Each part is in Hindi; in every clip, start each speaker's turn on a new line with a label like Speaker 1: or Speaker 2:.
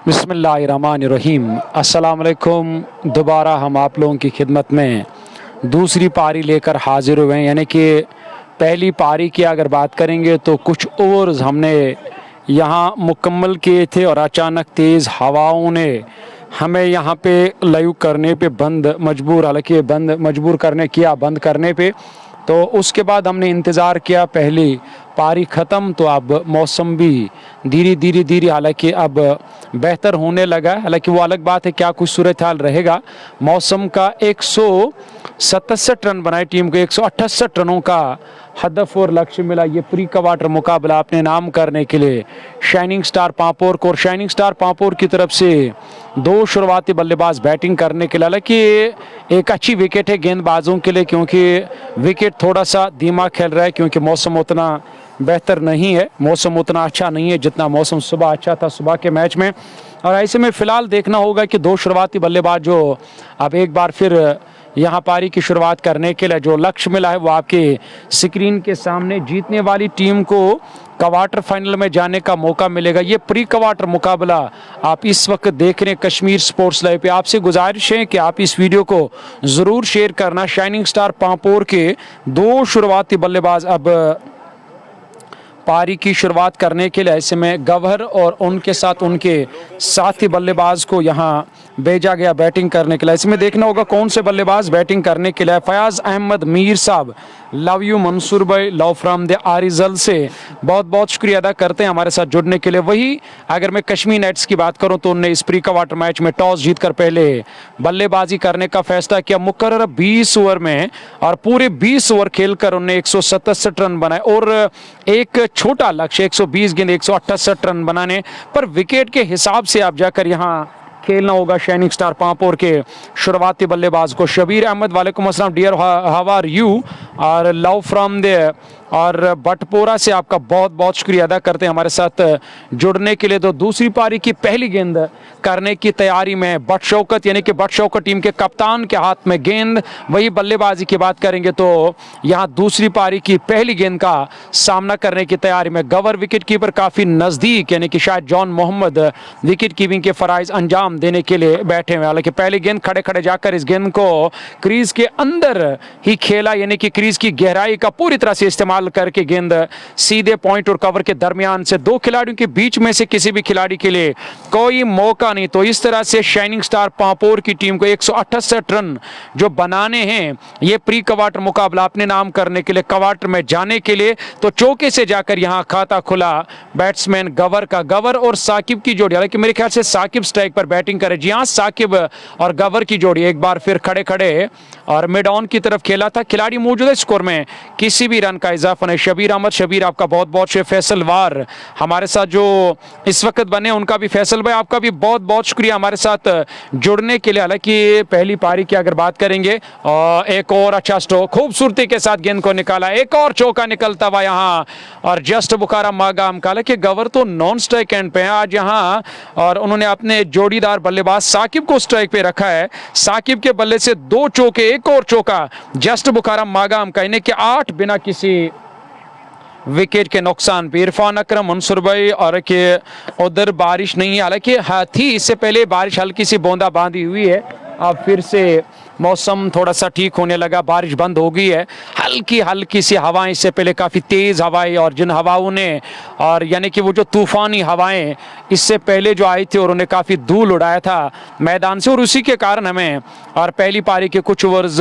Speaker 1: बिस्मिल्लाहिर्रहमानिर्रहीम। अस्सलाम वालेकुम। दोबारा हम आप लोगों की खिदमत में दूसरी पारी लेकर हाजिर हुए हैं। यानी कि पहली पारी की अगर बात करेंगे तो कुछ ओवर्स हमने यहाँ मुकम्मल किए थे और अचानक तेज़ हवाओं ने हमें यहाँ पे लाइव करने पे हालांकि मजबूर करने किया बंद करने पे। तो उसके बाद हमने इंतज़ार किया, पहली पारी ख़त्म तो अब मौसम भी धीरे हालांकि अब बेहतर होने लगा है। हालांकि वो अलग बात है क्या कुछ सूरत हाल रहेगा मौसम का। 167 रन बनाए टीम को, 168 रनों का हदफ और लक्ष्य मिला। ये प्री क्वार्टर मुकाबला अपने नाम करने के लिए शाइनिंग स्टार पांपोर को, और शाइनिंग स्टार पांपोर की तरफ से दो शुरुआती बल्लेबाज बैटिंग करने के लिए। हालांकि एक अच्छी विकेट है गेंदबाजों के लिए, क्योंकि विकेट थोड़ा सा धीमा खेल रहा है, क्योंकि मौसम उतना बेहतर नहीं है, मौसम उतना अच्छा नहीं है जितना मौसम सुबह अच्छा था सुबह के मैच में। और ऐसे में फ़िलहाल देखना होगा कि दो शुरुआती बल्लेबाज जो अब एक बार फिर यहाँ पारी की शुरुआत करने के लिए जो लक्ष्य मिला है वो आपके स्क्रीन के सामने। जीतने वाली टीम को क्वार्टर फाइनल में जाने का मौका मिलेगा। ये प्री क्वार्टर मुकाबला आप इस वक्त देख रहे हैं कश्मीर स्पोर्ट्स लाइव पे। आपसे गुजारिश है कि आप इस वीडियो को ज़रूर शेयर करना। शाइनिंग स्टार पांपोर के दो शुरुआती बल्लेबाज अब पारी की शुरुआत करने के लिए, ऐसे में गवहर और उनके साथ उनके साथी बल्लेबाज को यहाँ भेजा गया बैटिंग करने के लिए। इसमें देखना होगा कौन से बल्लेबाज बैटिंग करने के लिए। फयाज अहमद मीर साहब, लव यू मंसूर भाई, लव फ्रॉम द आरिजल से बहुत बहुत शुक्रिया अदा करते हैं हमारे साथ जुड़ने के लिए। वही अगर मैं कश्मीर नाइट्स की बात करूं तो उन्होंने इस प्री क्वार्टर मैच में टॉस जीतकर पहले बल्लेबाजी करने का फैसला किया। मुकर्रर 20 ओवर में और पूरे 20 ओवर खेलकर उन्होंने 167 रन बनाए और एक छोटा लक्ष्य 120 गेंद 168 रन बनाने पर। विकेट के हिसाब से आप जाकर यहाँ खेलना होगा शाइनिंग स्टार पांपोर के शुरुआती बल्लेबाज को। शबीर अहमद, वालेकुम अस्सलाम डियर, हाउ आर यू, और लव फ्रॉम द और बटपोरा से आपका बहुत बहुत शुक्रिया अदा करते हैं हमारे साथ जुड़ने के लिए। तो दूसरी पारी की पहली गेंद करने की तैयारी में बट शौकत, यानी कि बट शौकत टीम के कप्तान के हाथ में गेंद। वही बल्लेबाजी की बात करेंगे तो यहाँ दूसरी पारी की पहली गेंद का सामना करने की तैयारी में गवर विकेट कीपर काफ़ी नज़दीक, यानी कि शायद जॉन मोहम्मद विकेट कीपिंग के फ़राइज़ अंजाम देने के लिए बैठे हुए। हालांकि पहली गेंद खड़े खड़े जाकर इस गेंद को क्रीज के अंदर ही खेला, यानी कि क्रीज की गहराई का पूरी तरह से इस्तेमाल करके गेंद सीधे पॉइंट और कवर के दरमियान से दो खिलाड़ियों के बीच में से किसी भी खिलाड़ी के लिए कोई मौका नहीं। तो इस तरह से शाइनिंग स्टार पांपोर की टीम को 168 रन जो बनाने हैं ये प्री क्वार्टर मुकाबला अपने नाम करने के लिए, क्वार्टर में जाने के लिए। तो चौके से जाकर यहां खाता खुला बैट्समैन गवर का। गवर और साकिब की जोड़ी, हालांकि मेरे ख्याल से साकिब स्ट्राइक पर बैटिंग करे। जी हां, साकिब और गवर की जोड़ी एक बार फिर खड़े खड़े और मिड ऑन की तरफ खेला था। खिलाड़ी मौजूदा स्कोर में किसी भी रन का इजाफा नहीं। शबीर अहमद, शबीर आपका बहुत बहुत शुक्रिया। फैसल वार हमारे साथ जो इस वक्त बने उनका भी, फैसल भाई आपका भी बहुत बहुत शुक्रिया हमारे साथ जुड़ने के लिए। हालांकि पहली पारी की अगर बात करेंगे और एक और अच्छा स्ट्रोक खूबसूरती के साथ गेंद को निकाला, एक और चौका निकलता हुआ यहाँ और जस्ट बुखारा मागाम का। हालांकि गवर तो नॉन स्ट्राइक एंड पे है आज यहाँ और उन्होंने अपने जोड़ीदार बल्लेबाज साकिब को स्ट्राइक पे रखा है। साकिब के बल्ले से दो चौके, एक और चौका जस्ट बुखारा मागाम का, इन्हें कि 8 बिना किसी विकेट के नुकसान पे। इरफान अकरम, मंसूर भाई, और के उधर बारिश नहीं है, हालांकि थी इससे पहले बारिश हल्की सी बूंदाबांदी हुई है। अब फिर से मौसम थोड़ा सा ठीक होने लगा, बारिश बंद हो गई है। हल्की हल्की सी हवाएं, इससे पहले काफ़ी तेज़ हवाएं, और जिन हवाओं ने और यानी कि वो जो तूफ़ानी हवाएं इससे पहले जो आई थी और उन्हें काफ़ी धूल उड़ाया था मैदान से, और उसी के कारण हमें और पहली पारी के कुछ ओवर्स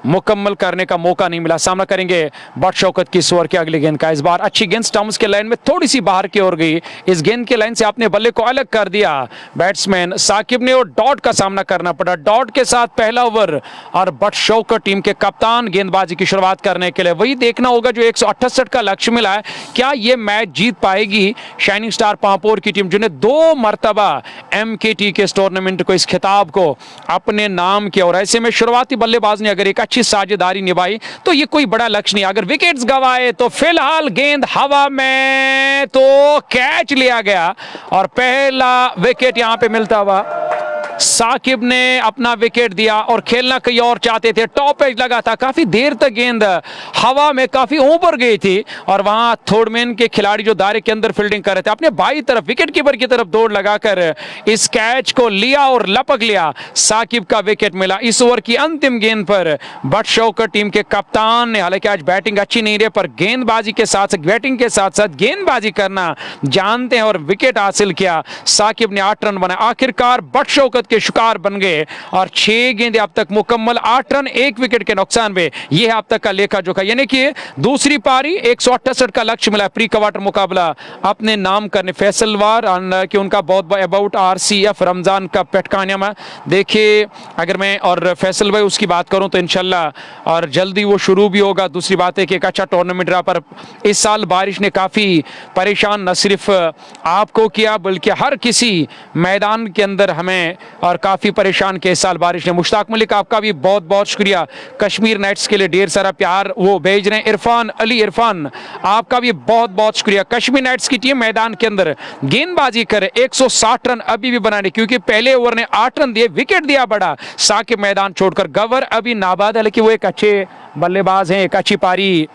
Speaker 1: मुकम्मल करने का मौका नहीं मिला। सामना करेंगे बट शौकत की इस ओवर के अगली गेंद का। इस बार अच्छी गेंद स्टम्प्स के लाइन में थोड़ी सी बाहर की ओर गई। इस गेंद के लाइन से आपने बल्ले को अलग कर दिया बैट्समैन साकिब ने और डॉट का सामना करना पड़ा। डॉट के साथ पहला ओवर और बट शौकत टीम के कप्तान गेंदबाजी की शुरुआत करने के लिए। वही देखना होगा जो 168 का लक्ष्य मिला है, क्या ये मैच जीत पाएगी शाइनिंग स्टार पांपोर की टीम, जिन्हें 2 मरतबा MKT के इस टूर्नामेंट को, इस खिताब को अपने नाम किया। और ऐसे में शुरुआती बल्लेबाज ने अगर एक अच्छी साझेदारी निभाई तो ये कोई बड़ा लक्ष्य नहीं। अगर विकेट्स गंवाए तो फिलहाल गेंद हवा में तो कैच लिया गया और पहला विकेट यहां पे मिलता हुआ साकिब ने अपना विकेट दिया और खेलना कहीं और चाहते थे, टॉप एज लगा था, काफी देर तक गेंद हवा में काफी ऊपर गई थी और वहां थर्डमैन के खिलाड़ी जो दायरे के अंदर फील्डिंग कर रहे थे अपने बाई तरफ विकेट कीपर की तरफ दौड़ लगाकर इस कैच को लिया और लपक लिया। साकिब का विकेट मिला। इस ओवर की अंतिम गेंद पर बट शौकत टीम के कप्तान ने, हालांकि आज बैटिंग अच्छी नहीं रही पर गेंदबाजी के साथ साथ बैटिंग के साथ साथ गेंदबाजी करना जानते हैं और विकेट हासिल किया। साकिब ने 8 रन बनाए, आखिरकार बट शौकत के शिकार बन गए और 6 गेंदें अब तक मुकम्मल, 8 रन 1 विकेट के नुकसान में। यह है अब तक का लेखा जोखा, यानी कि दूसरी पारी 168 का लक्ष्य मिला। प्री क्वार्टर मुकाबला अपने नाम करने फैसलवार कि उनका बहुत अबाउट आरसीएफ रमजान का पटकानिया में देखिए, अगर मैं और फैसल भाई उसकी बात करूं तो इंशाल्लाह और जल्दी वो शुरू भी होगा। दूसरी बात है कि एक अच्छा टूर्नामेंट रहा पर इस साल बारिश ने काफी परेशान न सिर्फ आपको किया बल्कि हर किसी मैदान के अंदर हमें और काफी परेशान किया इस साल बारिश ने। मुश्ताक मलिक आपका भी बहुत बहुत शुक्रिया, कश्मीर नाइट्स के लिए ढेर सारा प्यार वो भेज रहे हैं। इरफान अली, इरफान आपका भी बहुत बहुत शुक्रिया। कश्मीर नाइट्स की टीम मैदान के अंदर गेंदबाजी करे, 160 रन अभी भी बनाने, क्योंकि पहले ओवर ने 8 रन दिए, विकेट दिया बड़ा। साकिब मैदान छोड़कर, गवर अभी नाबाद है लेकिन वो एक अच्छे बल्लेबाज हैं, एक अच्छी पारी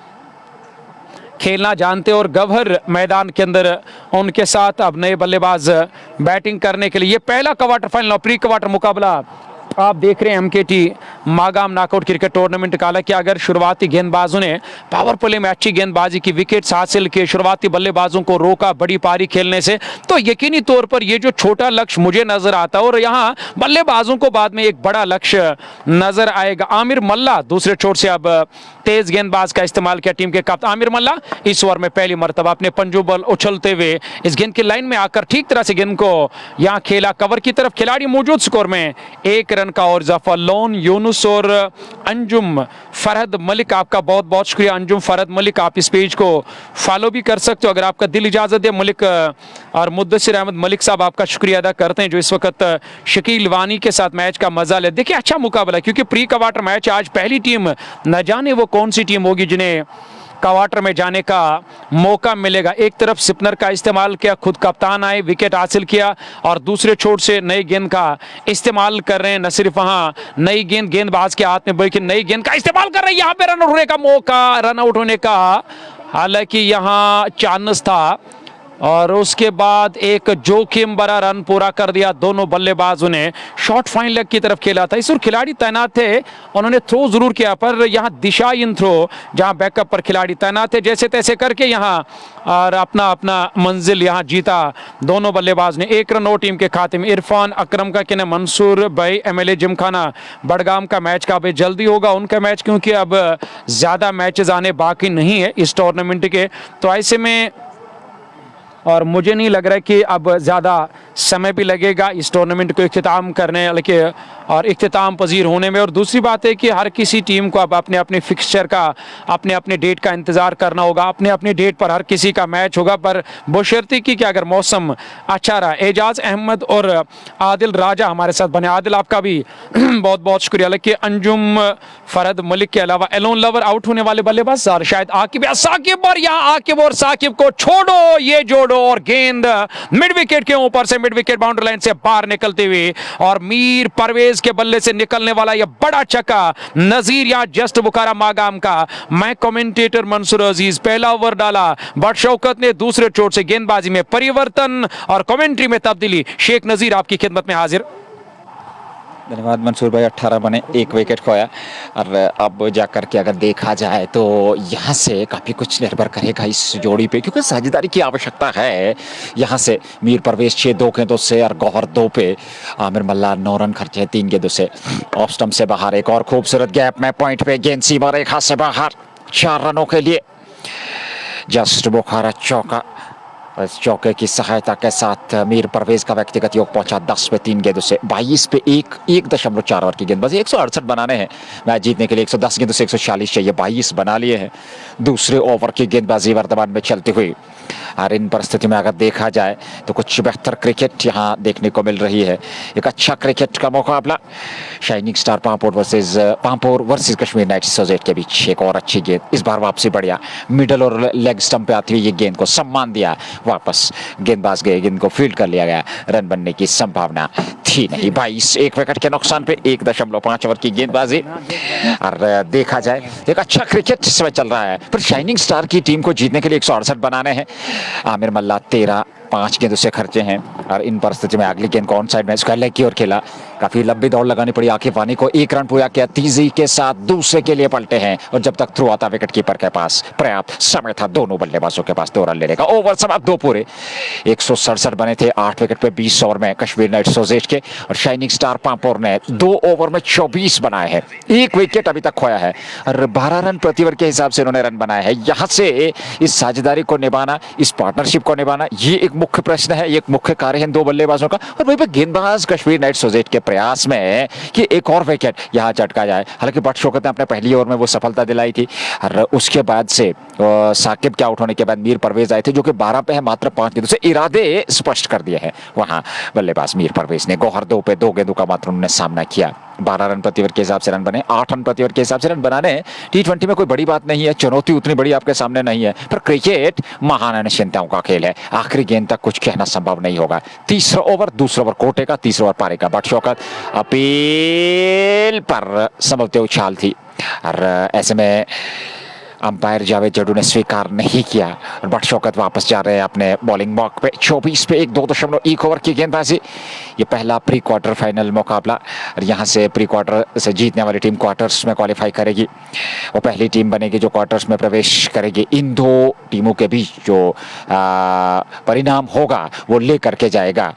Speaker 1: खेलना जानते और गवर मैदान के अंदर उनके साथ अब नए बल्लेबाज बैटिंग करने के लिए। ये पहला क्वार्टर फाइनल और प्री क्वार्टर मुकाबला आप देख रहे हैं MKT Magam knockout cricket tournament का। हालांकि अगर शुरुआती गेंदबाजों ने पावर प्ले में अच्छी गेंदबाजी की, विकेट्स हासिल किए, शुरुआती बल्लेबाजों को रोका बड़ी पारी खेलने से, तो यकीनी तौर पर ये जो छोटा लक्ष्य मुझे नजर आता है और यहाँ बल्लेबाजों को बाद में एक बड़ा लक्ष्य नजर आएगा। आमिर मल्ला दूसरे छोर से अब तेज गेंदबाज का इस्तेमाल किया टीम के कप्तान आमिर मल्ला। इस ओवर में पहली मरतबा अपने पंजो बल उछलते हुए इस गेंद की लाइन में आकर ठीक तरह से गेंद को यहाँ खेला, कवर की तरफ खिलाड़ी मौजूद, स्कोर में 1 रन का और इजाफा। लोन यूनुस और अंजुम फरहद मलिक, आपका बहुत बहुत शुक्रिया अंजुम फरहद मलिक। आप इस पेज को फॉलो भी कर सकते हो अगर आपका दिल इजाजत दे। मलिक और मुद्दसिर अहमद मलिक साहब आपका शुक्रिया अदा करते हैं जो इस वक्त शकील वानी के साथ मैच का मजा ले। देखिए अच्छा मुकाबला क्योंकि प्री क्वार्टर मैच आज पहली टीम, न जाने वो कौन सी टीम होगी जिन्हें क्वार्टर में जाने का मौका मिलेगा। एक तरफ स्पिनर का इस्तेमाल किया, खुद कप्तान आए, विकेट हासिल किया और दूसरे छोर से नई गेंद का इस्तेमाल कर रहे हैं। न सिर्फ वहां नई गेंद गेंदबाज के हाथ में बल्कि नई गेंद का इस्तेमाल कर रहे हैं। यहाँ पे रन आउट होने का मौका, रन आउट होने का हालांकि यहाँ चांस था और उसके बाद एक जोखिम भरा रन पूरा कर दिया दोनों बल्लेबाजों ने। शॉर्ट फाइन लेग की तरफ खेला था, इस ओर खिलाड़ी तैनात थे, उन्होंने थ्रो जरूर किया पर यहाँ दिशाहीन थ्रो, जहाँ बैकअप पर खिलाड़ी तैनात थे, जैसे तैसे करके यहाँ और अपना अपना मंजिल यहाँ जीता दोनों बल्लेबाज ने। 1 रन और टीम के खाते में। इरफान अकरम का कहना मंसूर भाई एमएलए जिमखाना बड़गाम का मैच का अब जल्दी होगा उनका मैच, क्योंकि अब ज्यादा मैचेस आने बाकी नहीं है इस टूर्नामेंट के, तो ऐसे में और मुझे नहीं लग रहा है कि अब ज़्यादा समय भी लगेगा इस टूर्नामेंट को इख्तिताम करने और इख्तिताम पजीर होने में। और दूसरी बात है कि हर किसी टीम को अब अपने अपने फिक्सचर का, अपने अपने डेट का इंतज़ार करना होगा, अपने अपने डेट पर हर किसी का मैच होगा, पर बशर्ते कि अगर मौसम अच्छा रहा। एजाज अहमद और आदिल राजा हमारे साथ बने। आदिल आपका भी बहुत बहुत शुक्रिया। हालांकि अंजुम फरहद मलिक के अलावा एलोन लवर आउट होने वाले बल्लेबाज शायद आकिब, साकिब, और यहाँ आकिब और साकिब को छोड़ो ये जोड़ो और गेंद मिड विकेट के ऊपर से, मिड विकेट बाउंड्री लाइन से बाहर निकलते हुए और मीर परवेज के बल्ले से निकलने वाला यह बड़ा छक्का। नजीर यहां जस्ट बुखारा मागाम का, मैं कमेंटेटर मंसूर अजीज। पहला ओवर डाला बट शौकत ने, दूसरे चोट से गेंदबाजी में परिवर्तन और कमेंट्री में तब्दीली। शेख नजीर आपकी खिदमत में हाजिर।
Speaker 2: धन्यवाद मंसूर भाई। 18 बने, 1 विकेट खोया और अब जाकर के अगर देखा जाए तो यहाँ से काफ़ी कुछ निर्भर करेगा इस जोड़ी पे, क्योंकि साझेदारी की आवश्यकता है। यहाँ से मीर परवेज 6 गेंदों से और गौहर 2 पे, आमिर मल्ला 9 रन खर्चे 3 गेंदों से। ऑफ स्टंप से बाहर एक और खूबसूरत गैप में पॉइंट पे गेंद सीमा रेखा से बाहर 4 रनों के लिए। जस्ट बुखारा चौका, इस चौके की सहायता के साथ मीर परवेज का व्यक्तिगत योग पहुंचा 10 पे 3 गेंदों से। 22 पे 1.4 ओवर की गेंदबाजी, 168 बनाने हैं मैच जीतने के लिए। 110 गेंदों से 140 चाहिए, 22 बना लिए हैं। दूसरे ओवर की गेंदबाजी वर्तमान में चलती हुई और इन परिस्थिति में अगर देखा जाए तो कुछ बेहतर क्रिकेट यहाँ देखने को मिल रही है। एक अच्छा क्रिकेट का मुकाबला Shining star Pampore versus Kashmir Knights Society के बीच। एक और अच्छी गेंद, इस बार वापसी बढ़िया, मिडल और लेग स्टंप पे आती हुई ये गेंद को सम्मान दिया, वापस गेंदबाज गए, गेंद को फील्ड कर लिया गया, रन बनने की संभावना थी। ही नहीं। 22 एक विकेट के नुकसान पे 1.5 ओवर की गेंदबाजी। और देखा जाए एक अच्छा क्रिकेट इस समय चल रहा है, पर शाइनिंग स्टार की टीम को जीतने के लिए 168 बनाने हैं। आमिर मल्ला 13 5 गेंद उससे खर्चे हैं और इन परिस्थिति में अगली गेंद को ऑन साइड में स्क्वायर लेग की ओर खेला। काफी लंबी दौड़ लगानी पड़ी आकिब वानी को, 1 रन पूरा किया, तेजी के साथ दूसरे के लिए पलटे हैं और जब तक थ्रू आता विकेट कीपर के पास पर्याप्त समय था दोनों बल्लेबाजों के पास 2 रन लेने का। ओवर समाप्त 2 पूरे, 167 बने थे 8 विकेट पे 20 ओवर में कश्मीर नाइट्स सोजेट के, और शाइनिंग स्टार पांपोर ने 2 ओवर में 24 बनाए हैं, 1 विकेट अभी तक खोया है और 12 रन प्रति ओवर के हिसाब से इन्होंने रन बनाए हैं। यहां से इस साझेदारी को निभाना, इस पार्टनरशिप को निभाना, ये एक मुख्य प्रश्न है, ये एक मुख्य कार्य है इन 2 बल्लेबाजों का। और वहीं पे गेंदबाज कश्मीर नाइट्स सोजेट के प्रयास में कि एक और विकेट यहां चटका जाए। हालांकि बट शौकत ने अपने पहली ओवर में वो सफलता दिलाई थी और उसके बाद से साकिब के आउट होने के बाद मीर परवेज आए थे जो कि 12 पे है, मात्र 5 गेंदों से इरादे स्पष्ट कर दिए हैं वहां बल्लेबाज मीर परवेज ने। गौहर 2 पे 2 गेंदों का मात्र उन्होंने सामना किया। 12 रन प्रति ओवर के हिसाब से रन बने, 8 रन प्रति ओवर के हिसाब से रन बनाने T20 में कोई बड़ी बात नहीं है, चुनौती उतनी बड़ी आपके सामने नहीं है, पर क्रिकेट महान अनिश्चितताओं का खेल है, आखिरी गेंद तक कुछ कहना संभव नहीं होगा। तीसरा ओवर, दूसरा ओवर कोटे का, तीसरा ओवर पारी का। बट शौकत अपील पर संभवतः उछाल थी और ऐसे में अंपायर जावेद जड्डू ने स्वीकार नहीं किया और बट शौकत वापस जा रहे हैं अपने बॉलिंग मॉक पे। 24 पे 2.1 ओवर की गेंदबाजी। ये पहला प्री क्वार्टर फाइनल मुकाबला और यहाँ से प्री क्वार्टर से जीतने वाली टीम क्वार्टर्स में क्वालिफाई करेगी, वो पहली टीम बनेगी जो क्वार्टर्स में प्रवेश करेगी। इन 2 टीमों के बीच जो परिणाम होगा वो लेकर के जाएगा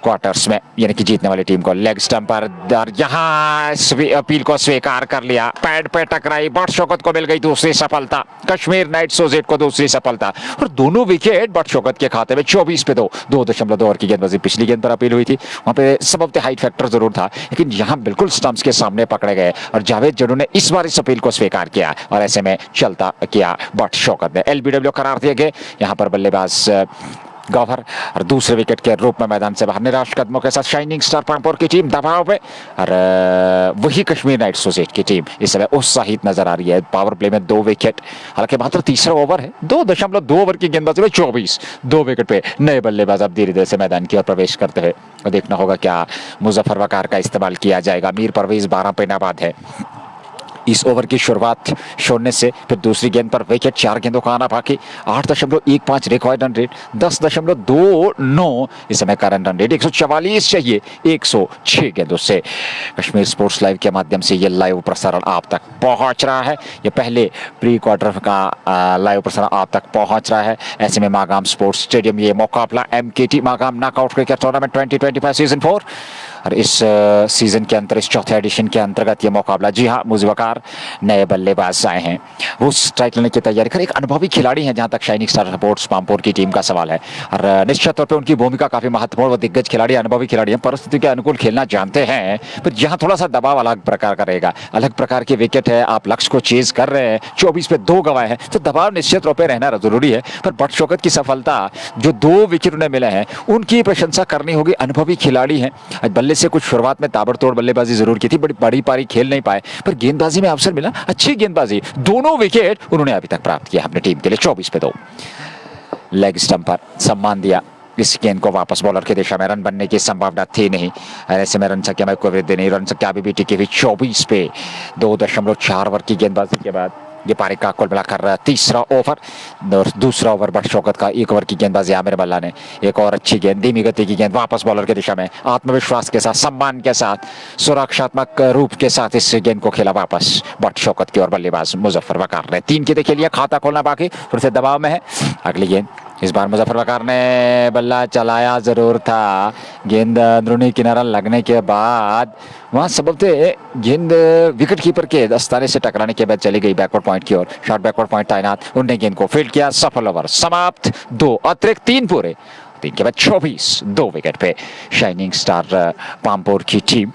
Speaker 2: क्वार्टर्स में, यानी कि जीतने वाली टीम को। लेग स्टंपर यहां अपील को स्वीकार कर लिया, पैड पे टकराई, बट शौकत को मिल गई दूसरी सफलता, कश्मीर नाइट्स सोजेट को दूसरी सफलता और दोनों विकेट बट शौकत के खाते में। 24 पे 2.2 ओवर की गेंदबाजी। पिछली गेंद पर अपील हुई थी, वहां पे सबब हाइट फैक्टर जरूर था, लेकिन यहां बिल्कुल स्टंप्स के सामने पकड़े गए और जावेद जड्डू ने इस बार इस अपील को स्वीकार किया और ऐसे में चलता किया बट शौकत ने। LBW करार दिए गए। यहाँ पर बल्लेबाज गौहर और दूसरे विकेट के रूप में मैदान से बाहर। निराश कदमों के साथ शाइनिंग स्टार पांपोर की टीम दबाव में और वही कश्मीर नाइट्स सोजेट की टीम इस समय उत्साहित नजर आ रही है। पावर प्ले में 2 विकेट, हालांकि मात्र तीसरा ओवर है, 2.2 ओवर की गेंदबाजी में 24, 2 विकेट पे नए बल्लेबाज अब धीरे धीरे से मैदान की ओर प्रवेश करते हैं और देखना होगा क्या मुजफ्फर वकार का इस्तेमाल किया जाएगा। मीर परवेज 12 पे नाबाद है। इस ओवर की शुरुआत शून्य से, फिर दूसरी गेंद पर विकेट, 4 गेंदों का आना बाकी। 8.15 रिकॉर्ड रन रेट, 10.29 इस समय का रन रेट। 144 चाहिए 106 गेंदों से। कश्मीर स्पोर्ट्स लाइव के माध्यम से ये लाइव प्रसारण आप तक पहुंच रहा है। ये पहले प्री क्वार्टर का लाइव प्रसारण आप तक पहुंच रहा है। ऐसे में मागाम स्पोर्ट्स स्टेडियम ये मुकाबला MKT Magam knockout cricket tournament 2025 season 4 और इस सीजन के अंतर, इस चौथे एडिशन के अंतर्गत ये मुकाबला। जी हाँ, मुजवकार नए बल्लेबाज आए हैं, वो स्ट्राइक लेने की तैयारी कर, एक अनुभवी खिलाड़ी हैं जहां तक शाइनिंग स्टार स्पोर्ट्स पांपोर की टीम का सवाल है और निश्चित तौर पे उनकी भूमिका काफी महत्वपूर्ण, वो दिग्गज खिलाड़ी, अनुभवी खिलाड़ी हैं, परिस्थिति के अनुकूल खेलना जानते हैं, पर यहाँ थोड़ा सा दबाव अलग प्रकार का रहेगा, अलग प्रकार की विकेट है, आप लक्ष्य को चेज कर रहे हैं, 24 पे 2 गंवाए हैं, तो दबाव निश्चित रूप से रहना जरूरी है। पर बट शौकत की सफलता, जो 2 विकेट उन्हें मिले हैं, उनकी प्रशंसा करनी होगी। अनुभवी खिलाड़ी हैं, बल्ले से कुछ शुरुआत में ताबड़तोड़ बल्लेबाजी जरूर की थी, बड़ी पारी खेल नहीं पाए, पर गेंदबाजी में अवसर मिला, अच्छी गेंदबाजी, दोनों विकेट उन्होंने अभी तक प्राप्त किया अपनी टीम के लिए। 24 पे 2 लेग स्टंप पर सम्मान दिया, इस गेंद को वापस बॉलर की दिशा में, रन बनने की संभावना थी नहीं, ऐसे में रन संख्या में कोई वृद्धि नहीं, रन संख्या अभी भी टिकी हुई 24 पे 2.4 ओवर की गेंदबाजी के बाद। ये पारी का कुल मिलाकर तीसरा ओवर और दूसरा ओवर बट शौकत का 1 ओवर की गेंदबाजी आमिर मल्ला ने, एक और अच्छी गेंद, धीमी गति की गेंद वापस बॉलर की दिशा में, आत्मविश्वास के साथ, सम्मान के साथ, सुरक्षात्मक रूप के साथ इस गेंद को खेला वापस बट शौकत की ओर बल्लेबाज मुजफ्फर वकार ने। 3 के देखिए लिया, खाता खोलना बाकी, फिर से दबाव में है। अगली गेंद, इस बार मुजफ्फर वकार ने बल्ला चलाया जरूर था, गेंद अंदरूनी किनारा लगने के बाद वहां सबबते गेंद विकेट कीपर के दस्ताने से टकराने के बाद चली गई बैकवर्ड पॉइंट की ओर, शॉर्ट बैकवर्ड पॉइंट तैनात, उन्होंने गेंद को फील्ड किया, सफल ओवर समाप्त। 2 अतिरिक्त 3 पूरे, 3 के बाद 24, 2 विकेट पे शाइनिंग स्टार पांपोर की टीम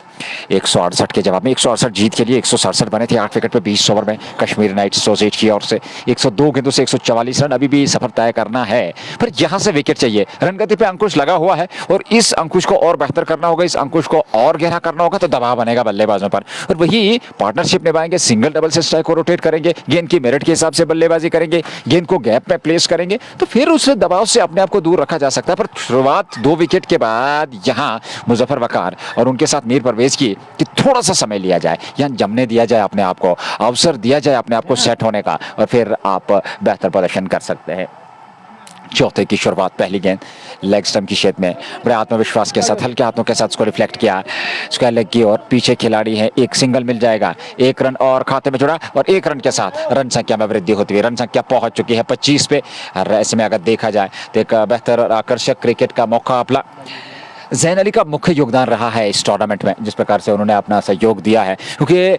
Speaker 2: 168 के जवाब में 168 जीत के लिए 167 बने थे 8 विकेट पे 20 ओवर में कश्मीर नाइट एसोसिएट की ओर से। 102 गेंदों से 144 रन, अभी भी सफर तय करना है, पर यहां से विकेट चाहिए। रनगति पे अंकुश लगा हुआ है और इस अंकुश को और बेहतर करना होगा, इस अंकुश को और गहरा करना होगा, तो दबाव बनेगा बल्लेबाजों पर। और वही पार्टनरशिप निभाएंगे, सिंगल डबल से स्ट्राइक को रोटेट करेंगे, गेंद की मेरिट के हिसाब से बल्लेबाजी करेंगे, गेंद को गैप में प्लेस करेंगे, तो फिर उस दबाव से अपने आप को दूर रखा जा सकता है। पर शुरुआत 2 विकेट के बाद यहां मुजफ्फर वकार और उनके साथ मीर परवेज की कि थोड़ा सा समय लिया जाए, यहां जमने दिया जाए, अपने आप को अवसर दिया जाए अपने आप को सेट होने का, और फिर आप बेहतर प्रदर्शन कर सकते हैं। चौथे की शुरुआत, पहली गेंद लेग स्टंप की शेप में, बड़े आत्मविश्वास के साथ, हल्के हाथों के साथ उसको रिफ्लेक्ट किया स्क्वायर लेग की ओर। पीछे खिलाड़ी है, एक सिंगल मिल जाएगा, 1 रन और खाते में जुड़ा, और 1 रन के साथ रन संख्या में वृद्धि होती हुई रन संख्या पहुंच चुकी है 25 पे। और ऐसे में अगर देखा जाए तो एक बेहतर और आकर्षक क्रिकेट का मौका अपना ज़ैन अली का मुख्य योगदान रहा है इस टूर्नामेंट में, जिस प्रकार से उन्होंने अपना सहयोग दिया है, क्योंकि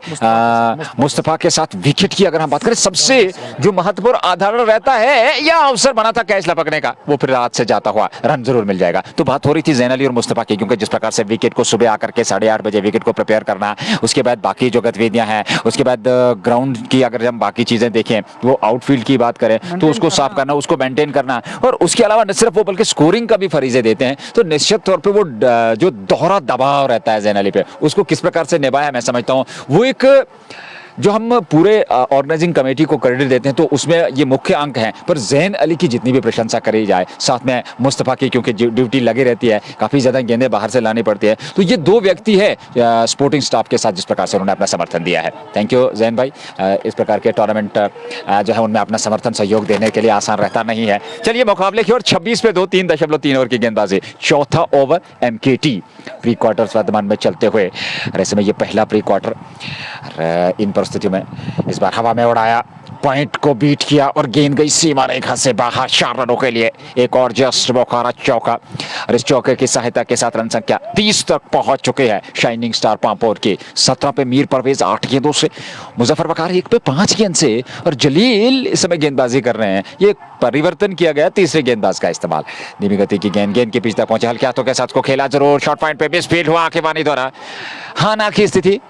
Speaker 2: मुस्तफा के साथ विकेट की अगर हम बात करें, सबसे जो महत्वपूर्ण आधार रहता है या अवसर बना था कैच लपकने का, वो फिर रात से जाता हुआ रन जरूर मिल जाएगा। तो बात हो रही थी ज़ैन अली और मुस्तफा की, क्योंकि जिस प्रकार से विकेट को सुबह आकर के 8:30 बजे विकेट को प्रिपेयर करना, उसके बाद बाकी जो गतिविधियां हैं, उसके बाद ग्राउंड की अगर हम बाकी चीजें देखें, वो आउटफील्ड की बात करें तो उसको साफ करना, उसको मेंटेन करना, और उसके अलावा न सिर्फ वो बल्कि स्कोरिंग का भी फरीजे देते हैं। तो निश्चित तौर पर वो जो दोहरा दबाव रहता है ज़ैन अली पे, उसको किस प्रकार से निभाया, मैं समझता हूं वो एक, जो हम पूरे ऑर्गेनाइजिंग कमेटी को क्रेडिट देते हैं तो उसमें ये मुख्य अंक हैं, पर ज़ैन अली की जितनी भी प्रशंसा करी जाए, साथ में मुस्तफा की, क्योंकि ड्यूटी लगी रहती है, काफ़ी ज़्यादा गेंदें बाहर से लानी पड़ती है, तो ये 2 व्यक्ति है स्पोर्टिंग स्टाफ के साथ जिस प्रकार से उन्होंने अपना समर्थन दिया है। थैंक यू ज़ैन भाई। इस प्रकार के टूर्नामेंट जो है उनमें अपना समर्थन सहयोग देने के लिए आसान रहता नहीं है। चलिए मुकाबले की ओर, 26 पे 2, 3.3 ओवर की गेंदबाजी, चौथा ओवर MKT प्री क्वार्टर्स वर्तमान में चलते हुए, और ऐसे में ये पहला प्री क्वार्टर इन परिस्थितियों में इस बार हवा में उड़ाया, पॉइंट को बीट किया और गेंद गई सीमा रेखा से बाहर 4 रनों के लिए। एक और जस्ट बोखारा चौका, और इस चौके की सहायता के साथ रन संख्या 30 तक पहुंच चुके हैं शाइनिंग स्टार पांपोर की। 17 पे मीर परवेज 8 गेंदों से, मुजफ्फर वकार 1 पे 5 गेंद से, और जलील इस समय गेंदबाजी कर रहे हैं। ये परिवर्तन किया गया तीसरे गेंदबाज का इस्तेमाल, धीमी गति की गेंद के बीच तक पहुंचे, हल्के हाथों के साथ को खेला जरूर, शॉर्ट पॉइंट पे मिस फील्ड हुआ आखिरवानी द्वारा, हाँ ना की स्थिति,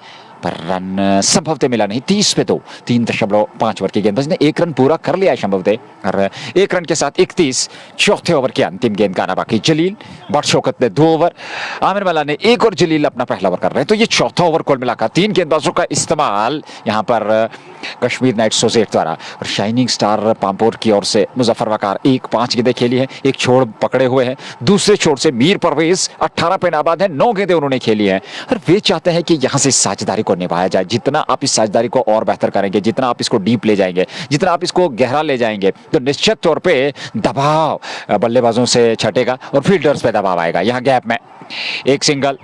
Speaker 2: पर रन संभवतः मिला नहीं। 30 पे 2, 3.5 ओवर की गेंदबाजी ने 1 रन पूरा कर लिया है संभवतः, और 1 रन के साथ 31। चौथे ओवर की अंतिम गेंद का आना बाकी, जलील बदशौकत ने 2 ओवर, आमिर मल्ला ने 1 और जलील अपना पहला ओवर कर रहे हैं। तो ये चौथा ओवर कुल मिलाकर 3 गेंदबाजों का इस्तेमाल यहाँ पर कश्मीर नाइट एसोसिएट द्वारा, और शाइनिंग स्टार पांपोर की ओर से मुजफ्फर वकार 5 गेंदें खेली है, 1 छोड़ पकड़े हुए हैं। दूसरे छोड़ से मीर परवेज 18 पे नाबाद है, 9 गेंदें उन्होंने खेली हैं, और वे चाहते हैं कि यहाँ से साझेदारी को निभाया जाए। जितना आप इस साझेदारी को और बेहतर करेंगे, जितना आप इसको डीप ले जाएंगे, जितना आप इसको गहरा ले जाएंगे, तो निश्चित तौर पे दबाव बल्लेबाजों से छटेगा और फील्डर्स पे दबाव आएगा। यहाँ गैप में एक सिंगल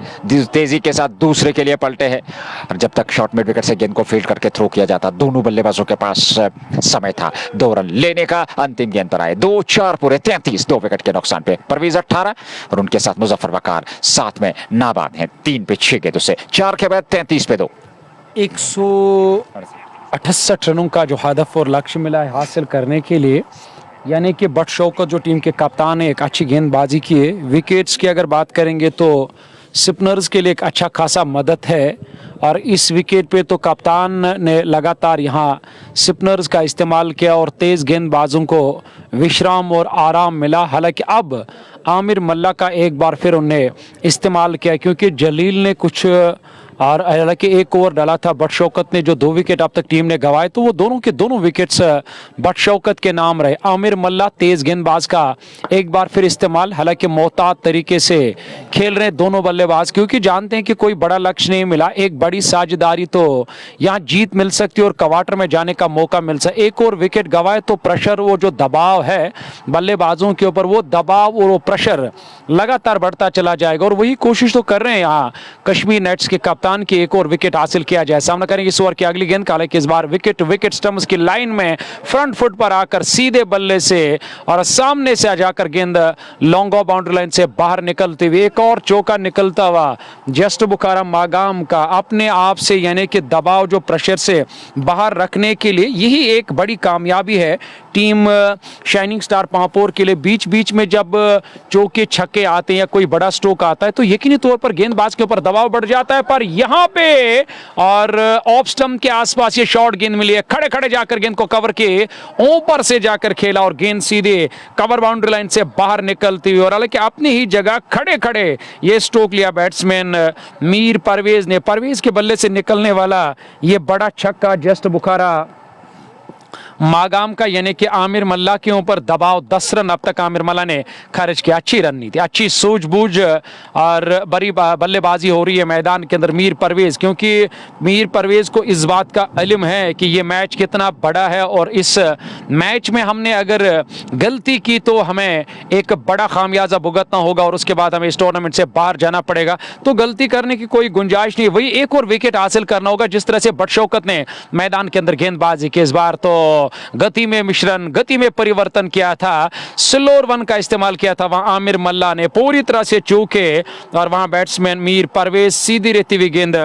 Speaker 2: तेजी के साथ दूसरे के लिए पलटे हैं, और जब तक शॉर्ट मिड विकेट से गेंद को फील्ड करके थ्रो किया जाता, दोनों बल्लेबाजों के पास समय था 2 रन लेने का। अंतिम गेंद पर आए 2-4 पूरे 33, 2 विकेट के नुकसान पे परवेज 18, और उनके साथ मुजफ्फर वकार साथ में नाबाद हैं 3 पे 6 गेंदों से। 4 के बाद 33 पे 2,
Speaker 1: 168 रनों का जो हदफ और लक्ष्य मिला है हासिल करने के लिए, यानी कि बदशौकत जो टीम के कप्तान ने एक अच्छी गेंदबाजी की है। विकेट्स की अगर बात करेंगे तो स्पिनर्स के लिए एक अच्छा खासा मदद है, और इस विकेट पे तो कप्तान ने लगातार यहाँ स्पिनर्स का इस्तेमाल किया और तेज़ गेंदबाजों को विश्राम और आराम मिला। हालांकि अब आमिर मल्ला का एक बार फिर उन्हें इस्तेमाल किया, क्योंकि जलील ने कुछ, और हालांकि 1 ओवर डाला था, बदशौकत ने जो 2 विकेट अब तक टीम ने गंवाए, तो वो दोनों के दोनों विकेट्स बदशौकत के नाम रहे। आमिर मल्ला तेज गेंदबाज का एक बार फिर इस्तेमाल, हालांकि मोहतात तरीके से खेल रहे दोनों बल्लेबाज, क्योंकि जानते हैं कि कोई बड़ा लक्ष्य नहीं मिला, एक बड़ी साझेदारी तो यहाँ जीत मिल सकती है और क्वार्टर में जाने का मौका मिल सकता है। 1 और विकेट गंवाए तो प्रेशर, वो जो दबाव है बल्लेबाजों के ऊपर, वो दबाव और वो प्रेशर लगातार बढ़ता चला जाएगा, और वही कोशिश तो कर रहे हैं यहाँ कश्मीर नाइट्स के कप्तान की 1 और विकेट हासिल किया जाए। सामना करेंगे इस ओवर की अगली गेंद का, हालांकि इस बार विकेट स्टंप्स की लाइन में फ्रंट फुट पर आकर सीधे बल्ले से और सामने से जाकर गेंद लॉन्ग ऑफ बाउंड्री लाइन से बाहर निकलते हुए एक और चौका निकलता हुआ जस्ट बुखारा मागाम का अपने आप से, यानी कि दबाव जो प्रेशर से बाहर रखने के लिए, यही एक बड़ी कामयाबी है टीम शाइनिंग स्टार पांपोर के लिए बीच बीच में जब चौके छक्के आते हैं या कोई बड़ा स्ट्रोक आता है तो यकीनी तौर पर गेंदबाज के ऊपर दबाव बढ़ जाता है, पर यहां पे और ऑफ स्टंप के आसपास ये शॉर्ट गेंद मिली है, खड़े खड़े जाकर गेंद को कवर के ऊपर से जाकर खेला और गेंद सीधे कवर बाउंड्री लाइन से बाहर निकलती हुई, और हालांकि अपनी ही जगह खड़े खड़े ये स्ट्रोक लिया बैट्समैन मीर परवेज ने। परवेज के बल्ले से निकलने वाला ये बड़ा छक्का जस्ट बुखारा मागाम का यानी कि आमिर मल्ला के ऊपर दबाव 10 रन अब तक आमिर मल्ला ने खर्च किया। अच्छी रणनीति, अच्छी सूझबूझ और बड़ी बल्लेबाजी हो रही है मैदान के अंदर मीर परवेज, क्योंकि मीर परवेज को इस बात का इल्म है कि ये मैच कितना बड़ा है और इस मैच में हमने अगर गलती की तो हमें एक बड़ा खामियाजा भुगतना होगा और उसके बाद हमें इस टूर्नामेंट से बाहर जाना पड़ेगा। तो गलती करने की कोई गुंजाइश नहीं, वही एक और विकेट हासिल करना होगा जिस तरह से बदशौकत ने मैदान के अंदर गेंदबाजी की। इस बार तो गति में मिश्रण, गति में परिवर्तन किया था, स्लोअर वन का इस्तेमाल किया था वहां आमिर मल्ला ने, पूरी तरह से चूके और वहां बैट्समैन मीर परवेज सीधी रहती हुई गेंद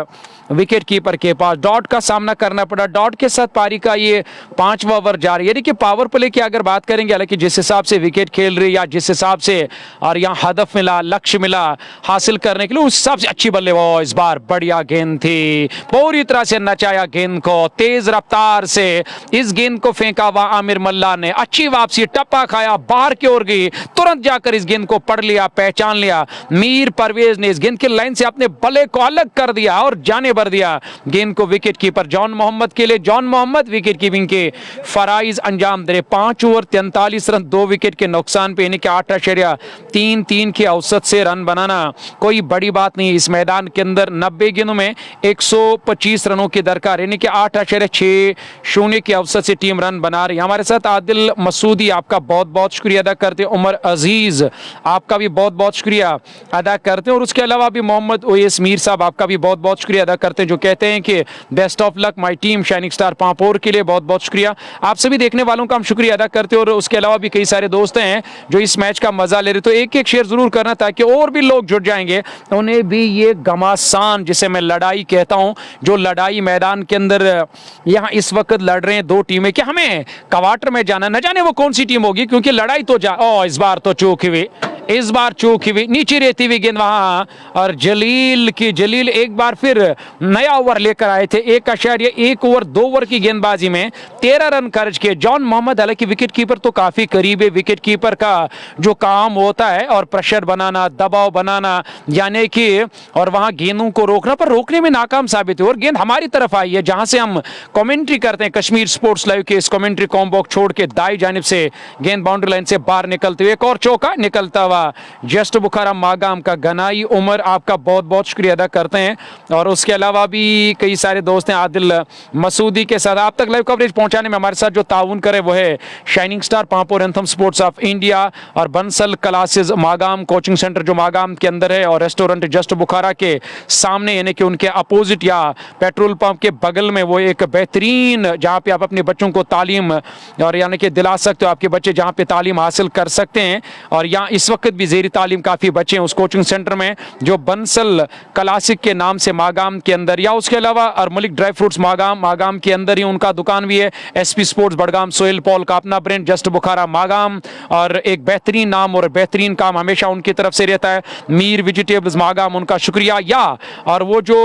Speaker 1: विकेट कीपर के पास, डॉट का सामना करना पड़ा। डॉट के साथ पारी का ये 5वां ओवर जा रही है। देखिए पावर प्ले की अगर बात करेंगे, हालांकि जिस हिसाब से विकेट खेल रही या जिस हिसाब से और यहाँ हदफ मिला, लक्ष्य मिला हासिल करने के लिए, उस हिसाब से अच्छी बल्लेबाज इस बार बढ़िया गेंद थी, पूरी तरह से नचाया गेंद को, तेज रफ्तार से इस गेंद को फेंका हुआ आमिर मल्ला ने, अच्छी वापसी, टप्पा खाया, बाहर की ओर गई, तुरंत जाकर इस गेंद को पढ़ लिया, पहचान लिया मीर परवेज ने, इस गेंद की लाइन से अपने बल्ले को अलग कर दिया और जाने भर दिया गेंद को विकेट कीपर जॉन मोहम्मद के लिए। जॉन मोहम्मद विकेट कीपिंग के फराइज अंजाम दे, 5 ओवर 43 रन 2 विकेट के नुकसान पे, यानी कि 8.33 के औसत से रन बनाना कोई बड़ी बात नहीं इस मैदान के अंदर। 90 गेंदों में 125 रनों की दरकार, यानी कि 8.60 के औसत से टीम रन बना रही है। हमारे साथ आदिल मसूदी, आपका बहुत बहुत शुक्रिया अदा करते हैं। उमर अजीज, आपका भी बहुत बहुत शुक्रिया अदा करते हैं। और उसके अलावा भी मोहम्मद ओएस मीर साहब, आपका भी बहुत बहुत शुक्रिया अदा करते हैं, जो कहते हैं कि best of luck my team shining star Pampore के लिए बहुत बहुत शुक्रिया। आप सभी देखने वालों का हम शुक्रिया अदा करते हैं। और उसके अलावा भी कई सारे दोस्त हैं जो इस मैच का मजा ले रहे, तो एक एक शेयर जरूर करना ताकि और भी लोग जुड़ जाएंगे, उन्हें भी ये घमासान जिसे मैं लड़ाई कहता हूं, जो लड़ाई मैदान के अंदर यहां इस वक्त लड़ रहे हैं दो टीमें, कि हमें क्वार्टर में जाना, न जाने वो कौन सी टीम होगी, क्योंकि लड़ाई तो इस बार तो चूक हुई, इस बार चूक हुई, नीचे रहती हुई गेंद वहां, और जलील एक बार फिर नया ओवर लेकर आए थे। 1 ओवर 2 ओवर की गेंदबाजी में 13 रन खर्च किए। जॉन मोहम्मद, हालांकि विकेट कीपर तो काफी करीब है, विकेट कीपर का जो काम होता है और प्रेशर बनाना, दबाव बनाना, यानी कि और वहां गेंदों को रोकना, पर रोकने में नाकाम साबित हुए और गेंद हमारी तरफ आई है जहां से हम कमेंट्री करते हैं कश्मीर स्पोर्ट्स लाइव के इस कमेंट्री कॉम्बॉक्स छोड़ के दाई जानिब से गेंद बाउंड्री लाइन से बाहर निकलते हुए एक और चौका निकलता हुआ जस्ट बुखारा मागाम का। गनाई उमर, आपका बहुत बहुत शुक्रिया अदा करते हैं। और उसके अलावा भी कई सारे दोस्त हैं आदिल मसूदी के साथ। आप तक लाइव कवरेज पहुंचाने में हमारे साथ जो ताउन करे वो है shining star Pampore, anthem sports of India और Bansal classes Magam coaching centre जो मागाम के अंदर है, और रेस्टोरेंट जस्ट बुखारा के सामने, यानी कि उनके अपोजिट या पेट्रोल पंप के बगल में, वो एक बेहतरीन जहां पे आप अपने बच्चों को तालीम और यानी कि दिला सकते हो, आपके बच्चे जहां पे तालीम हासिल कर सकते हैं। और यहाँ इस वक्त भी ज़ेरी तालीम काफ़ी बच्चे हैं उस कोचिंग सेंटर में जो बंसल क्लासिक के नाम से मागाम के अंदर, या उसके अलावा और मलिक ड्राई फ्रूट्स मागाम के अंदर ही उनका दुकान भी है। SP sports Budgam, Sohail Paul का अपना ब्रांड जस्ट बुखारा मागाम, और एक बेहतरीन नाम और बेहतरीन काम हमेशा उनकी तरफ से रहता है। मीर वेजिटेबल्स मागाम, उनका शुक्रिया। या और वो जो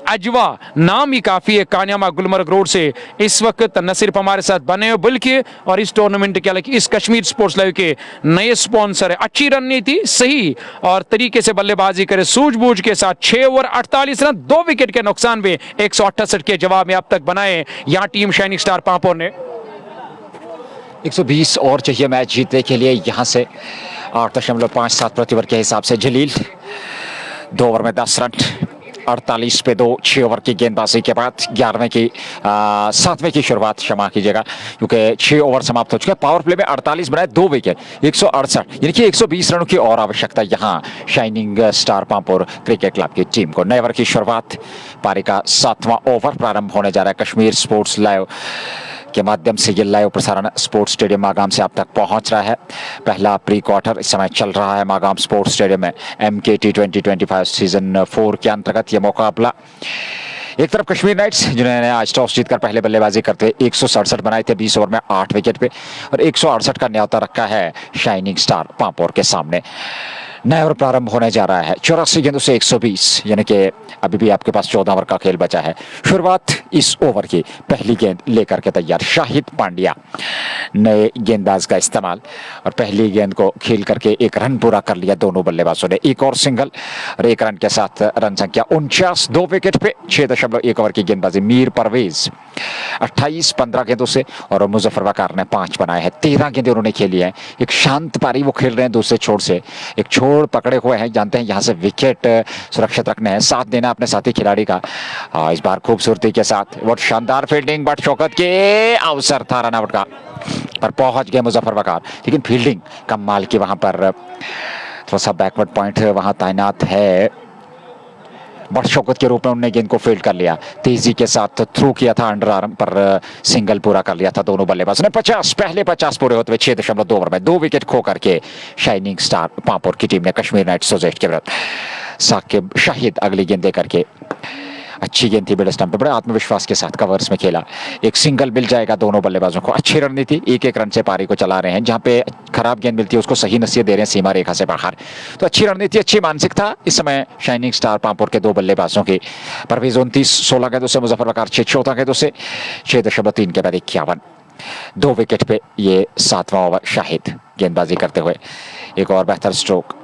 Speaker 1: अजवा नाम ही काफ़ी है, कान्यामा गुलमर्ग रोड से इस वक्त न सिर्फ हमारे साथ बने हो बल्कि और इस टूर्नामेंट के हालांकि इस कश्मीर स्पोर्ट्स लाइव के नए स्पॉन्सर है। अच्छी रणनीति, सही और तरीके से बल्लेबाजी करे सूझबूझ के साथ, 6 ओवर 48 रन 2 विकेट के नुकसान में 168 के जवाब में अब तक बनाए यहां टीम शाइनिंग स्टार पांपोर ने।
Speaker 2: 120 और चाहिए मैच जीतने के लिए। यहाँ से 8.57 प्रति ओवर के हिसाब से जलील 2 ओवर में 10 रन, 48 पे 2, 6 ओवर की गेंदबाजी के बाद 7वें की शुरुआत क्षमा कीजिएगा, क्योंकि 6 ओवर समाप्त हो चुके हैं। पावर प्ले में 48 बनाए, 2 विकेट, 168, यानी कि 120 रनों की और आवश्यकता यहाँ shining star Pampore cricket club की टीम को। नए ओवर की शुरुआत, पारी का 7वां ओवर प्रारंभ होने जा रहा है। कश्मीर स्पोर्ट्स लाइव के माध्यम से ये लाइव प्रसारण स्पोर्ट्स स्टेडियम मागाम से आप तक पहुंच रहा है। पहला प्री क्वार्टर इस समय चल रहा है मागाम स्पोर्ट्स स्टेडियम में। MK T20 25 सीजन 4 के अंतर्गत ये मुकाबला एक तरफ कश्मीर नाइट्स जिन्होंने आज टॉस जीतकर पहले बल्लेबाजी करते हुए 167 बनाए थे 20 ओवर में 8 विकेट पे, और 168 का न्यौता रखा है शाइनिंग स्टार पांपोर के सामने। नया ओवर प्रारंभ होने जा रहा है 84 गेंदों से 120, यानी कि अभी भी आपके पास 14 ओवर का खेल बचा है। शुरुआत इस ओवर की पहली गेंद लेकर के तैयार शाहिद पांड्या, नए गेंदबाज का इस्तेमाल, और पहली गेंद को खेल करके एक रन पूरा कर लिया दोनों बल्लेबाजों ने। एक और सिंगल और एक रन के साथ रन संख्या 49, 2 विकेट पे 6.1 ओवर की गेंदबाजी। मीर परवेज 28-15 गेंदों से, और मुजफ्फर वकार ने 5 बनाए हैं। 13 गेंदें उन्होंने खेली हैं। एक शांत पारी वो खेल रहे हैं दूसरे छोर से, एक छोड़ पकड़े हुए हैं, जानते हैं यहाँ से विकेट सुरक्षित रखने हैं, साथ देना अपने साथी खिलाड़ी का। इस बार खूबसूरती के साथ बहुत शानदार फील्डिंग, बट शौकत के अवसर था रनआउट का, पर पहुंच गए मुजफ्फर वकार, लेकिन फील्डिंग कमाल की वहां पर थोड़ा सा बैकवर्ड पॉइंट वहां तैनात है। बट शौकत के रूप में उन्होंने गेंद को फील्ड कर लिया, तेजी के साथ थ्रू किया था अंडर आर्म पर, सिंगल पूरा कर लिया था दोनों बल्लेबाजों ने। 50 पहले 50 पूरे होते हुए 6.2 ओवर में 2 विकेट खो करके शाइनिंग स्टार पांपोर की टीम ने कश्मीर नाइट्स के विरुद्ध साकिब शाहिद अगली गेंद दे करके, अच्छी गेंद थी मिड स्टंप पे, बड़े आत्मविश्वास के साथ कवर्स में खेला। एक सिंगल मिल जाएगा दोनों बल्लेबाजों को। अच्छी रणनीति, एक रन से पारी को चला रहे हैं। जहां पे खराब गेंद मिलती है उसको सही नसीहत दे रहे हैं सीमा रेखा से बाहर। तो अच्छी रणनीति, अच्छी मानसिकता इस समय शाइनिंग स्टार पांपोर के दो बल्लेबाजों की। परवेज 29 16 गेंदों से, मुजफ्फर वकार 6 14 गेंदों से, 6.3 के बाद 51, 2 विकेट पे ये 7वां ओवर शाहिद गेंदबाजी करते हुए। एक और बेहतर स्ट्रोक,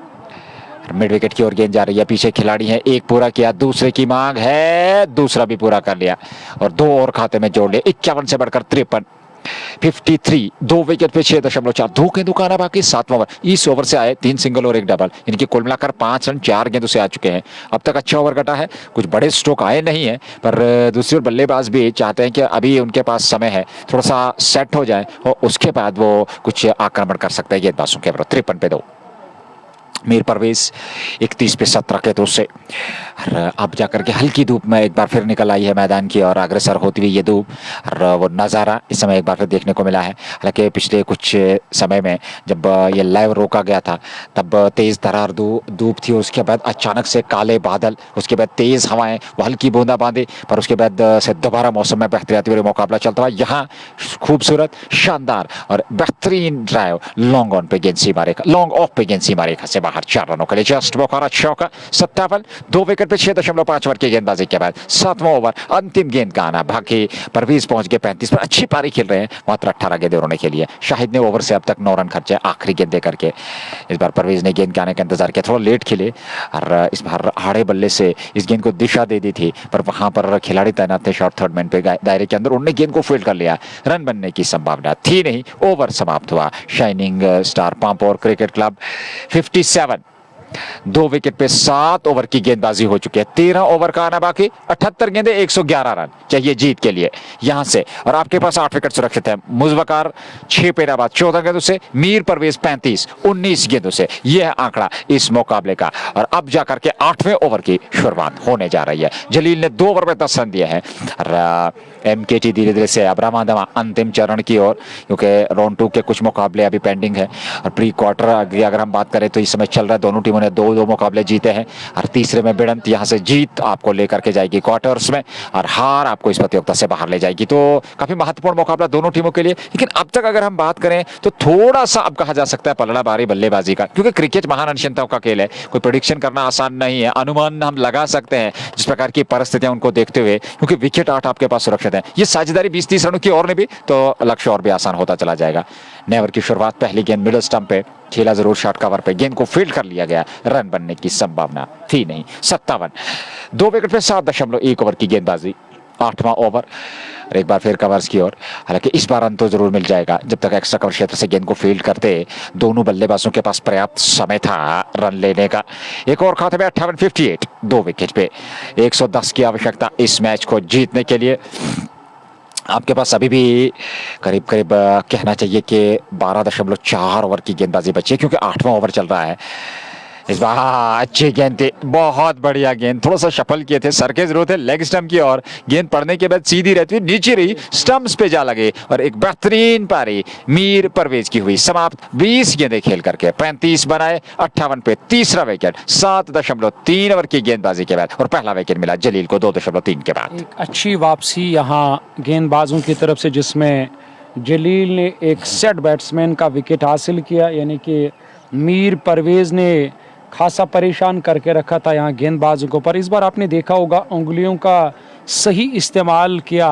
Speaker 2: मिड विकेट की ओर गेंद जा रही है, पीछे खिलाड़ी है, एक पूरा किया, दूसरे की मांग है, दूसरा भी पूरा कर लिया और 2 और खाते में जोड़ लिया। 51 से बढ़कर 53, 53, 2 विकेट पे 6.4, 2 गेंदों का आना बाकी 7वां ओवर। इस ओवर से आए 3 सिंगल और 1 डबल, इनकी कुल मिलाकर 5 रन 4 गेंदों से आ चुके हैं। अब तक अच्छा ओवर कटा है, कुछ बड़े स्ट्रोक आए नहीं है, पर दूसरी ओर बल्लेबाज भी चाहते हैं कि अभी उनके पास समय है, थोड़ा सा सेट हो जाए और उसके बाद वो कुछ आक्रमण कर सकते हैं गेंदबाजों के विरुद्ध। 53 पे 2। मीर परवेज 31 पे 17 के 2 से। अब जाकर के हल्की धूप में एक बार फिर निकल आई है मैदान की और अग्रसर होती हुई ये धूप, और वो नज़ारा इस समय एक बार फिर देखने को मिला है। हालांकि पिछले कुछ समय में जब ये लाइव रोका गया था तब तेज़ तरार धूप थी, उसके बाद अचानक से काले बादल, उसके बाद तेज़ हवाएं, वो हल्की बूंदाबांदी, पर उसके बाद से दोबारा मौसम में बेहतरी आती हुई मुकाबला चलता हुआ। यहाँ खूबसूरत, शानदार और बेहतरीन ड्राइव लॉन्ग ऑन पे गेंद सीमा रेखा, लॉन्ग ऑफ पे गेंद सीमा रेखा से बाहर, 4 रनों के लिए जस्ट बोखारा चौका। 57, 2 विकेट पे 6.5 ओवर की गेंदबाजी के बाद 7वां ओवर, अंतिम गेंद का आना बाकी। परवेज पहुंच गए 35 पर, अच्छी पारी खेल रहे हैं, मात्र 18 गेंदें उन्होंने खेली है। शाहिद ने ओवर से अब तक 9 रन खर्चे आखिरी गेंद देकर के। इस बार परवेज ने गेंद के आने का इंतजार किया, थोड़ा लेट खेले और इस बार आड़े बल्ले से इस गेंद को दिशा दे दी थी, पर वहां पर खिलाड़ी तैनात थे शॉर्ट थर्ड मैन पे दायरे के अंदर, उन्होंने गेंद को फील्ड कर लिया। रन बनने की संभावना थी नहीं, ओवर समाप्त हुआ। Shining star Pampore cricket club 57, 2 wicket पे 7 ओवर की गेंदबाजी हो चुकी है। 13 ओवर का आना बाकी, 78 गेंदे, 111 रन चाहिए जीत के लिए यहां से, और आपके पास 8 विकेट सुरक्षित है। मुजवकार 6 पेराबाद 14 गेंदों से, मीर परवेज 35 19 गेंदों से। यह है आंकड़ा इस मुकाबले का, और अब जाकर के 8वें ओवर की शुरुआत होने जा रही है। जलील ने 2 ओवर में 10 रन दिए हैं। एमकेटी धीरे धीरे से अब रामादमा अंतिम चरण की ओर, क्योंकि राउंड 2 के कुछ मुकाबले अभी पेंडिंग है, और प्री क्वार्टर अगर हम बात करें तो इस समय चल रहा है। दोनों टीमों ने 2-2 मुकाबले जीते हैं, और तीसरे में भिड़ंत, यहां से जीत आपको लेकर के जाएगी क्वार्टर्स में, और हार आपको इस प्रतियोगिता से बाहर ले जाएगी। तो काफी महत्वपूर्ण मुकाबला दोनों टीमों के लिए। लेकिन अब तक अगर हम बात करें तो थोड़ा सा अब कहा जा सकता है पलड़ा भारी बल्लेबाजी का, क्योंकि क्रिकेट महान अनिश्चितताओं का खेल है, कोई प्रेडिक्शन करना आसान नहीं है। अनुमान हम लगा सकते हैं जिस प्रकार की परिस्थितियां उनको देखते हुए, क्योंकि विकेट 8 आपके पास सुरक्षित है। ये साझेदारी 20-30 रनों की और नहीं भी तो लक्ष्य और भी आसान होता चला जाएगा। नए ओवर की शुरुआत, पहली गेंद मिडल स्टंप पे खेला, जरूर शॉर्ट कवर पे, गेंद को फील्ड कर लिया गया, रन बनने की संभावना थी नहीं। 57, 2 विकेट पे 7.1 ओवर की गेंदबाजी, 8वां ओवर। एक बार फिर कवर्स की ओर, हालांकि इस बार रन तो जरूर मिल जाएगा। जब तक एक्स्ट्रा कवर क्षेत्र से गेंद को फील्ड करते दोनों बल्लेबाजों के पास पर्याप्त समय था रन लेने का। एक और खाते में 58, 58, 2 विकेट पे 110 की आवश्यकता इस मैच को जीतने के लिए। आपके पास अभी भी करीब करीब कहना चाहिए कि 12.4 ओवर की गेंदबाजी बची है, क्योंकि 8वां ओवर चल रहा है। इस बार अच्छी गेंद थी, बहुत बढ़िया गेंद, थोड़ा सा शफल किए थे, सर के जरूरत है लेग स्टंप की, और गेंद पड़ने के बाद सीधी रहती हुई नीचे रही, स्टंप्स पे जा लगे और एक बेहतरीन पारी मीर परवेज की हुई समाप्त। 20 गेंदें खेल करके 35 बनाए 58 पे तीसरा विकेट 7.3 ओवर की गेंदबाजी के बाद, और पहला विकेट मिला जलील को 2.3 के बाद।
Speaker 1: एक अच्छी वापसी यहाँ गेंदबाजों की तरफ से, जिसमें जलील ने एक सेट बैट्समैन का विकेट हासिल किया, यानी कि मीर परवेज ने खासा परेशान करके रखा था यहाँ गेंदबाजों को। पर इस बार आपने देखा होगा उंगलियों का सही इस्तेमाल किया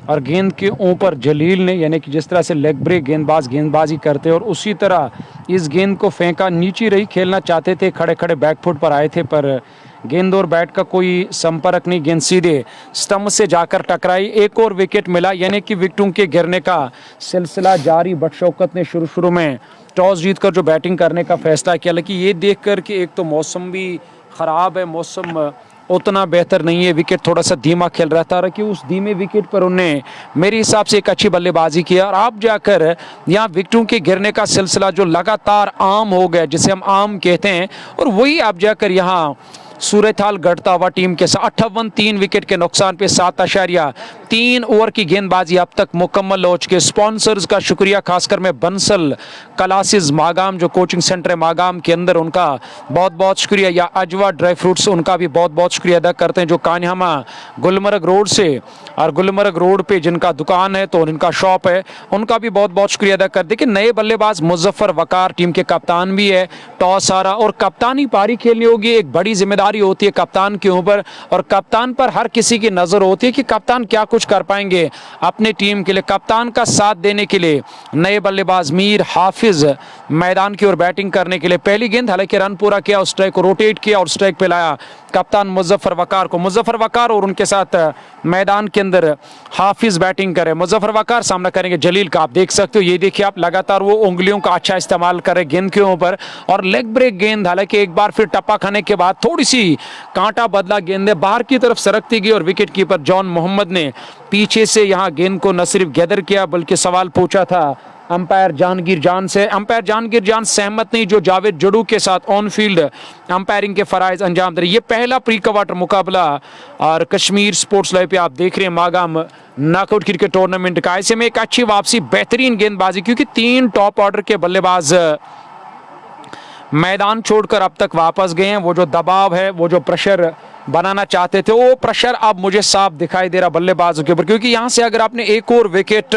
Speaker 1: और गेंद के ऊपर जलील ने, यानी कि जिस तरह से लेग ब्रेक गेंदबाज गेंदबाजी करते हैं और उसी तरह इस गेंद को फेंका, नीचे रही, खेलना चाहते थे, खड़े खड़े बैकफुट पर आए थे, पर गेंद और बैट का कोई संपर्क नहीं, गेंद सीधे स्टंप से जाकर टकराई। एक और विकेट मिला, यानी कि विकेटों के गिरने का सिलसिला जारी। बदशौकत ने शुरू में टॉस जीतकर जो बैटिंग करने का फैसला किया, लेकिन ये देखकर कि एक तो मौसम भी ख़राब है, मौसम उतना बेहतर नहीं है, विकेट थोड़ा सा धीमा खेल रहा था, कि उस धीमे विकेट पर उन्हें मेरे हिसाब से एक अच्छी बल्लेबाजी किया और आप जाकर यहाँ विकेटों के गिरने का सिलसिला जो लगातार आम हो गया, जिसे हम आम कहते हैं, और वही आप जाकर यहाँ सूरत हाल घटता हुआ टीम के साथ 58 3 विकेट के नुकसान पे 7.3 ओवर की गेंदबाजी अब तक मुकम्मल हो चुके। स्पॉन्सर्स का शुक्रिया, खासकर मैं बंसल क्लासेस मागाम जो कोचिंग सेंटर है मागाम के अंदर, उनका बहुत बहुत शुक्रिया, या अजवा ड्राई फ्रूट्स, उनका भी बहुत बहुत शुक्रिया अदा करते हैं, जो कान्यामा गुलमर्ग रोड से और गुलमर्ग रोड पे जिनका दुकान है तो उनका शॉप है, उनका भी बहुत बहुत शुक्रिया अदा करते। कि नए बल्लेबाज मुजफ्फर वकार टीम के कप्तान भी है, टॉस हारा और कप्तानी पारी खेलनी होगी, एक बड़ी जिम्मेदारी होती है कप्तान के ऊपर, और कप्तान पर हर किसी की नजर होती है कि कप्तान क्या कुछ कर पाएंगे अपने टीम के लिए। कप्तान का साथ देने के लिए नए बल्लेबाज मीर हाफिज मैदान की ओर बैटिंग करने के लिए, पहली गेंद हालांकि रन पूरा किया, स्ट्राइक को रोटेट किया और स्ट्राइक पे लाया कप्तान मुजफ्फर वकार को। मुजफ्फर वकार और उनके साथ मैदान के अंदर हाफिज बैटिंग करे, मुजफ्फर वकार सामना करेंगे जलील का। आप देख सकते हो, ये देखिए आप, लगातार वो उंगलियों का अच्छा इस्तेमाल करे गेंद के ऊपर, और लेग ब्रेक गेंद, हालांकि एक बार फिर टप्पा खाने के बाद थोड़ी सी कांटा बदला, गेंद बाहर की तरफ सरकती गई और विकेट कीपर जॉन मोहम्मद ने पीछे से यहां गेंद को न सिर्फ गैदर किया बल्कि सवाल पूछा था अंपायर जहांगीर जान से। अंपायर जहांगीर जान सहमत नहीं, जो जावेद जडू के साथ ऑन फील्ड अंपायरिंग के फराइज अंजाम दे रहे। ये पहला प्री क्वार्टर मुकाबला और कश्मीर स्पोर्ट्स लाइव पे आप देख रहे हैं मागाम नॉकआउट क्रिकेट टूर्नामेंट का। ऐसे में एक अच्छी वापसी, बेहतरीन गेंदबाजी, क्योंकि 3 टॉप ऑर्डर के बल्लेबाज मैदान छोड़कर अब तक वापस गए हैं। वो जो दबाव है, वो जो प्रेशर बनाना चाहते थे, वो प्रेशर अब मुझे साफ दिखाई दे रहा बल्लेबाजों के ऊपर, क्योंकि यहां से अगर आपने एक और विकेट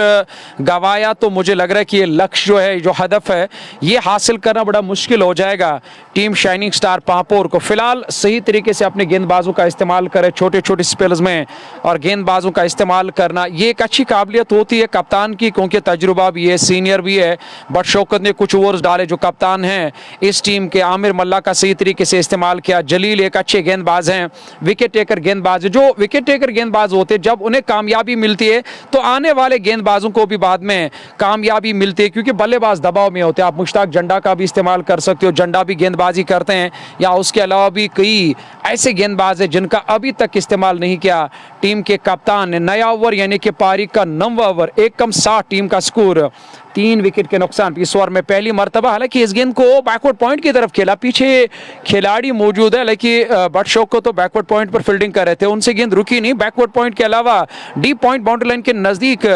Speaker 1: गवाया तो मुझे लग रहा है कि ये लक्ष्य जो है, जो हदफ है, ये हासिल करना बड़ा मुश्किल हो जाएगा टीम शाइनिंग स्टार पापोर को। फिलहाल सही तरीके से अपने गेंदबाजों का इस्तेमाल करें छोटे छोटे स्पेल्स में, और गेंदबाजों का इस्तेमाल करना ये एक अच्छी काबिलियत होती है कप्तान की, क्योंकि तजुर्बा भी है, सीनियर भी है। बदशौकत ने कुछ ओवर्स डाले, जो कप्तान हैं इस टीम के, आमिर मल्ला का सही तरीके से इस्तेमाल किया। जलील एक अच्छे गेंदबाज हैं, विकेट टेकर गेंदबाज, जो विकेट टेकर गेंदबाज होते हैं, जब उन्हें कामयाबी मिलती है तो आने वाले गेंदबाजों को भी बाद में कामयाबी मिलती है, क्योंकि बल्लेबाज दबाव में होते हैं। आप मुश्ताक जंडा का भी इस्तेमाल कर सकते हो, जंडा भी गेंदबाजी करते हैं, या उसके अलावा भी कई ऐसे गेंदबाज हैं जिनका अभी तक इस्तेमाल नहीं किया टीम के कप्तान ने। नया ओवर यानी कि पारी का 9वां ओवर, 1-60 टीम का स्कोर, 3 विकेट के नुकसान। इस ओवर में पहली मर्तबा, हालांकि इस गेंद को बैकवर्ड पॉइंट की तरफ खेला, पीछे खिलाड़ी मौजूद है, लेकिन बदशौकत तो बैकवर्ड पॉइंट पर फील्डिंग कर रहे थे, उनसे गेंद रुकी नहीं। बैकवर्ड पॉइंट के अलावा डीप पॉइंट बाउंड्री लाइन के नजदीक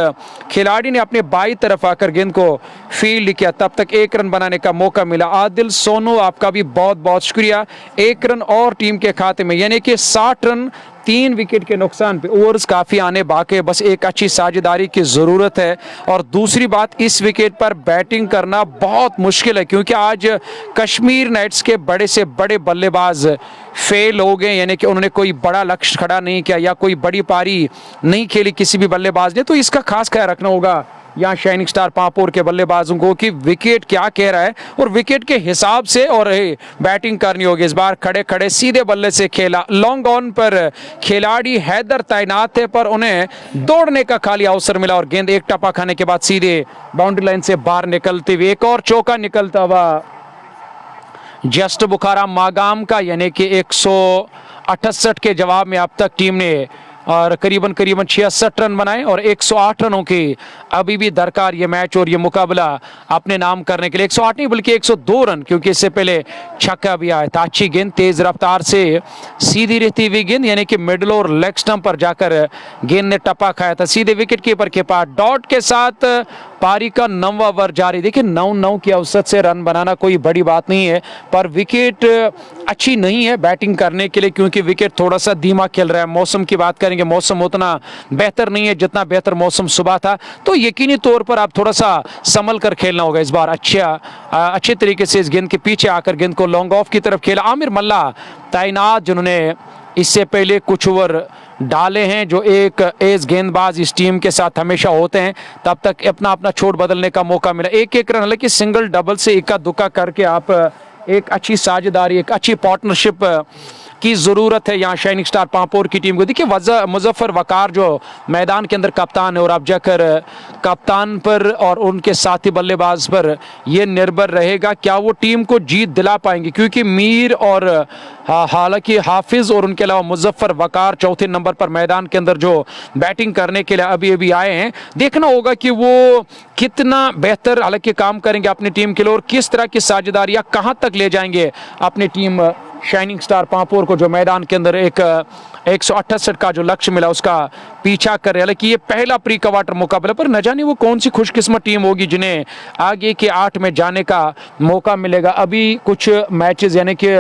Speaker 1: खिलाड़ी ने अपने बाई तरफ आकर गेंद को फील्ड किया, तब तक 1 रन बनाने का मौका मिला। आदिल सोनू, आपका भी बहुत बहुत शुक्रिया, 1 रन और टीम के खाते में, यानी कि 60 रन 3 विकेट के नुकसान पे। ओवर्स काफी आने बाकी है, बस एक अच्छी साझेदारी की जरूरत है। और दूसरी बात, इस विकेट पर बैटिंग करना बहुत मुश्किल है, क्योंकि आज कश्मीर नाइट्स के बड़े से बड़े बल्लेबाज फेल हो गए, यानी कि उन्होंने कोई बड़ा लक्ष्य खड़ा नहीं किया या कोई बड़ी पारी नहीं खेली किसी भी बल्लेबाज ने। तो इसका खास ख्याल रखना होगा यहाँ शाइनिंग स्टार पापोर के बल्लेबाजों को कि विकेट क्या कह रहा है, और विकेट के हिसाब से और बैटिंग करनी होगी। इस बार खड़े खड़े सीधे बल्ले से खेला, लॉन्ग ऑन पर खिलाड़ी हैदर तैनात थे, पर उन्हें दौड़ने का खाली अवसर मिला और गेंद एक टप्पा खाने के बाद सीधे बाउंड्री लाइन से बाहर निकलते हुए एक और चौका निकलता हुआ जस्ट बुखारा मागाम का, यानी कि 168 के जवाब में अब तक टीम ने और करीबन करीबन 66 रन बनाए और 108 रनों की अभी भी दरकार ये मैच और ये मुकाबला अपने नाम करने के लिए। 108 नहीं बल्कि 102 रन, क्योंकि इससे पहले छक्का भी आया था। अच्छी गेंद तेज रफ्तार से सीधी रहती हुई गेंद, यानी कि मिडल और लेग स्टंप पर जाकर गेंद ने टप्पा खाया था सीधे विकेट कीपर के पास। डॉट के साथ पारी का 9वां ओवर जारी। देखिए 9 की औसत से रन बनाना कोई बड़ी बात नहीं है, पर विकेट अच्छी नहीं है बैटिंग करने के लिए, क्योंकि विकेट थोड़ा सा धीमा खेल रहा है। मौसम की बात करेंगे, मौसम उतना बेहतर नहीं है जितना बेहतर मौसम सुबह था, तो यकीनी तौर पर आप थोड़ा सा संभल कर खेलना होगा इस बार। अच्छे तरीके से इस गेंद के पीछे आकर गेंद को लॉन्ग ऑफ की तरफ खेला। आमिर मल्ला तैनात, जिन्होंने इससे पहले कुछ ओवर डाले हैं, जो एक एज गेंदबाज इस टीम के साथ हमेशा होते हैं, तब तक अपना अपना छोड़ बदलने का मौका मिला। एक रन, हालांकि सिंगल डबल से इक्का दुक्का करके आप एक अच्छी साझेदारी, एक अच्छी पार्टनरशिप की ज़रूरत है यहाँ शाइनिंग स्टार पांपोर की टीम को। देखिए मुजफ्फर वकार जो मैदान के अंदर कप्तान है, और अब जाकर कप्तान पर और उनके साथी बल्लेबाज पर यह निर्भर रहेगा क्या वो टीम को जीत दिला पाएंगे, क्योंकि मीर और हालांकि हाफिज और उनके अलावा मुजफ्फर वकार चौथे नंबर पर मैदान के अंदर जो बैटिंग करने के लिए अभी अभी आए हैं। देखना होगा कि वो कितना बेहतर हालांकि काम करेंगे अपनी टीम के लिए, और किस तरह की साझेदारियां कहां तक ले जाएंगे अपनी टीम शाइनिंग स्टार पांपोर को, जो मैदान के अंदर एक 168 का जो लक्ष्य मिला उसका पीछा कर रहे हैं। हालांकि ये पहला प्री क्वार्टर मुकाबला, पर न जाने वो कौन सी खुशकिस्मत टीम होगी जिन्हें आगे के 8 में जाने का मौका मिलेगा। अभी कुछ मैचेस यानी कि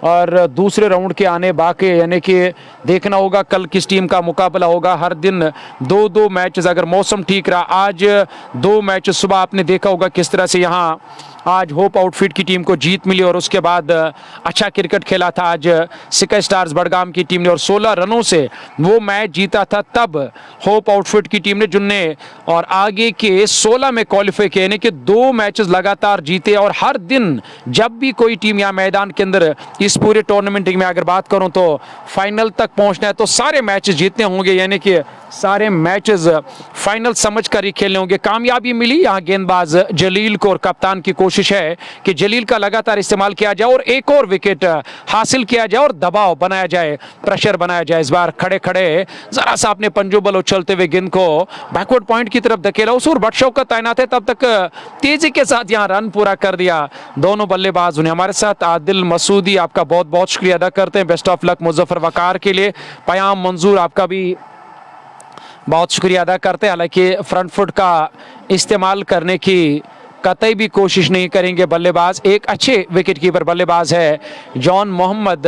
Speaker 1: और दूसरे राउंड के आने बाकी, यानी कि देखना होगा कल किस टीम का मुकाबला होगा। हर दिन 2-2 मैचेस, अगर मौसम ठीक रहा आज 2 मैच सुबह आपने देखा होगा किस तरह से यहाँ आज होप आउटफिट की टीम को जीत मिली, और उसके बाद अच्छा क्रिकेट खेला था आज सिका स्टार्स बड़गाम की टीम ने, और 16 रनों से वो मैच जीता था तब होप आउटफिट की टीम ने, जिनने और आगे के 16 में क्वालिफाई किए, यानी कि 2 मैचेस लगातार जीते। और हर दिन जब भी कोई टीम यहाँ मैदान के अंदर इस पूरे टूर्नामेंट में अगर बात करूं तो फाइनल तक पहुंचना है तो सारे मैचेस जीतने होंगे, यानी कि सारे मैचेस फाइनल समझकर ही खेलने होंगे। कामयाबी मिली यहाँ गेंदबाज जलील को, और कप्तान की कोशिश है कि जलील का लगातार इस्तेमाल किया जाए और एक और विकेट हासिल किया जाए और दबाव बनाया जाए, प्रेशर बनाया जाए। इस बार खड़े खड़े जरा सा अपने पंजों बल उछलते हुए गेंद को बैकवर्ड पॉइंट की तरफ धकेला। उस और बटशॉ का तैनात है, तब तक तेजी के साथ यहाँ रन पूरा कर दिया दोनों बल्लेबाज। उन्हें हमारे साथ आदिल मसूदी, आपका बहुत बहुत शुक्रिया अदा करते हैं। बेस्ट ऑफ लक मुजफ्फर वकार के लिए। पयाम मंजूर, आपका भी बहुत शुक्रिया अदा करते हैं। हालांकि फ्रंट फुट का इस्तेमाल करने की कतई भी कोशिश नहीं करेंगे बल्लेबाज। एक अच्छे विकेट कीपर बल्लेबाज है जॉन मोहम्मद,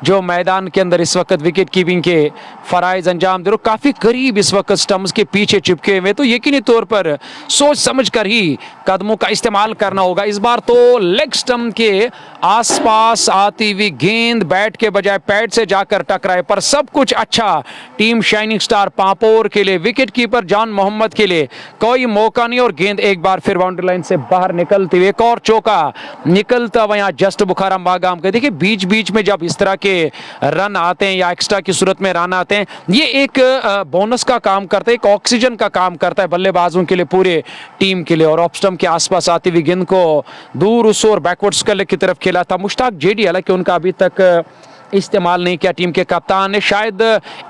Speaker 1: जो मैदान के अंदर इस वक्त विकेट कीपिंग के फराइज अंजाम दे रहे, काफी करीब इस वक्त स्टंप्स के पीछे चिपके हुए, तो यकीनी तौर पर सोच समझकर ही कदमों का इस्तेमाल करना होगा। इस बार तो लेग स्टंप के आसपास आती हुई गेंद बैट के बजाय पैड से जाकर टकराए, पर सब कुछ अच्छा टीम शाइनिंग स्टार पांपोर के लिए। विकेट कीपर जॉन मोहम्मद के लिए कोई मौका नहीं, और गेंद एक बार फिर बाउंड्री लाइन से बाहर निकलती हुई, एक और चौका निकलता हुआ यहाँ जस्ट बुखाराम बागाम का। देखिए बीच बीच में जब इस तरह के रन आते हैं या एक्स्ट्रा की सूरत में रन आते हैं, ये एक बोनस का काम करता है, एक ऑक्सीजन का काम करता है बल्लेबाजों के लिए, पूरे टीम के लिए। और ऑफ स्टंप के आसपास आती हुई गेंद को दूर उस और बैकवर्ड स्कल की तरफ खेला था मुश्ताक जेडी, हालांकि उनका अभी तक इस्तेमाल नहीं किया टीम के कप्तान ने। शायद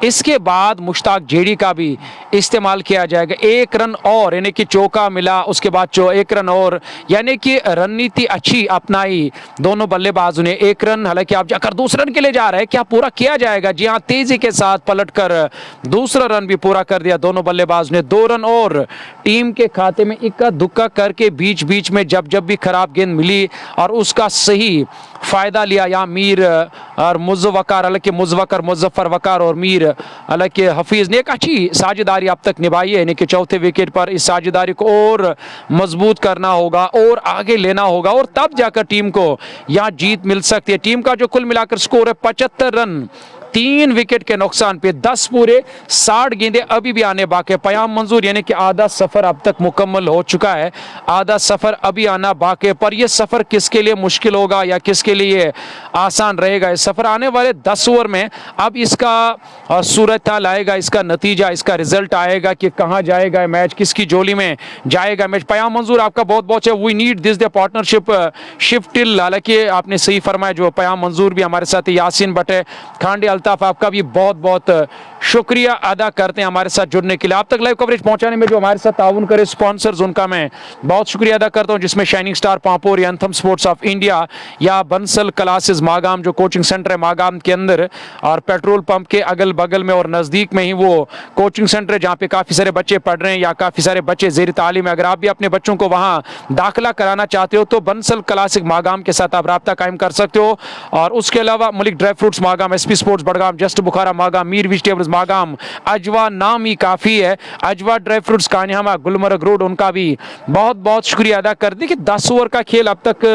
Speaker 1: इसके बाद मुश्ताक जेडी का भी इस्तेमाल किया जाएगा। 1 रन और, यानी कि चौका मिला, उसके बाद 1 रन और, यानी कि रणनीति अच्छी अपनाई दोनों बल्लेबाजों ने। 1 रन, हालांकि आप जाकर दूसरे रन के लिए जा रहे हैं, क्या पूरा किया जाएगा? जी हाँ, तेजी के साथ पलटकर दूसरा रन भी पूरा कर दिया दोनों बल्लेबाज ने। 2 रन और टीम के खाते में इक्का दुक्का करके बीच बीच में जब जब भी खराब गेंद मिली और उसका सही फायदा लिया यहाँ मीर और मुजफ्फर, हालांकि मुजफ्फर वकार और मीर, हालांकि हफीज ने एक अच्छी साझेदारी अब तक निभाई है, यानी कि चौथे विकेट पर इस साझेदारी को और मजबूत करना होगा और आगे लेना होगा, और तब जाकर टीम को यहाँ जीत मिल सकती है। टीम का जो कुल मिलाकर स्कोर है 75 रन 3 विकेट के नुकसान पे, 10 पूरे 60 गेंदें अभी भी आने बाकी है। पयाम मंजूर, यानी कि आधा सफर अब तक मुकम्मल हो चुका है, आधा सफर अभी आना बाकी है। पर यह सफर किसके लिए मुश्किल होगा या किसके लिए आसान रहेगा? इस सफर आने वाले 10 ओवर में अब इसका सूरत हाल आएगा, इसका नतीजा, इसका रिजल्ट आएगा कि कहां जाएगा मैच, किसकी जोली में जाएगा मैच। पयाम मंजूर, आपका बहुत बहुत we need this the partnership शिफ्टिल, हालांकि आपने सही फरमाया, जो पयाम मंजूर भी हमारे साथ, यासीन बटे खांडे अल्ताफ, आपका भी बहुत बहुत शुक्रिया अदा करते हैं हमारे साथ जुड़ने के लिए। आप तक लाइव कवरेज पहुंचाने में जो हमारे साथ ताउन करे स्पॉन्सर्स, उनका मैं बहुत शुक्रिया अदा करता हूं, जिसमें शाइनिंग स्टार पांपोर या एंथम स्पोर्ट्स ऑफ इंडिया या बंसल क्लासेस मागाम जो कोचिंग सेंटर है मागाम के अंदर, और पेट्रोल पंप के अगल बगल में और नज़दीक में ही वो कोचिंग सेंटर है जहाँ पे काफ़ी सारे बच्चे पढ़ रहे हैं या काफ़ी सारे बच्चे ज़ेर तालीम है। अगर आप भी अपने बच्चों को वहाँ दाखिला कराना चाहते हो तो बंसल क्लासिक मागाम के साथ आप रब्ता कायम कर सकते हो। और उसके अलावा Malik dry fruits Magam, SP sports Budgam, just Bukhara Magam, Mir vegetables Magam, Ajwa नाम ही काफ़ी है, Ajwa dry fruits Kanyama Gulmarg road, उनका भी बहुत बहुत शुक्रिया अदा कर दी कि 10 ओवर का खेल अब तक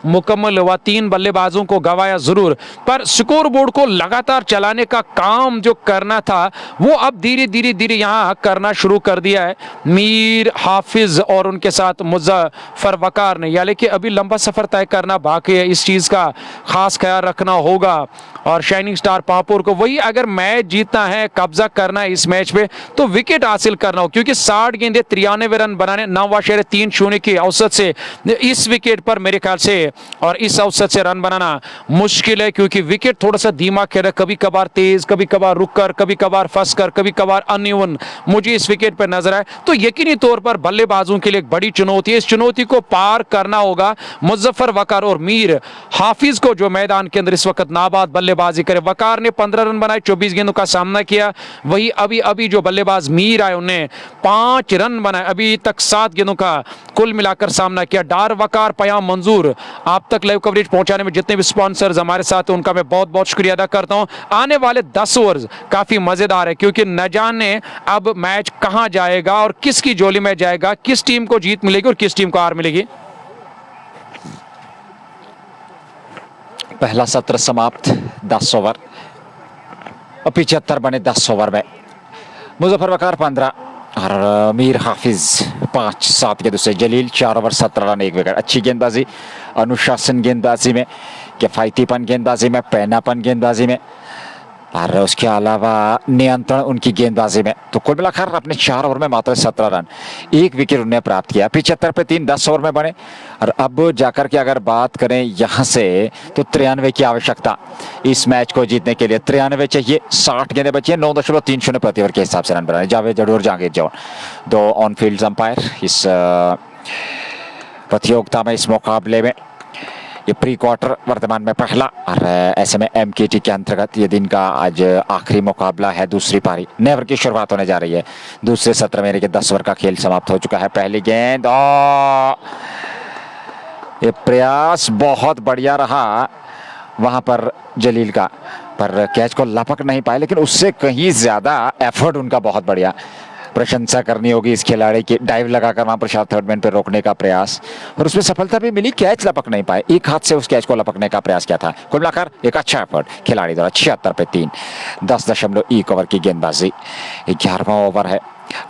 Speaker 1: मुकम्मल हुआ, 3 बल्लेबाजों को गंवाया जरूर, पर स्कोर बोर्ड को लगातार चलाने का काम जो करना था वो अब धीरे धीरे धीरे यहाँ करना शुरू कर दिया है मीर हाफिज और उनके साथ मुजफ्फर वकार ने। यानी कि अभी लंबा सफर तय करना बाकी है, इस चीज का खास ख्याल रखना होगा। और शाइनिंग स्टार पांपोर को वही अगर मैच जीतना है, कब्जा करना है इस मैच पे, तो विकेट हासिल करना हो, क्योंकि 60 गेंदे 93 रन बनाने, 9 3-0 की औसत से इस विकेट पर मेरे ख्याल से और इस औसत से रन बनाना मुश्किल है, क्योंकि विकेट थोड़ा सा धीमा खेल रहा है, कभी कभार तेज, कभी कभार रुक कर, कभी कभार फंस कर, कभी कभार अनइवन मुझे इस विकेट पर नजर आए। तो यकीनी तौर पर बल्लेबाजों के लिए एक बड़ी चुनौती है, इस चुनौती को पार करना होगा मुजफ्फर वकार और मीर हाफिज को, जो मैदान के अंदर इस वक्त नाबाद बल्लेबाजी करे। वकार ने 15 रन बनाए, 24 गेंदों का सामना किया, वही अभी अभी जो बल्लेबाज मीर आए उन्हें 5 रन बनाए, अभी तक 7 गेंदों का कुल मिलाकर सामना किया। डार वकार पयाम मंजूर, आप तक लाइव कवरेज पहुंचाने में जितने भी स्पॉन्सर्स हमारे साथ हैं उनका मैं बहुत बहुत शुक्रिया अदा करता हूं। आने वाले 10 ओवर्स काफी मजेदार है, क्योंकि न जाने अब मैच कहां जाएगा और किसकी जोली में जाएगा, किस टीम को जीत मिलेगी और किस टीम को हार मिलेगी।
Speaker 2: पहला सत्र समाप्त, 10 ओवर और 75 बने 10 ओवर में। मुजफ्फर वकार 15 और मीर हाफिज 5-7 के दूसरे, जलील 4 ओवर 17 रन 1 विकेट। अच्छी गेंदबाजी, अनुशासन गेंदबाजी में, किफायतीपन गेंदबाजी में, पैनापन गेंदबाजी में और उसके अलावा नियंत्रण उनकी गेंदबाजी में। तो कुल मिलाकर अपने 4 ओवर में मात्र 17 रन, 1 विकेट उन्हें प्राप्त किया। 75 पे 3, 10 ओवर में बने। और अब जाकर के अगर बात करें यहाँ से तो 93 की आवश्यकता इस मैच को जीतने के लिए, 93 चाहिए। 60 गेंदें बची है, 9.30 प्रति ओवर के हिसाब से रन बनाए। जावेद जडोर, जहांगीर जौन, 2 ऑन फील्ड अंपायर इस प्रतियोगिता में, इस मुकाबले में। ये प्री क्वार्टर वर्तमान में पहला, और ऐसे में MKT के अंतर्गत ये दिन का आज आखिरी मुकाबला है। दूसरी पारी नेवर की शुरुआत होने जा रही है। दूसरे सत्र में के 10 ओवर का खेल समाप्त हो चुका है। पहली गेंद, ये प्रयास बहुत बढ़िया रहा वहां पर जलील का, पर कैच को लपक नहीं पाए, लेकिन उससे कहीं ज्यादा एफर्ट उनका बहुत बढ़िया। प्रशंसा करनी होगी इस खिलाड़ी की, डाइव लगाकर वहां पर शायद थर्ड मैन पे रोकने का प्रयास, और उसमें सफलता भी मिली। कैच लपक नहीं पाए, एक हाथ से उस कैच को लपकने का प्रयास किया था। कुल मिलाकर एक अच्छा एफर्ट खिलाड़ी द्वारा। 76 पे 3, 10.1 ओवर की गेंदबाजी। 11वां ओवर है।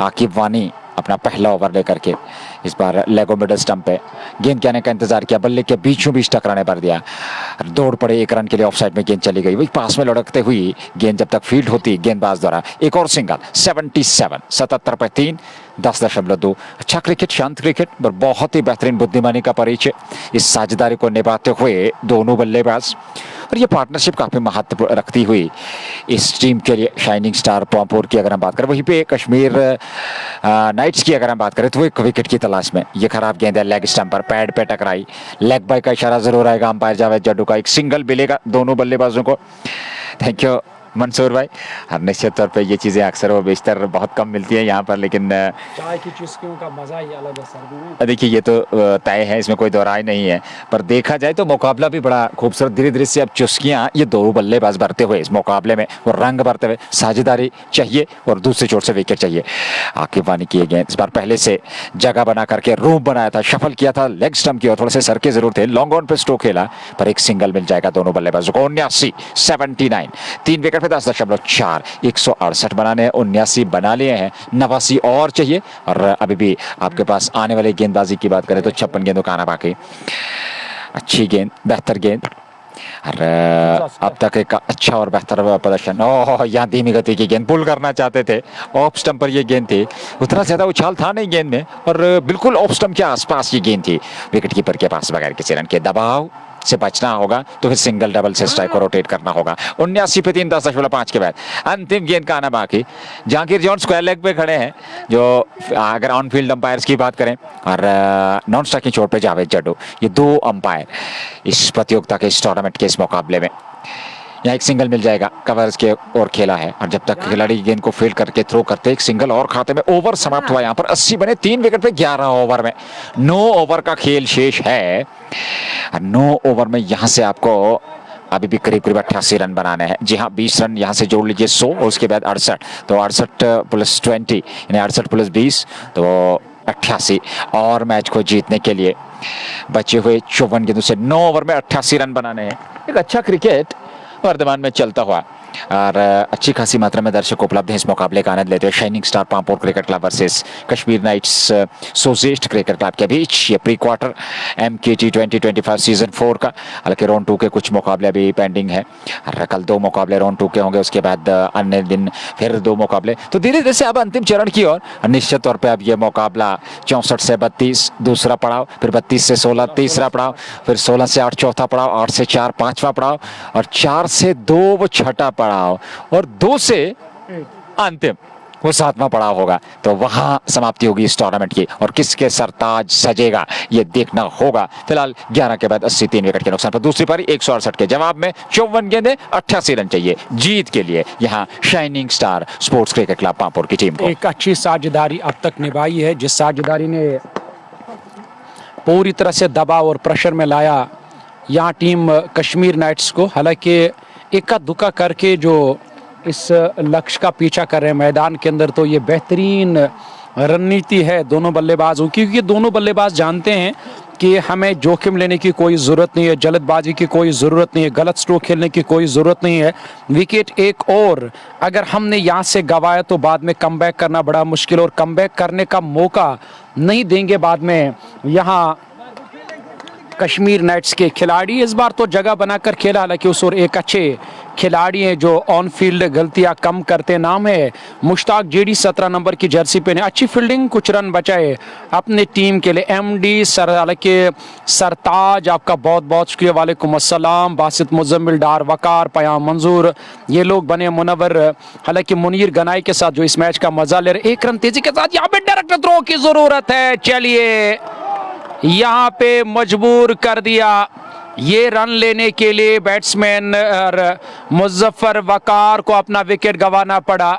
Speaker 2: आकिब वानी अपना पहला ओवर लेकर के इस बार लेगो मिडल स्टंप पे गेंद के आने का इंतजार किया, बल्ले के बीचों बीच टकराने पर दिया, दौड़ पड़े, 1 रन के लिए ऑफसाइड में गेंद चली गई। वही पास में लुढ़कते हुई गेंद जब तक फील्ड होती गेंदबाज द्वारा, एक और सिंगल। 77 पे 3, 10.2। अच्छा क्रिकेट, शांत क्रिकेट, पर बहुत ही बेहतरीन बुद्धिमानी का परिचय इस साझेदारी को निभाते हुए दोनों बल्लेबाज। और ये पार्टनरशिप काफी महत्व रखती हुई इस टीम के लिए। शाइनिंग स्टार पांपोर की अगर हम बात करें, वहीं पे कश्मीर नाइट्स की अगर हम बात करें तो वो एक विकेट की तलाश में। ये खराब गेंद है, लेग स्टंप पर पैड पे टकराई, लेग बाय का इशारा जरूर आएगा अंपायर जावेद जड्डू का। एक सिंगल मिलेगा दोनों बल्लेबाजों को। थैंक यू मंसूर भाई। और निश्चित तौर पे ये चीज़ें अक्सर व बेशतर बहुत कम मिलती हैं यहाँ पर, लेकिन
Speaker 1: चाय की चुस्कियों का मजा ही अलग है सर्दी में।
Speaker 2: देखिए ये तो तय है, इसमें कोई दोहराई नहीं है, पर देखा जाए तो मुकाबला भी बड़ा खूबसूरत। धीरे धीरे से अब चुस्कियाँ ये दो बल्लेबाज भरते हुए इस मुकाबले में वो रंग भरते हुए, साझेदारी चाहिए और दूसरी चोट से विकेट चाहिए। आकिब वानी की गेंद इस बार पहले से जगह बना करके रूम बनाया था, शफल किया था लेग स्टंप की और थोड़े से सरके जरूर थे, लॉन्ग ऑन पे स्ट्रोक खेला, पर एक सिंगल मिल जाएगा दोनों बल्लेबाजों को। 79 3 विकेट पे 10.4, 168 बनाने हैं, 79 बना लिए हैं, 89 और चाहिए। और अभी भी आपके पास आने वाली गेंदबाजी की बात करें तो 56 गेंदों का आना बाकी। अच्छी गेंद, बेहतर गेंद, और अब तक एक अच्छा और बेहतर प्रदर्शन। ओह, यहाँ धीमी गति की गेंद पुल करना चाहते थे, ऑफ स्टंप पर ये गेंद थी, उतना ज्यादा उछाल था नहीं गेंद में और बिल्कुल ऑफ स्टंप के आसपास ये गेंद थी, विकेट कीपर के पास बगैर किसी रन के। दबाव से बचना होगा तो फिर सिंगल डबल से स्ट्राइक को रोटेट करना होगा। 79 पे 3 10.5 के बाद अंतिम गेंद का आना बाकी। जहांगीर जॉन स्क्वायर लेग पे खड़े हैं, जो अगर ऑन फील्ड अंपायर्स की बात करें, और नॉन स्ट्राइकिंग चोट पे जावेद जड्डू, ये 2 अंपायर इस प्रतियोगिता के, इस टूर्नामेंट के इस मुकाबले में। यहाँ एक सिंगल मिल जाएगा, कवर्स के और खेला है, और जब तक खिलाड़ी गेंद को फील्ड करके थ्रो करते एक सिंगल और खाते में। ओवर समाप्त हुआ यहाँ पर, 80 बने 3 विकेट पे 11 ओवर में। 9 ओवर का खेल शेष है। 9 ओवर में यहाँ से आपको अभी भी करीब करीब 88 रन बनाने हैं। जी हाँ, 20 रन यहाँ से जोड़ लीजिए 100, और उसके बाद 68, तो 68 + 20 यानी 68 + 20 तो 88, और मैच को जीतने के लिए बचे हुए 54 गेंदों से 9 ओवर में 88 रन बनाने हैं। एक अच्छा क्रिकेट वर्तमान में चलता हुआ, और अच्छी खासी मात्रा में दर्शक उपलब्ध हैं इस मुकाबले का आनंद लेते हुए। Shining star Pampore cricket club versus Kashmir knights सोजेस्ट क्रिकेट क्लब के बीच ये प्री क्वार्टर MKT 2025 सीजन 4 का। हालांकि राउंड 2 के कुछ मुकाबले अभी पेंडिंग है, और कल 2 मुकाबले राउंड 2 के होंगे, उसके बाद अन्य दिन फिर 2 मुकाबले। तो धीरे धीरे से अब अंतिम चरण की ओर निश्चित तौर पर अब ये मुकाबला 64 से 32 दूसरा पड़ाव, फिर 32 से 16 तीसरा पड़ाव, फिर 16 से 8 चौथा पड़ाव, 8 से 4 पांचवा पड़ाव, और 4 से 2 वो छठा पड़ाव, और 2 से अंतिम वो 7वां पड़ाव होगा। तो वहां समाप्ति होगी इस टूर्नामेंट की, और किसके सरताज सजेगा ये देखना होगा। फिलहाल 11 के बाद 83 विकेट के नुकसान पर दूसरी पारी 168 के जवाब में 54 गेंदें 88 रन चाहिए जीत के लिए यहां shining star sports cricket club Pampore की टीम को।
Speaker 1: एक अच्छी साझेदारी अब तक निभाई है, जिस साझेदारी ने पूरी तरह से दबाव और प्रेशर में लाया यहाँ टीम कश्मीर नाइट्स को। हालांकि इक्का दुक्का करके जो इस लक्ष्य का पीछा कर रहे हैं मैदान के अंदर, तो ये बेहतरीन रणनीति है दोनों बल्लेबाजों की, क्योंकि दोनों बल्लेबाज जानते हैं कि हमें जोखिम लेने की कोई ज़रूरत नहीं है, जल्दबाजी की कोई ज़रूरत नहीं है, गलत स्ट्रोक खेलने की कोई ज़रूरत नहीं है। विकेट एक और अगर हमने यहाँ से गंवाया तो बाद में कमबैक करना बड़ा मुश्किल, और कमबैक करने का मौका नहीं देंगे बाद में यहाँ कश्मीर नाइट्स के खिलाड़ी। इस बार तो जगह बनाकर खेला, हालांकि उस और एक अच्छे खिलाड़ी हैं जो ऑन फील्ड गलतियां कम करते। नाम है मुश्ताक जेडी, 17 नंबर की जर्सी पे ने अच्छी फील्डिंग, कुछ रन बचाए अपने टीम के लिए। MD सर, हालांकि सरताज आपका बहुत बहुत शुक्रिया, वालेकुम अस्सलाम। बासित मुजम्मिल, डार वकार, पयाम मंजूर, ये लोग बने मुनव्वर। हालांकि मुनीर गनाई के साथ जो इस मैच का मजा ले रहे, 1 रन तेजी के साथ यहाँ पे डायरेक्ट थ्रो की जरूरत है। चलिए यहाँ पे मजबूर कर दिया ये रन लेने के लिए बैट्समैन और मुजफ्फर वकार को अपना विकेट गंवाना पड़ा,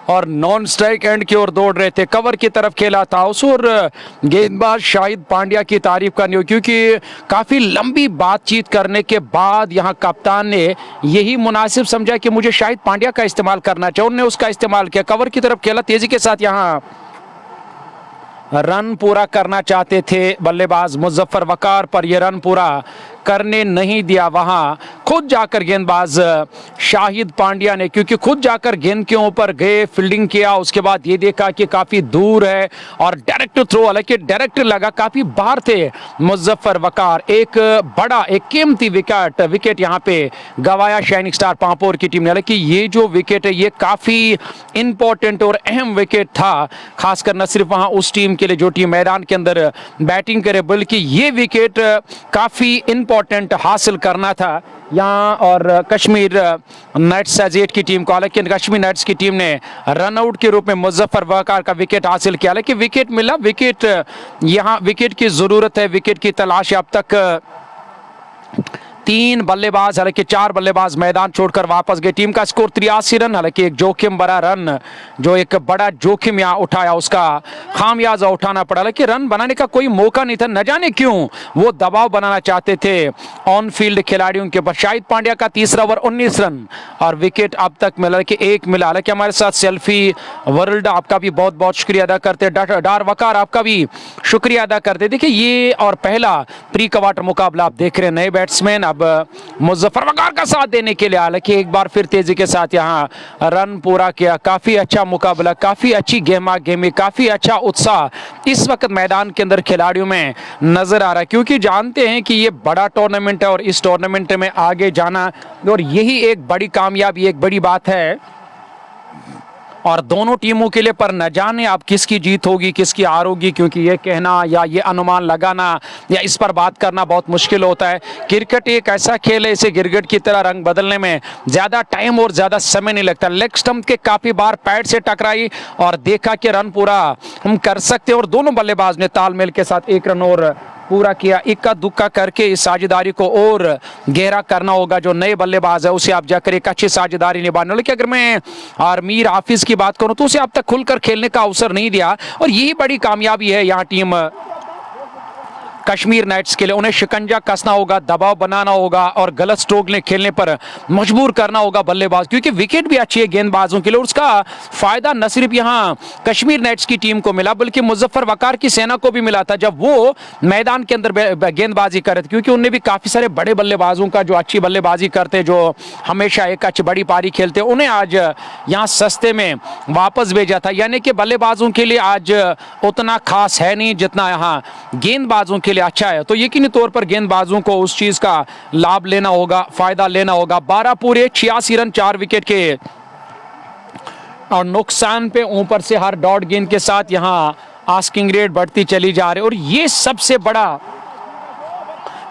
Speaker 1: और नॉन स्ट्राइक एंड की ओर दौड़ रहे थे, कवर की तरफ खेला था उस, और गेंदबाज शाहिद पांड्या की तारीफ करनी हो, क्योंकि काफ़ी लंबी बातचीत करने के बाद यहाँ कप्तान ने यही मुनासिब समझा कि मुझे शाहिद पांड्या का इस्तेमाल करना चाहिए, उन्होंने उसका इस्तेमाल किया, कवर की तरफ खेला, तेजी के साथ यहाँ रन पूरा करना चाहते थे बल्लेबाज मुजफ्फर वकार, पर यह रन पूरा करने नहीं दिया। वहां खुद जाकर गेंदबाज शाहिद पांड्या ने, क्योंकि खुद जाकर गेंद के ऊपर गए, फील्डिंग किया, उसके बाद ये देखा कि काफी दूर है और डायरेक्ट थ्रो, हालांकि डायरेक्ट लगा, काफी बाहर थे मुजफ्फर वकार। एक बड़ा, एक कीमती विकेट यहाँ पे गवाया शाइनिंग स्टार पांपोर की टीम ने। हालांकि ये जो विकेट है ये काफी इंपॉर्टेंट और अहम विकेट था, खासकर न सिर्फ वहां उस टीम के लिए जो टीम मैदान के अंदर बैटिंग करे, बल्कि ये विकेट काफी इंपॉर्टेंट हासिल करना था यहाँ और कश्मीर नाइट्स एजेट की टीम को। हालांकि कश्मीर नाइट्स की टीम ने रन आउट के रूप में मुजफ्फर वकार का विकेट हासिल किया, हालांकि विकेट मिला, विकेट यहाँ विकेट की जरूरत है, विकेट की तलाश अब तक 3 बल्लेबाज, हालांकि 4 बल्लेबाज मैदान छोड़कर वापस गए। टीम का स्कोर 83 रन, हालांकि एक जोखिम भरा रन, जो एक बड़ा जोखिम यहाँ उठाया उसका खामियाजा उठाना पड़ा। हालांकि रन बनाने का कोई मौका नहीं था, न जाने क्यों वो दबाव बनाना चाहते थे ऑन फील्ड खिलाड़ियों के ऊपर। शाहिद पांड्या का तीसरा ओवर 19 रन और विकेट अब तक मिला कि 1 मिला। हालांकि हमारे साथ सेल्फी वर्ल्ड आपका भी बहुत बहुत शुक्रिया अदा करते, डार वकार आपका भी शुक्रिया अदा करते। देखिए ये और पहला प्री क्वार्टर मुकाबला आप देख रहे हैं, नए बैट्समैन अब मुजफ्फर वकार का साथ देने के लिए, हालांकि एक बार फिर तेजी के साथ यहाँ रन पूरा किया। काफी अच्छा मुकाबला, काफी अच्छी गेमा गेमी, काफी अच्छा उत्साह इस वक्त मैदान के अंदर खिलाड़ियों में नजर आ रहा है, क्योंकि जानते हैं कि ये बड़ा टूर्नामेंट है और इस टूर्नामेंट में आगे जाना, और यही एक बड़ी कामयाबी, एक बड़ी बात है और दोनों टीमों के लिए, पर न जाने अब किसकी जीत होगी किसकी हार होगी, क्योंकि ये कहना या ये अनुमान लगाना या इस पर बात करना बहुत मुश्किल होता है। क्रिकेट एक ऐसा खेल है, इसे गिरगिट की तरह रंग बदलने में ज़्यादा टाइम और ज़्यादा समय नहीं लगता। लेग स्टंप के काफ़ी बार पैड से टकराई और देखा कि रन पूरा हम कर सकते हैं, और दोनों बल्लेबाज ने तालमेल के साथ एक रन और पूरा किया। इक्का दुक्का करके इस साझेदारी को और गहरा करना होगा। जो नए बल्लेबाज है उसे आप जाकर एक अच्छी साझेदारी निभाने, लेकिन अगर मैं और मीर हाफिज की बात करूं तो उसे अब तक खुलकर खेलने का अवसर नहीं दिया, और यही बड़ी कामयाबी है यहाँ टीम कश्मीर नाइट्स के लिए। उन्हें शिकंजा कसना होगा, दबाव बनाना होगा और गलत स्ट्रोक ने खेलने पर मजबूर करना होगा बल्लेबाज, क्योंकि विकेट भी अच्छी है गेंदबाजों के लिए, और उसका फायदा न सिर्फ यहाँ कश्मीर नाइट्स की टीम को मिला बल्कि मुजफ्फर वकार की सेना को भी मिला था जब वो मैदान के अंदर गेंदबाजी कर रहे थे, क्योंकि उन्हें भी काफी सारे बड़े बल्लेबाजों का जो अच्छी बल्लेबाजी करते, जो हमेशा एक अच्छी बड़ी पारी खेलते, उन्हें आज यहाँ सस्ते में वापस भेजा था। यानी कि बल्लेबाजों के लिए आज उतना खास है नहीं जितना यहाँ गेंदबाजों के लिए अच्छा है। तो यकीनी तौर पर गेंदबाजों को उस चीज का लाभ लेना होगा, फायदा लेना होगा। 12 पूरे 86 रन 4 विकेट के और नुकसान पे ऊपर से हर डॉट गेंद के साथ यहां आस्किंग रेट बढ़ती चली जा रही है, और ये सबसे बड़ा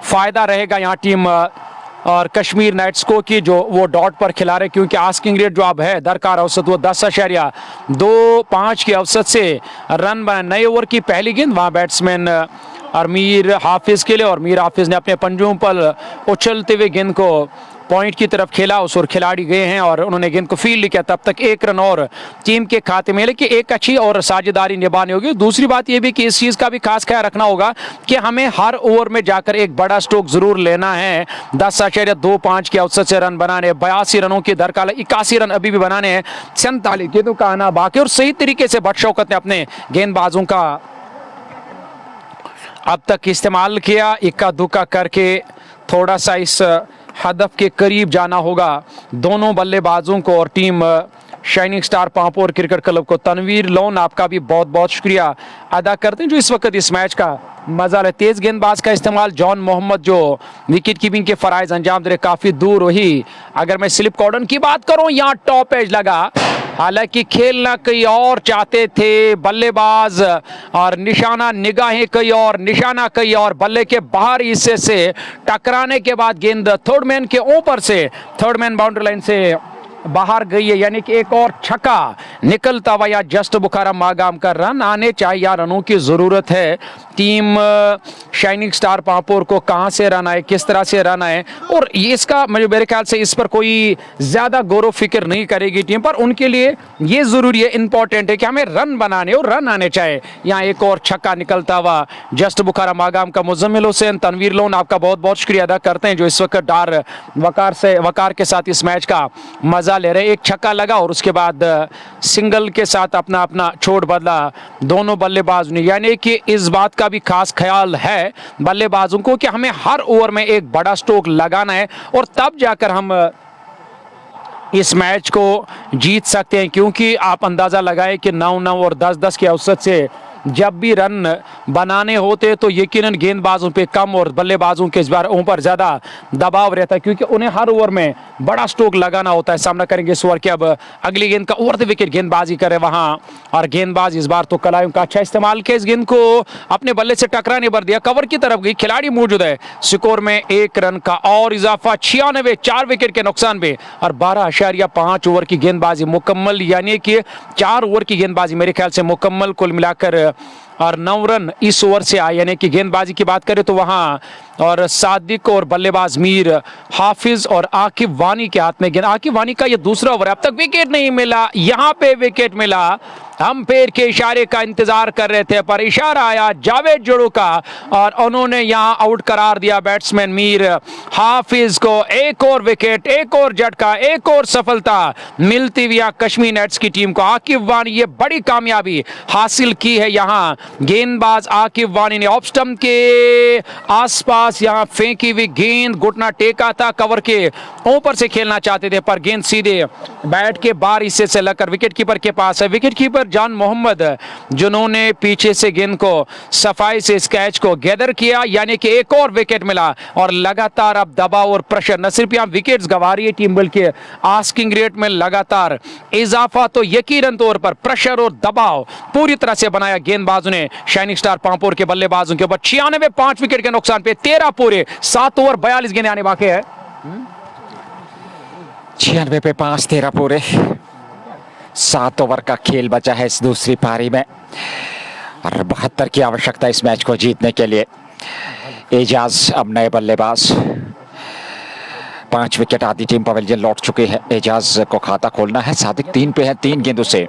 Speaker 1: फायदा रहेगा यहाँ टीम और कश्मीर नाइट्स को कि जो वो डॉट पर खिला रहे, क्योंकि आस्किंग रेट जो अब है दरकार औसत वो 10.25 की औसत से रन बने। नए ओवर की पहली गेंद वहां बैट्समैन और मीर हाफिज के लिए, और मीर हाफिज ने अपने पंजों पर उछलते हुए गेंद को पॉइंट की तरफ खेला, उस और खिलाड़ी गए हैं और उन्होंने गेंद को फील्ड किया। तब तक एक रन और टीम के खाते में, लेकिन एक अच्छी और साझेदारी निभानी होगी। दूसरी बात यह भी कि इस चीज़ का भी खास ख्याल रखना होगा कि हमें हर ओवर में जाकर एक बड़ा स्ट्रोक जरूर लेना है। 10.25 की औसत से रन बनाने, 82 रनों की दरकार, 81 रन अभी भी बनाने हैं, 47 गेंदों का आना बाकी, और सही तरीके से बदशौकत ने अपने गेंदबाजों का अब तक इस्तेमाल किया। इक्का दुक्का करके थोड़ा सा इस हदफ के करीब जाना होगा दोनों बल्लेबाजों को। और team shining star Pampore cricket club को तनवीर लोन आपका भी बहुत बहुत शुक्रिया अदा करते हैं जो इस वक्त इस मैच का मजा ले। तेज गेंदबाज का इस्तेमाल जॉन मोहम्मद जो विकेट कीपिंग के फराइज अंजाम दे रहे, काफी दूर वही। अगर मैं स्लिप कॉर्डन की बात करूं, यहाँ टॉप एज लगा, हालांकि खेलना कहीं और चाहते थे बल्लेबाज और निशाना निगाहें कहीं और, निशाना कहीं और। बल्ले के बाहर हिस्से से टकराने के बाद गेंद थर्ड मैन के ऊपर से, थर्ड मैन बाउंड्री लाइन से बाहर गई है, यानी कि एक और छक्का निकलता हुआ या जस्ट बुखारा मागाम का रन आने चाहिए। या रनों की जरूरत है। टीम शाइनिंग स्टार पांपोर को कहां से रन आए, किस तरह से रन आए, और ये इसका मेरे ख्याल से इस पर कोई ज्यादा गौरव फिक्र नहीं करेगी टीम पर। उनके लिए ये जरूरी है, इंपॉर्टेंट है कि हमें रन बनाने और रन आने चाहिए। यहाँ एक और छक्का निकलता हुआ जस्ट बुखारा मागाम का। मुजम्मिल हुसैन तनवीर लोन आपका बहुत बहुत शुक्रिया अदा करते हैं जो इस वक्त डार वकार के साथ इस मैच का मजा ले रहे। एक छक्का लगा और उसके बाद सिंगल के साथ अपना अपना छोड़ बदला दोनों बल्लेबाज ने, यानी कि इस बात का भी खास ख्याल है बल्लेबाजों को कि हमें हर ओवर में एक बड़ा स्ट्रोक लगाना है और तब जाकर हम इस मैच को जीत सकते हैं। क्योंकि आप अंदाजा लगाएं कि 9-9 और 10-10 की औसत से जब भी रन बनाने होते तो यकीनन गेंदबाजों पे कम और बल्लेबाजों के इस बार ऊपर ज्यादा दबाव रहता है, क्योंकि उन्हें हर ओवर में बड़ा स्ट्रोक लगाना होता है। सामना करेंगे इस ओवर के अब अगली गेंद का ओवर द विकेट गेंदबाजी करे वहां, और गेंदबाज इस बार तो कलाइयों का अच्छा इस्तेमाल किया, इस गेंद को अपने बल्ले से टकराने भर दिया, कवर की तरफ गई, खिलाड़ी मौजूद है। स्कोर में 1 रन का और इजाफा, 96, 4 विकेट के नुकसान पे, और 12.5 ओवर की गेंदबाजी मुकम्मल, यानी कि 4 ओवर की गेंदबाजी मेरे ख्याल से मुकम्मल कुल मिलाकर, और 9 रन इस ओवर से आए। यानी कि गेंदबाजी की बात करें तो वहां और सादिक और बल्लेबाज मीर हाफिज और आकिब वानी के हाथ में गेंद। आकिब वानी का ये दूसरा ओवर, अब तक विकेट नहीं मिला, यहां पे विकेट मिला। हम पैर के इशारे का इंतजार कर रहे थे पर इशारा आया जावेद जुड़ू का और उन्होंने यहां आउट करार दिया बैट्समैन मीर हाफिज को। एक और विकेट, एक और झटका, एक और सफलता मिलती हुई कश्मीर नाइट्स की टीम को। आकिब वानी ये बड़ी कामयाबी हासिल की है। यहां गेंदबाज आकिब वानी ने ऑफ स्टंप के आसपास यहां फेंकी हुई गेंद, घुटना टेका था, कवर के ऊपर से खेलना चाहते थे पर गेंद सीधे बैट के बाहर हिस्से से लगकर विकेट कीपर के पास है। विकेट कीपर जान मोहम्मद जिन्होंने पीछे से गेंद को सफाई से इस कैच को गैदर किया, यानी कि एक और विकेट मिला और लगातार अब दबाव और प्रेशर न सिर्फ यहाँ विकेट्स गंवा रही है टीम बल्कि आस्किंग रेट में लगातार इजाफा। तो यकीनन तौर पर प्रेशर और दबाव पूरी तरह से बनाया गेंदबाजों ने शाइनिंग स्टार पांपोर के बल्लेबाजों के ऊपर। 96 5 विकेट के नुकसान पे 13 पूरे 7 ओवर 42 गेंदें आने बाकी है।
Speaker 2: 96 पे 5 13 पूरे 7 ओवर का खेल बचा है इस दूसरी पारी में और 72 की आवश्यकता इस मैच को जीतने के लिए। एजाज अब नए बल्लेबाज, 5 विकेट आधी टीम पवेलियन लौट चुके हैं। एजाज को खाता खोलना है। सादिक 3 पे है, 3 गेंदों से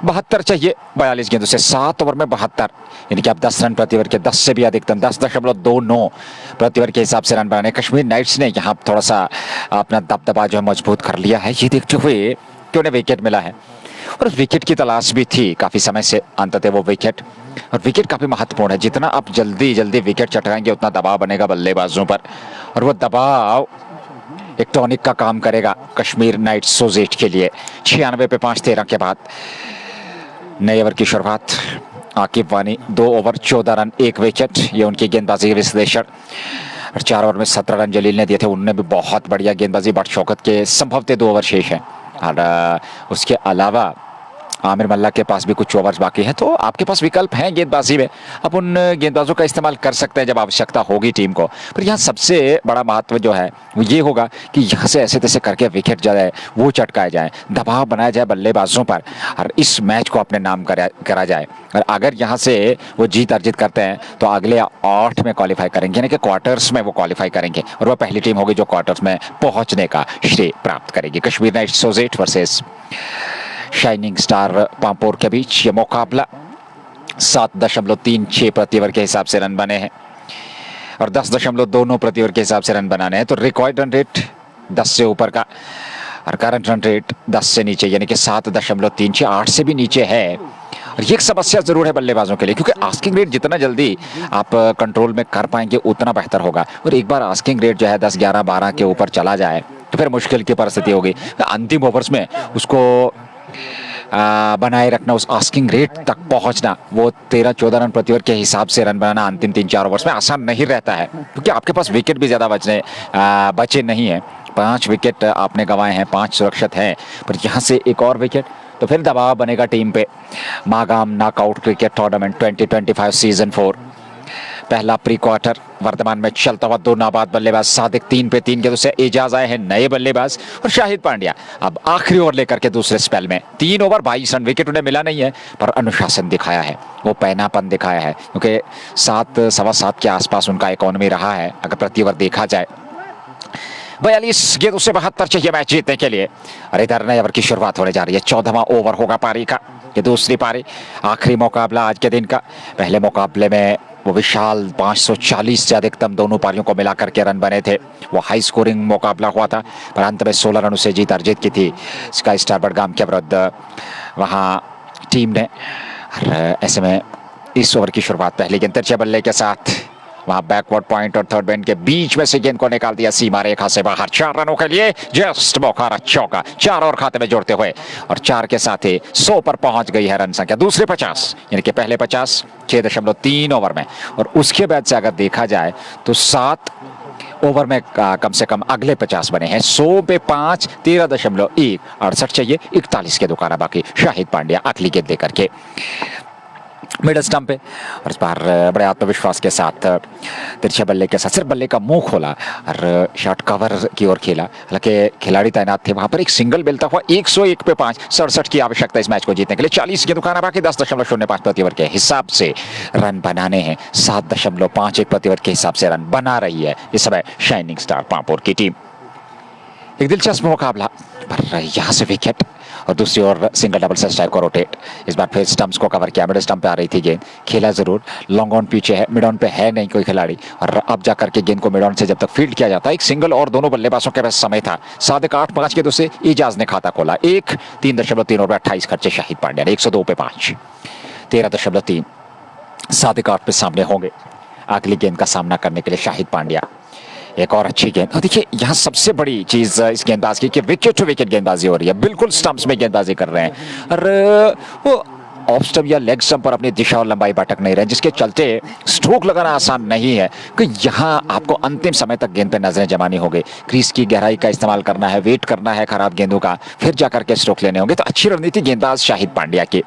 Speaker 2: 72 चाहिए, 42 गेंदों से 7 ओवर में 72, यानी कि अब 10 रन प्रति ओवर के 10 से भी अधिकतम 10.29 प्रति ओवर के हिसाब से रन बनाने। कश्मीर नाइट्स ने यहाँ थोड़ा सा अपना दबदबा जो है मजबूत कर लिया है, ये देखते हुए कि उन्हें विकेट मिला है और उस विकेट की तलाश भी थी काफी समय से। अंततः वो विकेट, और विकेट काफी महत्वपूर्ण है। जितना आप जल्दी जल्दी विकेट चटकाएंगे उतना दबाव बनेगा बल्लेबाजों पर और वो दबाव एक टॉनिक का काम करेगा कश्मीर नाइट्स सोजेट के लिए। 96 पे 5 13 के बाद नए ओवर की शुरुआत। आकिब वानी 2 ओवर 14 रन 1 विकेट, ये उनकी गेंदबाजी के विश्लेषण। और 4 ओवर में 17 रन जलील ने दिए थे, उनने भी बहुत बढ़िया गेंदबाजी। बट शौकत के संभवतः 2 ओवर शेष हैं और उसके अलावा आमिर मल्ला के पास भी कुछ ओवर्स बाकी हैं। तो आपके पास विकल्प हैं गेंदबाजी में, आप उन गेंदबाजों का इस्तेमाल कर सकते हैं जब आवश्यकता होगी टीम को। पर यहाँ सबसे बड़ा महत्व जो है वो ये होगा कि यहाँ से ऐसे तैसे करके विकेट जो है वो चटकाए जाए, दबाव बनाया जाए बल्लेबाजों पर और इस मैच को अपने नाम करा जाए। और अगर यहाँ से वो जीत अर्जित करते हैं तो अगले 8 में क्वालिफाई करेंगे, यानी कि क्वार्टर्स में वो क्वालिफाई करेंगे और वो पहली टीम होगी जो क्वार्टर्स में पहुंचने का श्रेय प्राप्त करेगी। कश्मीर नाइट्स सोजेट वर्सेस शाइनिंग स्टार पांपोर के बीच ये मुकाबला 7.36 प्रति ओवर के हिसाब से रन बने हैं और 10.29 प्रति ओवर के हिसाब से रन बनाने हैं। तो रिकॉर्ड रन रेट 10 से ऊपर का और करंट रन रेट 10 से नीचे, यानी कि 7.36, 8 से भी नीचे है। और ये एक समस्या जरूर है बल्लेबाजों के लिए, क्योंकि आस्किंग रेट जितना जल्दी आप कंट्रोल में कर पाएंगे उतना बेहतर होगा। और एक बार आस्किंग रेट जो है 10 11 12 के ऊपर चला जाए तो फिर मुश्किल की परिस्थिति होगी। अंतिम ओवर्स में उसको बनाए रखना, उस आस्किंग रेट तक पहुंचना, वो 13-14 रन प्रति ओवर के हिसाब से रन बनाना अंतिम 3-4 ओवर्स में आसान नहीं रहता है, क्योंकि आपके पास विकेट भी ज़्यादा बचे नहीं हैं। 5 विकेट आपने गंवाए हैं, 5 सुरक्षित हैं, पर यहाँ से एक और विकेट तो फिर दबाव बनेगा टीम पे। Magam knockout cricket tournament 2025 season 4 पहला प्री क्वार्टर वर्तमान में चलता हुआ। 2 नाबाद बल्लेबाज, सादिक 3 पे 3 गेंदों से। एजाज आए हैं नए बल्लेबाज और शाहिद पांड्या अब आखिरी ओवर लेकर के दूसरे स्पेल में 3 ओवर 22 रन। विकेट उन्हें मिला नहीं है पर अनुशासन दिखाया है, वो पैनापन दिखाया है, क्योंकि 7 सवा 7 के आसपास उनका इकोनॉमी रहा है अगर प्रति ओवर देखा जाए। 42 गेंदों से 72 चाहिए मैच जीतने के लिए। और इधर नए ओवर की शुरुआत होने जा रही है। 14वां ओवर होगा पारी का, ये दूसरी पारी, आखिरी मुकाबला आज के दिन का। पहले मुकाबले में वो विशाल 540 से अधिकतम दोनों पारियों को मिलाकर के रन बने थे, वो हाई स्कोरिंग मुकाबला हुआ था, पर अंत में 16 रनों से जीत अर्जित की थी स्काई स्टार बडगाम के विरुद्ध वहाँ टीम ने। और ऐसे में इस ओवर की शुरुआत पहली गेंद तिरछे बल्ले के साथ वहां बैकवर्ड पॉइंट और थर्ड बैंड के बीच में से गेंद को निकाल दिया सीमा रेखा से बाहर। 4 रनों के लिए जस्ट मौका चौका, 4 और खाते में जोड़ते हुए और 4 के साथ ही 100 पर पहुंच गई है रन संख्या। दूसरे 50, यानी कि पहले 50 6.3 ओवर में, और उसके बाद से अगर देखा जाए तो 7 ओवर में कम से कम अगले 50 बने हैं। 100 पे 5 13.1 68 चाहिए, 41 के दुकाना बाकी। शाहिद पांड्या अगली गेंद देकर के मिडल स्टंप पे और इस बार बड़े आत्मविश्वास के साथ तिरछे बल्ले के साथ सिर्फ बल्ले का मुंह खोला और शॉट कवर की ओर खेला। हालांकि खिलाड़ी तैनात थे वहां पर। एक सिंगल मिलता हुआ 101 पे 5, 67 की आवश्यकता इस मैच को जीतने के लिए। 40 की दुकान बाकी 10.05 प्रति ओवर के हिसाब से रन बनाने हैं। 7.51 प्रति ओवर के हिसाब से रन बना रही है इस समय शाइनिंग स्टार पांपोर की टीम। एक दिलचस्प मुकाबला, पर यहाँ से विकेट और दूसरी ओर सिंगल डबल से स्ट्राइक को रोटेट। इस बार फिर स्टंप्स को कवर किया, मिड स्टंप पे आ रही थी गेंद, खेला जरूर, लॉन्ग ऑन पीछे है, मिड ऑन पे है नहीं कोई खिलाड़ी, और अब जाकर के गेंद को मिड ऑन से जब तक फील्ड किया जाता है, एक सिंगल और दोनों बल्लेबाजों के पास समय था। 8.5 के दो से एजाज ने खाता खोला। 3.3 ओवर 28 खर्चे शाहिद पांड्या ने। 102 पे 5, 13.3 8.5 पे सामने होंगे अगली गेंद का सामना करने के लिए शाहिद पांड्या। एक और अच्छी गेंद। और देखिए यहाँ सबसे बड़ी चीज इस गेंदबाज की कि विकेट टू विकेट गेंदबाजी हो रही है, बिल्कुल स्टंप्स में गेंदबाजी कर रहे हैं और वो ऑफ स्टंप या लेग स्टंप पर अपनी दिशा और लंबाई भटक नहीं रहे, जिसके चलते स्ट्रोक लगाना आसान नहीं है कि यहाँ आपको अंतिम समय तक गेंद पे नजरें जमानी होगी, क्रीज की गहराई का इस्तेमाल करना है, वेट करना है खराब गेंदों का, फिर जाकर के स्ट्रोक लेने होंगे। तो अच्छी रणनीति गेंदबाज शाहिद पांड्या की।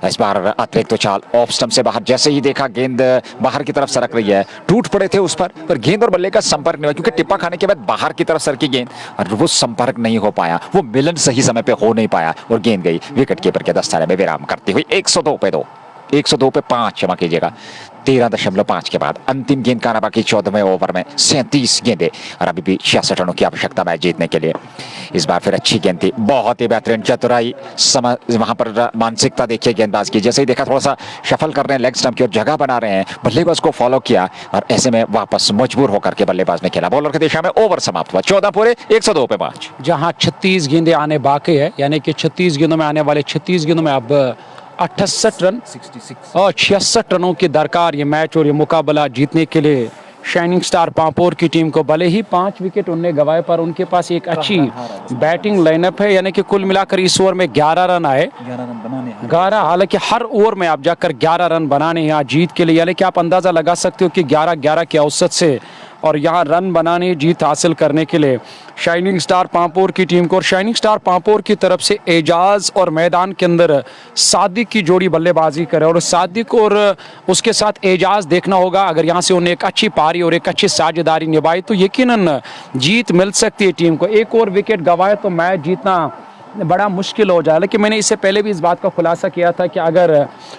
Speaker 2: इस बार अतिरिक्त तो चाल ऑफ स्टंप से बाहर, जैसे ही देखा गेंद बाहर की तरफ सरक रही है, टूट पड़े थे उस पर गेंद और बल्ले का संपर्क नहीं हुआ, क्योंकि टिप्पा खाने के बाद बाहर की तरफ सरकी गेंद और वो संपर्क नहीं हो पाया, वो मिलन सही समय पे हो नहीं पाया और गेंद गई विकेट कीपर के दस्ताने में विराम करती हुई 102 पे 2, 102 पे 5 क्षमा कीजिएगा। 13.5 के बाद अंतिम गेंद का आना बाकी 14वें ओवर में 37 गेंदें और अभी भी 66 रनों की आवश्यकता मैच जीतने के लिए। इस बार फिर अच्छी गेंद थी, बहुत ही बेहतरीन चतुराई, वहां पर मानसिकता देखिए गेंदबाज की। जैसे ही देखा थोड़ा सा शफल कर रहे हैं, लेग स्टंप की ओर जगह बना रहे हैं, बल्लेबाज को फॉलो किया और ऐसे में वापस मजबूर होकर के बल्लेबाज ने खेला। बॉलर की दिशा में ओवर समाप्त हुआ, 14 पूरे 102 पे 5।
Speaker 1: जहां 36 गेंदें आने बाकी है, यानी कि 36 गेंदों में आने वाले 36 गेंदों में अब 68 रन
Speaker 2: 66
Speaker 1: और 66 रनों की दरकार ये मैच और ये मुकाबला जीतने के लिए शाइनिंग स्टार पांपोर की टीम को। भले ही 5 विकेट उनने गंवाए पर उनके पास एक अच्छी बैटिंग लाइनअप है, यानी कि कुल मिलाकर इस ओवर में 11 रन आए, 11। हालांकि हर ओवर में आप जाकर 11 रन बनाने हैं यहाँ जीत के लिए, यानी कि आप अंदाजा लगा सकते हो कि 11-11 के औसत से और यहाँ रन बनाने जीत हासिल करने के लिए शाइनिंग स्टार पांपोर की टीम को। और शाइनिंग स्टार पांपोर की तरफ से एजाज और मैदान के अंदर सादिक की जोड़ी बल्लेबाजी करे और सादिक और उसके साथ एजाज देखना होगा। अगर यहाँ से उन्हें एक अच्छी पारी और एक अच्छी साझेदारी निभाई तो यकीनन जीत मिल सकती है टीम को। एक और विकेट गंवाए तो मैच जीतना बड़ा मुश्किल हो जाए। लेकिन मैंने इससे पहले भी इस बात का खुलासा किया था कि अगर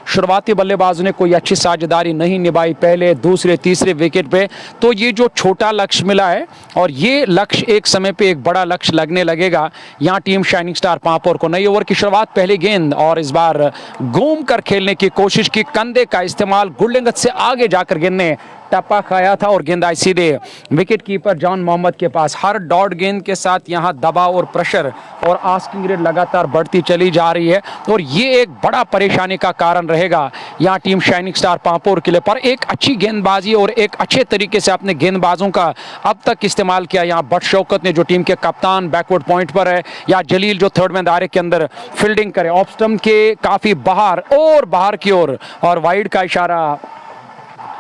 Speaker 1: शुरुआती बल्लेबाजों ने कोई अच्छी साझेदारी नहीं निभाई पहले, दूसरे, तीसरे विकेट पे, तो ये जो छोटा लक्ष्य मिला है और ये लक्ष्य एक समय पे एक बड़ा लक्ष्य लगने लगेगा यहाँ टीम शाइनिंग स्टार पांपोर को। नई ओवर की शुरुआत, पहली गेंद और इस बार घूम कर खेलने की कोशिश की, कंधे का इस्तेमाल, गुल्डंगत से आगे जाकर गेंद ने टप्पा खाया था और गेंद आई सीधे विकेट कीपर जॉन मोहम्मद के पास। हर डॉट गेंद के साथ यहाँ दबाव और प्रेशर और आस्किंग रेट लगातार बढ़ती चली जा रही है और ये एक बड़ा परेशानी का कारण रहेगा यहाँ टीम शाइनिंग स्टार पांपोर के लिए। पर एक अच्छी गेंदबाजी और एक अच्छे तरीके से अपने गेंदबाजों का अब तक इस्तेमाल किया यहाँ बट शौकत ने, जो टीम के कप्तान बैकवर्ड पॉइंट पर है, या जलील जो थर्ड में दायरे के अंदर फील्डिंग करे ऑफ स्टंप के काफी बाहर और बाहर की ओर और वाइड का इशारा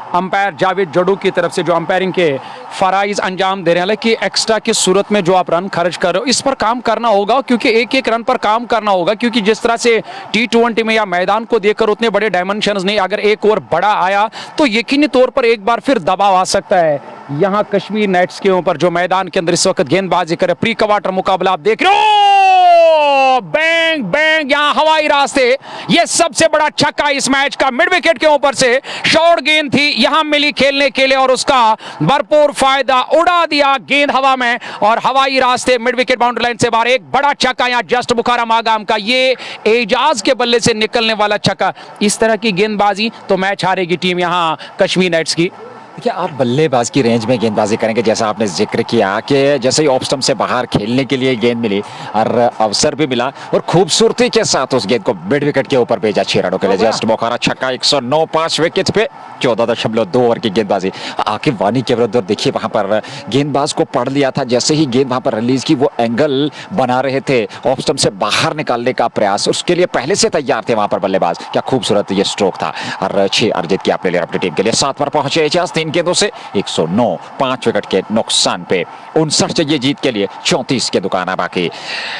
Speaker 1: अंपायर जावेद जडू की तरफ से, जो अंपायरिंग के फराइज अंजाम दे रहे हैं। हालांकि एक्स्ट्रा की सूरत में जो आप रन खर्च कर रहे हो इस पर काम करना होगा, क्योंकि एक एक रन पर काम करना होगा, क्योंकि जिस तरह से T20 में या मैदान को देखकर उतने बड़े डायमेंशंस नहीं, अगर एक ओवर बड़ा आया तो यकीनी तौर पर एक बार फिर दबाव आ सकता है यहाँ कश्मीर नाइट्स के ऊपर, जो मैदान के अंदर इस वक्त गेंदबाजी करे। प्री क्वार्टर मुकाबला आप देख रहे हो, बैंग बैंग यहाँ हवाई रास्ते, ये सबसे बड़ा छक्का इस मैच का, मिड विकेट के ऊपर से शॉर्ट गेंद थी यहां मिली खेलने के लिए और उसका भरपूर फायदा उड़ा दिया, गेंद हवा में और हवाई रास्ते मिड विकेट बाउंड्री लाइन से बाहर। एक बड़ा छक्का यहां जस्ट बुखारा मागाम का, ये एजाज के बल्ले से निकलने वाला छक्का। इस तरह की गेंदबाजी तो मैच हारेगी टीम यहां कश्मीर नाइट्स की।
Speaker 2: देखिए आप बल्लेबाज की रेंज में गेंदबाजी करेंगे, जैसा आपने जिक्र किया कि जैसे ही ऑफ स्टंप से बाहर खेलने के लिए गेंद मिली और अवसर भी मिला और खूबसूरती के साथ उस गेंद को मिड विकेट के ऊपर भेजा 6 रनों के लिए। जस्ट बोखारा छक्का, 109 5 विकेट पे 14.2 ओवर की गेंदबाजी। आकिब वानी के विरुद्ध देखिए वहां पर गेंदबाज को पढ़ लिया था, जैसे ही गेंद वहां पर रिलीज की वो एंगल बना रहे थे ऑफ स्टंप से बाहर निकालने का प्रयास, उसके लिए पहले से तैयार थे वहां पर बल्लेबाज। क्या खूबसूरत ये स्ट्रोक था और 6 अर्जित किया अपने लिए अपनी टीम के लिए। 7 पर पहुंचे एजाज 3 गेंदों से 109 5 विकेट के नुकसान पे 59 चाहिए जीत के लिए, 34 के दुकान बाकी।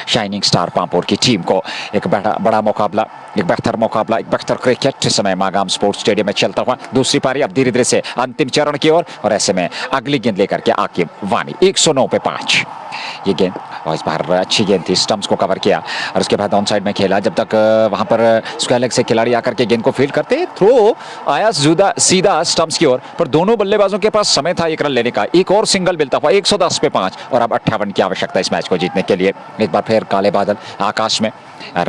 Speaker 2: शाइनिंग स्टार पांपोर की टीम को एक बड़ा मुकाबला, एक बेहतर मुकाबला, एक बेहतर क्रिकेट इस समय मागाम स्पोर्ट्स स्टेडियम में चलता हुआ। दूसरी पारी अब धीरे धीरे से अंतिम चरण की ओर और ऐसे में अगली गेंद लेकर के आकिब वानी 109 पे 5 ये गेंद और इस बार अच्छी गेंद थी, स्टंप्स को कवर किया और उसके बाद ऑन साइड में खेला। जब तक वहां पर स्क्वायर लेग से खिलाड़ी आकर के गेंद को फील्ड करते, थ्रो आया सीधा स्टंप्स की ओर, पर दोनों बल्लेबाजों के पास समय था एक रन लेने का। एक और सिंगल मिलता हुआ 110 पे 5 और अब 58 की आवश्यकता इस मैच को जीतने के लिए। एक बार फिर काले बादल आकाश में और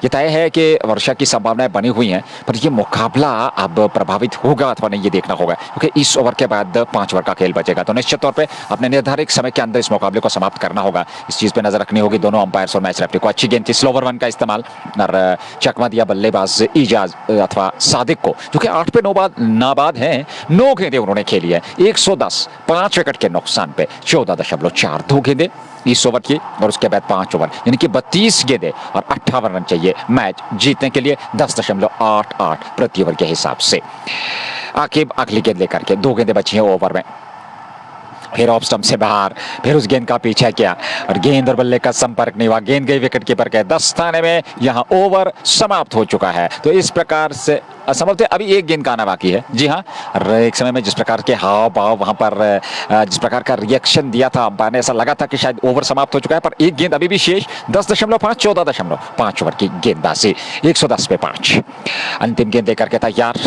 Speaker 2: ये तय है कि वर्षा की संभावनाएं बनी हुई हैं, पर ये मुकाबला अब प्रभावित होगा अथवा नहीं ये देखना होगा, क्योंकि इस ओवर के बाद 5 ओवर का खेल बचेगा। तो निश्चित तौर पे अपने निर्धारित समय के अंदर इस मुकाबले को समाप्त करना करना होगा, इस चीज़ पे नजर रखनी होगी दोनों अंपायर्स और मैच रेफरी को। अच्छी गेंद थी, स्लोवर वन का इस्तेमाल और चकमा दिया बल्लेबाज इजाज अथवा सादिक को, जो कि 8 पे 9 नाबाद हैं। 9 गेंदें उन्होंने खेली है, 110, 5 विकेट के नुकसान पे 14.4, 2 गेंदें इस ओवर की और उसके बाद 5 ओवर, यानी कि 32 गेंदें और 58 रन चाहिए मैच जीतने के लिए 10.88 प्रति ओवर के हिसाब से। आकिब अगली गेंद लेकर के 2 गेंदें बची हैं ओवर में, फिर ऑफ स्टंप से बाहर, फिर उस गेंद का पीछा किया और गेंद और बल्ले का संपर्क नहीं हुआ, गेंद गई विकेट कीपर के दस्ताने में। यहां ओवर समाप्त हो चुका है। तो इस प्रकार से असंभव अभी एक गेंद का आना बाकी है। जी हाँ, एक समय में जिस प्रकार के हाव भाव वहां पर जिस प्रकार का रिएक्शन दिया था अंपायर ने, ऐसा लगा था कि शायद ओवर समाप्त हो चुका है, पर एक गेंद अभी भी शेष। 10.5, 14.5 ओवर की गेंदबाजी, 110 पे 5। अंतिम गेंद देकर के तैयार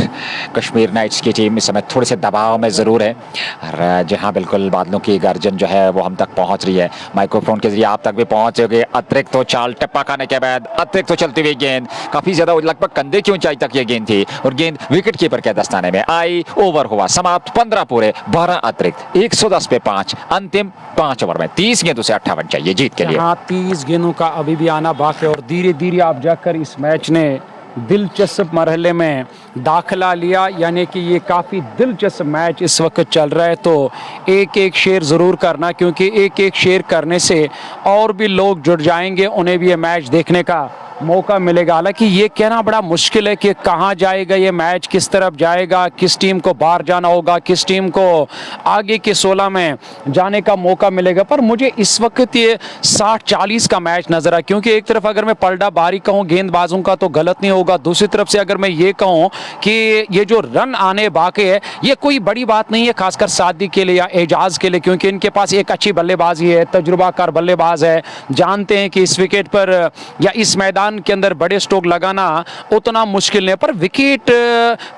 Speaker 2: कश्मीर नाइट्स की टीम इस समय थोड़े से दबाव में जरूर है और जहां बिल्कुल बादलों की गर्जन जो है वो हम तक पहुंच रही है, माइक्रोफोन के जरिए आप तक भी पहुंचोगे। अतिरिक्त तो चाल टप्पा खाने के बाद अतिरिक्त तो चलती हुई गेंद काफी ज्यादा लगभग कंधे की ऊंचाई तक ये गेंद थी और गेंद विकेट कीपर के दस्ताने में आई। ओवर हुआ समाप्त, 15 पूरे 12 अतिरिक्त, 110 पे 5। अंतिम 5 ओवर में 30 गेंदों से 58 चाहिए जीत के लिए।
Speaker 1: हाँ, 30 गेंदों का अभी भी आना बाकी है और धीरे धीरे आप जाकर इस मैच ने दिलचस्प मरहले में दाखिला लिया, यानी कि ये काफ़ी दिलचस्प मैच इस वक्त चल रहा है। तो एक एक शेयर ज़रूर करना, क्योंकि एक एक शेयर करने से और भी लोग जुड़ जाएंगे, उन्हें भी ये मैच देखने का मौका मिलेगा। हालांकि ये कहना बड़ा मुश्किल है कि कहाँ जाएगा ये मैच, किस तरफ जाएगा, किस टीम को बाहर जाना होगा, किस टीम को आगे के 16 में जाने का मौका मिलेगा। पर मुझे इस वक्त ये 60-40 का मैच नजर आया, क्योंकि एक तरफ अगर मैं पलड़ा बारी कहूँ गेंदबाजों का तो गलत नहीं होगा, दूसरी तरफ से अगर मैं ये कहूँ कि ये जो रन आने बाकी है ये कोई बड़ी बात नहीं है, खासकर सादिक के लिए या एजाज के लिए, क्योंकि इनके पास एक अच्छी बल्लेबाजी है, तजुर्बाकार बल्लेबाज है। जानते हैं कि इस विकेट पर या इस मैदान के अंदर बड़े स्ट्रोक लगाना उतना मुश्किल नहीं, पर विकेट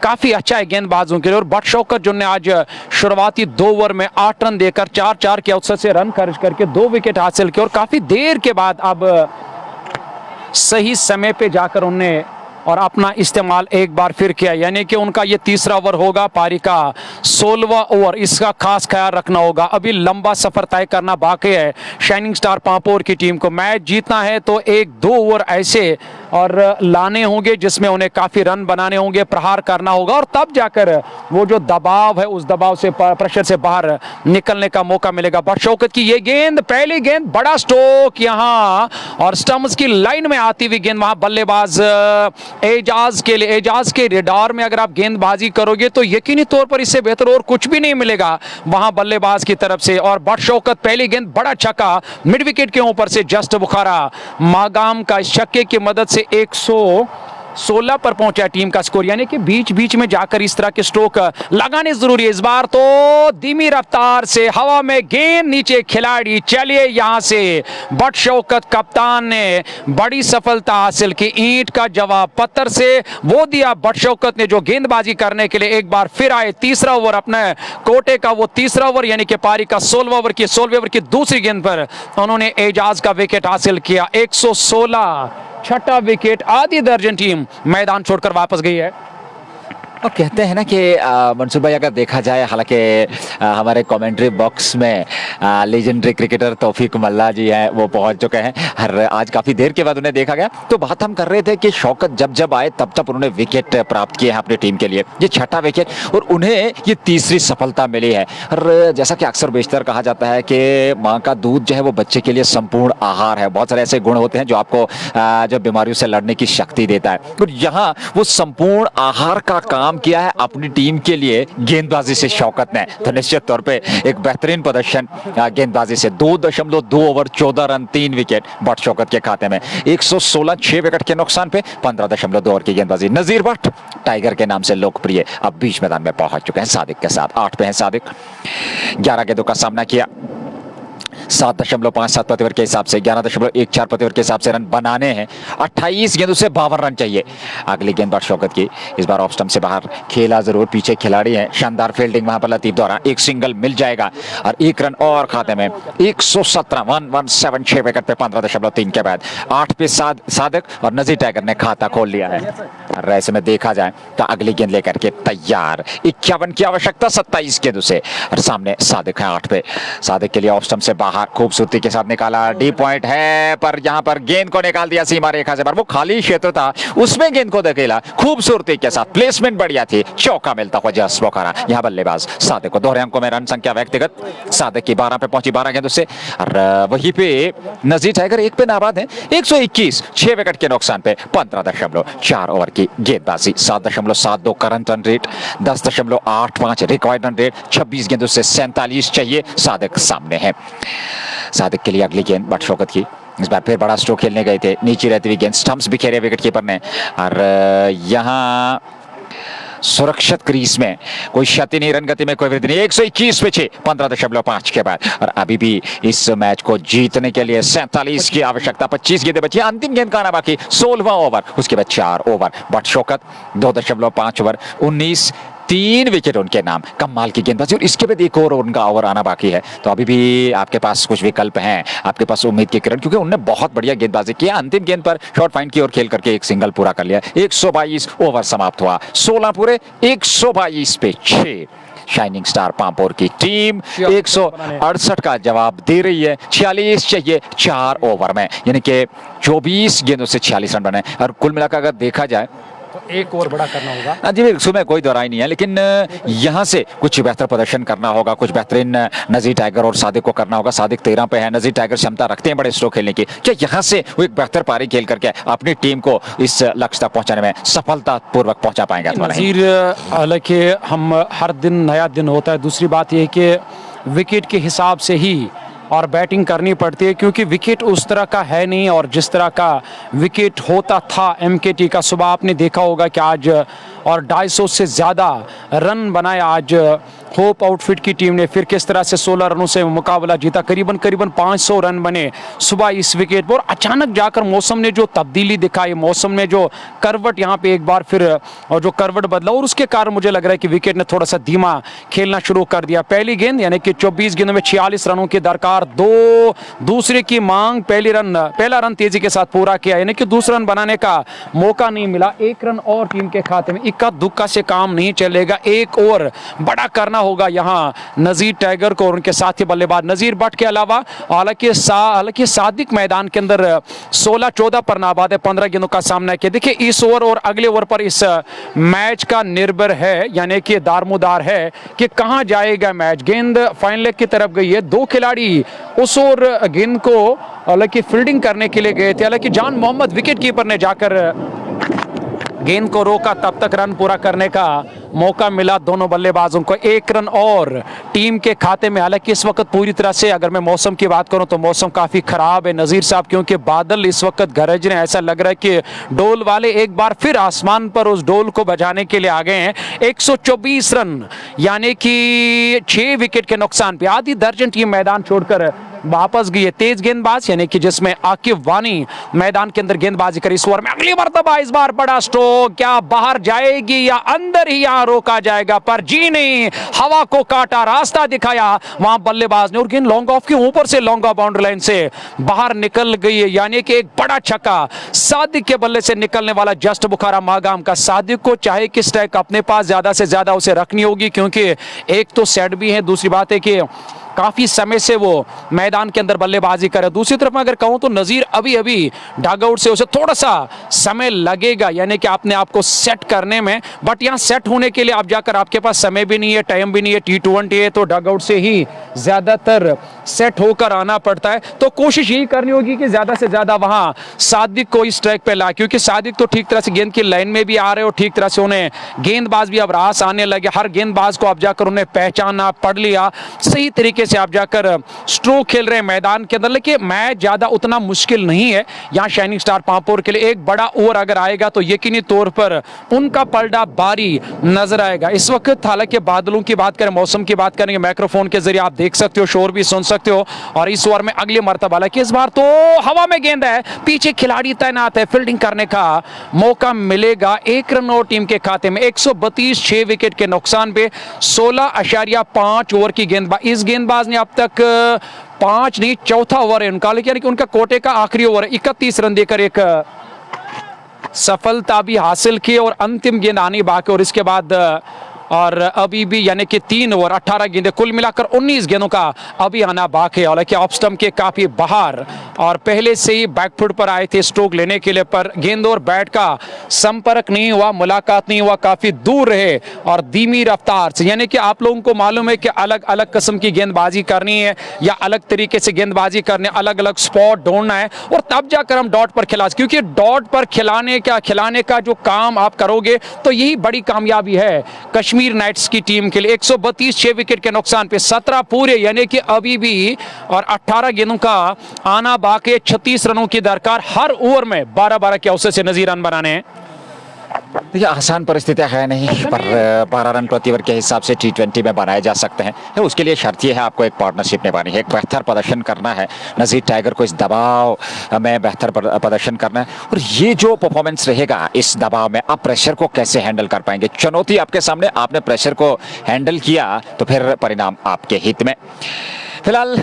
Speaker 1: काफी अच्छा है गेंदबाजों के लिए। और बट शौकत जो ने आज शुरुआती 2 ओवर में 8 रन देकर 4-4 के औसत से रन खर्च करके 2 विकेट हासिल किए और काफी देर के बाद अब सही समय पे जाकर उन्होंने और अपना इस्तेमाल एक बार फिर किया, यानी कि उनका ये तीसरा ओवर होगा, पारी का 16वां ओवर। इसका खास ख्याल रखना होगा, अभी लंबा सफर तय करना बाकी है शाइनिंग स्टार पांपोर की टीम को। मैच जीतना है तो 1-2 ओवर ऐसे और लाने होंगे जिसमें उन्हें काफी रन बनाने होंगे, प्रहार करना होगा और तब जाकर वो जो दबाव है उस दबाव से, प्रेशर से बाहर निकलने का मौका मिलेगा। बट शौकत की ये गेंद, पहली गेंद, बड़ा स्ट्रोक यहां और स्टंप्स की लाइन में आती हुई गेंद वहां बल्लेबाज एजाज के लिए। एजाज के रेडार में अगर आप गेंदबाजी करोगे तो यकीनी तौर पर इससे बेहतर और कुछ भी नहीं मिलेगा वहां बल्लेबाज की तरफ से। और बट शौकत पहली गेंद, बड़ा छक्का मिड विकेट के ऊपर से जस्ट बुखारा मागाम का इस छक्के की मदद से 116 पर पहुंचा टीम का स्कोर, यानी कि बीच बीच में जाकर इस तरह के स्ट्रोक लगाने जरूरी है। इस बार तो धीमी रफ्तार से हवा में गेंद, नीचे खिलाड़ी, चलिए यहां से बट शौकत कप्तान ने बड़ी सफलता हासिल की। ईंट का जवाब पत्थर से वो दिया बट शौकत ने, जो गेंदबाजी करने के लिए एक बार फिर आए। तीसरा ओवर अपने कोटे का, वो तीसरा ओवर यानी कि पारी का 16वें ओवर की दूसरी गेंद पर उन्होंने एजाज का विकेट हासिल किया। 116, छठा विकेट। आधी दर्जन टीम मैदान छोड़कर वापस गई है।
Speaker 2: और कहते हैं ना कि मंसूर भाई, अगर देखा जाए, हालांकि हमारे कमेंट्री बॉक्स में लेजेंडरी क्रिकेटर तौफीक मल्ला जी हैं, वो पहुंच चुके हैं। हर आज काफ़ी देर के बाद उन्हें देखा गया, तो बात हम कर रहे थे कि शौकत जब जब आए तब तब उन्होंने विकेट प्राप्त किए हैं अपनी टीम के लिए। ये छठा विकेट और उन्हें ये तीसरी सफलता मिली है। और जैसा कि अक्सर बेशतर कहा जाता है कि माँ का दूध जो है वो बच्चे के लिए संपूर्ण आहार है। बहुत सारे ऐसे गुण होते हैं जो आपको जब बीमारियों से लड़ने की शक्ति देता है, और यहाँ वो संपूर्ण आहार का काम किया है अपनी टीम के लिए गेंदबाजी से शौकत ने। तो निश्चित तौर पे एक बेहतरीन प्रदर्शन गेंदबाजी से। 2.2 over 14 run 3 wicket but Shaukat के खाते में। 116, 6 विकेट के नुकसान पे 15.2 ओवर की गेंदबाजी। नजीर भट्ट टाइगर के नाम से लोकप्रिय अब बीच मैदान में पहुंच चुके हैं सादिक के साथ। 8 पे हैं सादिक, 11 गेंदों का सामना किया, 7.57 प्रति ओवर के हिसाब से, 11.14 प्रति ओवर के हिसाब से रन बनाने हैं। 28 गेंदों से 52 रन चाहिए। अगली गेंद बट शौकत की, इस बार ऑफ स्टंप से बाहर खेला जरूर, पीछे खिलाड़ी हैं, शानदार फील्डिंग वहां पर लतीफ द्वारा। एक सिंगल मिल जाएगा और 1 रन और खाते में। 117, 117, 6 विकेट पे 15.3 के बाद 8 पे सादिक और नजीर टाइगर ने खाता खोल लिया है। और ऐसे में देखा जाए तो अगली गेंद लेकर के तैयार, 51 की आवश्यकता 27 गेंदों से, और सामने सादिक है 8 पे। सादिक के लिए ऑफ स्टंप से बाहर, खूबसूरती के साथ निकाला, डी पॉइंट है पर यहाँ पर गेंद को निकाल दिया सीमा रेखा से बाहर। वो खाली क्षेत्र था, उसमें गेंद को धकेला, खूबसूरती के साथ, प्लेसमेंट बढ़िया थी, चौका मिलता हुआ जस्ट बोखारा। यहाँ बल्लेबाज सादिक को दोहरे अंकों में रन संख्या व्यक्तिगत सादिक की 12 पे पहुंची, 12 गेंदों से। और वहीं पे नजीर टाइगर 1 पे नाबाद है, 121, 6 विकेट के नुकसान पे 15.4 ओवर की गेंदबाजी, 7.72 current run rate, 10.85 record run rate, 26 गेंदों से 47 चाहिए। सादिक सामने है। सादिक के लिए अगली गेंद बट शौकत की, इस बार फिर बड़ा स्ट्रोक खेलने गए थे, नीचे रहती हुई गेंद, स्टंप्स बिखेरे विकेट कीपर ने। और यहाँ सुरक्षित क्रीज में कोई क्षति नहीं, रन गति में कोई वृद्धि नहीं, 121 पे 6, 15.5 के बाद। और अभी भी इस मैच को जीतने के लिए 47 की आवश्यकता, 25 गेंदें बची, अंतिम गेंद का आना बाकी, 16वां ओवर, उसके बाद 4 over. But Shaukat 2.5 over, 19, 3 wicket उनके नाम, कमाल की गेंदबाजी। और इसके बाद एक और उनका ओवर आना बाकी है, तो अभी भी आपके पास कुछ विकल्प हैं, आपके पास उम्मीद की किरण, क्योंकि उन्होंने बहुत बढ़िया गेंदबाजी की। अंतिम गेंद पर शॉर्ट फाइंड की और खेल करके एक सिंगल पूरा कर लिया। 122 ओवर समाप्त हुआ, 16 पूरे, 122 पे 6। शाइनिंग स्टार पांपोर की टीम 168 का जवाब दे रही है, 46 चाहिए 4 ओवर में, यानी कि 24 गेंदों से 46 रन बने। और कुल मिलाकर अगर देखा जाए
Speaker 1: तो एक और बड़ा करना होगा।
Speaker 2: हाँ जी, उसमें कोई दोहराई नहीं है, लेकिन यहाँ से कुछ बेहतर प्रदर्शन करना होगा, कुछ बेहतरीन नजीर टाइगर और सादिक को करना होगा। सादिक 13 पे है, नजीर टाइगर क्षमता रखते हैं बड़े स्ट्रोक खेलने की। क्या यहाँ से वो एक बेहतर पारी खेल करके अपनी टीम को इस लक्ष्य तक पहुंचाने में सफलतापूर्वक पहुंचा पाएंगे?
Speaker 1: नजीर, हालांकि हम हर दिन नया दिन होता है, दूसरी बात यह कि विकेट के हिसाब से ही और बैटिंग करनी पड़ती है, क्योंकि विकेट उस तरह का है नहीं, और जिस तरह का विकेट होता था एमकेटी का, सुबह आपने देखा होगा कि आज और 250 से ज़्यादा रन बनाए आज होप आउटफिट की टीम ने, फिर किस तरह से 16 रनों से मुकाबला जीता, करीबन 500 रन बने सुबह इस विकेट पर। अचानक जाकर मौसम ने जो तब्दीली दिखाई, मौसम ने जो करवट यहाँ पे एक बार फिर और जो करवट बदला, और उसके कारण मुझे लग रहा है कि विकेट ने थोड़ा सा धीमा खेलना शुरू कर दिया। पहली गेंद यानी कि 24 गेंदों में 46 रनों की दरकार, दूसरे की मांग, पहला रन तेजी के साथ पूरा किया, यानी कि दूसरा रन बनाने का मौका नहीं मिला। 1 रन और टीम के खाते में, इक्का दुक्का से काम नहीं चलेगा, एक और बड़ा करना होगा यहाँ नजीर टाइगर को और उनके साथी बल्लेबाज नजीर बट के अलावा। हालांकि सादिक मैदान के अंदर 16-14 पर नाबाद है, 15 गेंदों का सामना किया। देखिए इस ओवर और अगले ओवर पर इस मैच का निर्भर है, यानी कि दारमुदार है कि कहां जाएगा मैच। गेंद फाइन लेग की तरफ गई है, 2 खिलाड़ी उस ओर गेंद को हालांकि फील्डिंग करने के लिए गए थे, हालांकि जान मोहम्मद विकेट कीपर ने जाकर गेंद को रोका, तब तक रन पूरा करने का मौका मिला दोनों बल्लेबाजों को। 1 रन और टीम के खाते में। हालांकि इस वक्त पूरी तरह से अगर मैं मौसम की बात करूं तो मौसम काफी खराब है नजीर साहब, क्योंकि बादल इस वक्त गरज रहे हैं, ऐसा लग रहा है कि डोल वाले एक बार फिर आसमान पर उस डोल को बजाने के लिए आ गए हैं। 124 रन यानी कि 6 विकेट के नुकसान पे आधी दर्जन टीम मैदान छोड़कर वापस गई है। तेज गेंदबाज यानी कि जिसमें आकिब वानी मैदान के अंदर गेंदबाजी करी इस ओवर में। अगली मर्तबा इस बार बड़ा स्ट्रोक, क्या बाहर जाएगी या अंदर ही यहां रोका जाएगा, पर जी नहीं, हवा को काटा, रास्ता दिखाया वहां बल्लेबाज ने, और गेंद लॉन्ग ऑफ के ऊपर से लॉन्ग ऑफ बाउंड्री लाइन से बाहर निकल गई है, यानी कि एक बड़ा छक्का सादिक के बल्ले से निकलने वाला जस्ट बुखारा मागाम का। सादिक को चाहे कि स्ट्राइक अपने पास ज्यादा से ज्यादा उसे रखनी होगी, क्योंकि एक तो सेट भी है, दूसरी बात है कि काफी समय से वो मैदान के अंदर बल्लेबाजी करे। दूसरी तरफ अगर कहूं तो नजीर अभी डगआउट से उसे थोड़ा सा समय लगेगा, यानी कि अपने आप को सेट करने में, बट यहां सेट होने के लिए आप जाकर आपके पास समय भी नहीं है, टाइम भी नहीं है, T20 है, तो डगआउट से ही ज्यादातर सेट होकर आना पड़ता है। तो कोशिश यही करनी होगी कि ज्यादा से ज्यादा वहां सादिक को इस ट्रैक पे लाए, क्योंकि सादिक तो ठीक तरह से गेंद की लाइन में भी आ रहे हो, ठीक तरह से उन्हें गेंदबाज भी अब रास आने लगे, हर गेंदबाज को आप जाकर उन्हें पहचाना, पढ़ लिया, सही तरीके से आप जाकर स्ट्रोक खेल रहे हैं मैदान के अंदर। लेकिन मैच ज्यादा उतना मुश्किल नहीं है यहां शाइनिंग स्टार पांपोर के लिए। एक बड़ा ओवर अगर आएगा तो यकीनी तौर पर उनका पलड़ा भारी नजर आएगा। इस वक्त हालांकि बादलों की बात करें, मौसम की बात करेंगे, माइक्रोफोन के जरिए आप देख सकते हो, शोर भी सुन सकते हो। और इस ओवर में अगली मर्तबा, हालांकि इस बार तो हवा में गेंद है, पीछे खिलाड़ी तैनात है, फील्डिंग करने का मौका मिलेगा। 1 रन और टीम के खाते में, 132, 6 विकेट के नुकसान पे 16.5 ओवर की गेंदबाज। इस गेंदबाज ने अब तक 5 नहीं, चौथा ओवर है उनका, लेकिन उनका कोटे का आखिरी ओवर है। 31 रन देकर एक सफलता भी हासिल की और अंतिम गेंद आनी बाकी, और इसके बाद और अभी भी यानी कि 3 ओवर 18 गेंदें, कुल मिलाकर 19 गेंदों का अभी आना बाकी है। हालांकि ऑफ स्टंप के काफी बाहर और पहले से ही बैकफुट पर आए थे स्ट्रोक लेने के लिए, पर गेंद और बैट का संपर्क नहीं हुआ, मुलाकात नहीं हुआ, काफी दूर रहे और धीमी रफ्तार से। यानी कि आप लोगों को मालूम है कि अलग अलग किस्म की गेंदबाजी करनी है या अलग तरीके से गेंदबाजी करनी है, अलग अलग स्पॉट ढूंढना है और तब जाकर हम डॉट पर खिला, क्योंकि डॉट पर खिलाने का जो काम आप करोगे तो यही बड़ी कामयाबी है कश्मीर नाइट्स की टीम के लिए। 132 6 विकेट के नुकसान पे 17 पूरे, यानी कि अभी भी और 18 गेंदों का आना बाकी, 36 रनों की दरकार, हर ओवर में 12-12 के औसत से नजीर रन बनाने हैं।
Speaker 2: देखिए आसान परिस्थितियां है नहीं, पर 12 रन प्रति ओवर के हिसाब से T20 में बनाए जा सकते हैं। तो उसके लिए शर्त यह है आपको एक पार्टनरशिप निभानी है, एक बेहतर प्रदर्शन करना है। नजीर टाइगर को इस दबाव में बेहतर प्रदर्शन करना है और ये जो परफॉर्मेंस रहेगा इस दबाव में आप प्रेशर को कैसे हैंडल कर पाएंगे। चुनौती आपके सामने, आपने प्रेशर को हैंडल किया तो फिर परिणाम आपके हित में। फिलहाल